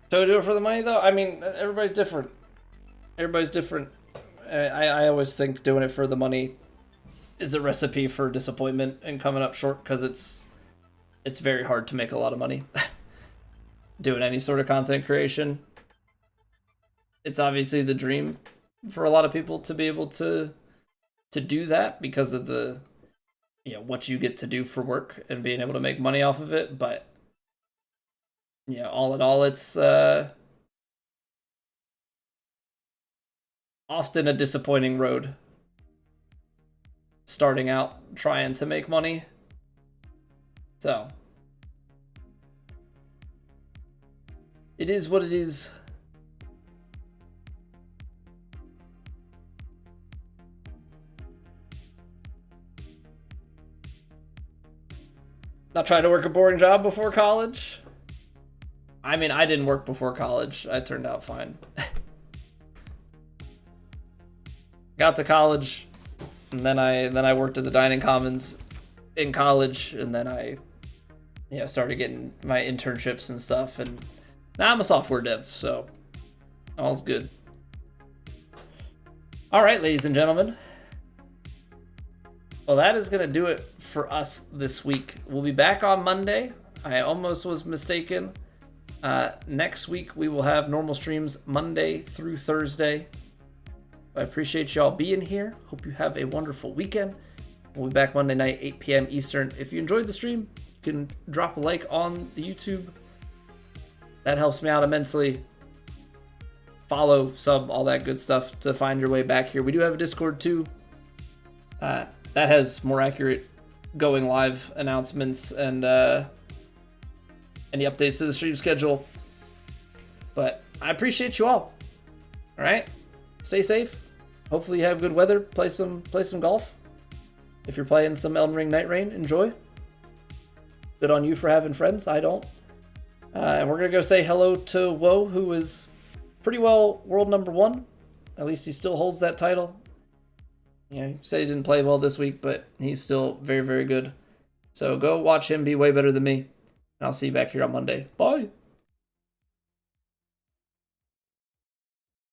So do it for the money, though? I mean, everybody's different. Everybody's different. I always think doing it for the money is a recipe for disappointment and coming up short, because it's very hard to make a lot of money doing any sort of content creation. It's obviously the dream for a lot of people to be able to do that because of the, what you get to do for work and being able to make money off of it. But all in all, it's often a disappointing road starting out trying to make money. So it is what it is. Not trying to work a boring job before college. I mean, I didn't work before college. I turned out fine. Got to college, and then I worked at the dining commons in college, and then I started getting my internships and stuff, and now I'm a software dev, so all's good. All right, ladies and gentlemen. Well, that is going to do it for us this week. We'll be back on Monday. I almost was mistaken. Next week, we will have normal streams Monday through Thursday. I appreciate y'all being here. Hope you have a wonderful weekend. We'll be back Monday night, 8 p.m. Eastern. If you enjoyed the stream, you can drop a like on the YouTube. That helps me out immensely. Follow, sub, all that good stuff to find your way back here. We do have a Discord too. That has more accurate going live announcements and any updates to the stream schedule. But I appreciate you all. All right, stay safe. Hopefully you have good weather. Play some golf. If you're playing some Elden Ring Night Rain, enjoy. Good on you for having friends. I don't. And we're gonna go say hello to Woe, who is pretty well world #1. At least he still holds that title. He said he didn't play well this week, but he's still very, very good. So go watch him be way better than me. And I'll see you back here on Monday. Bye.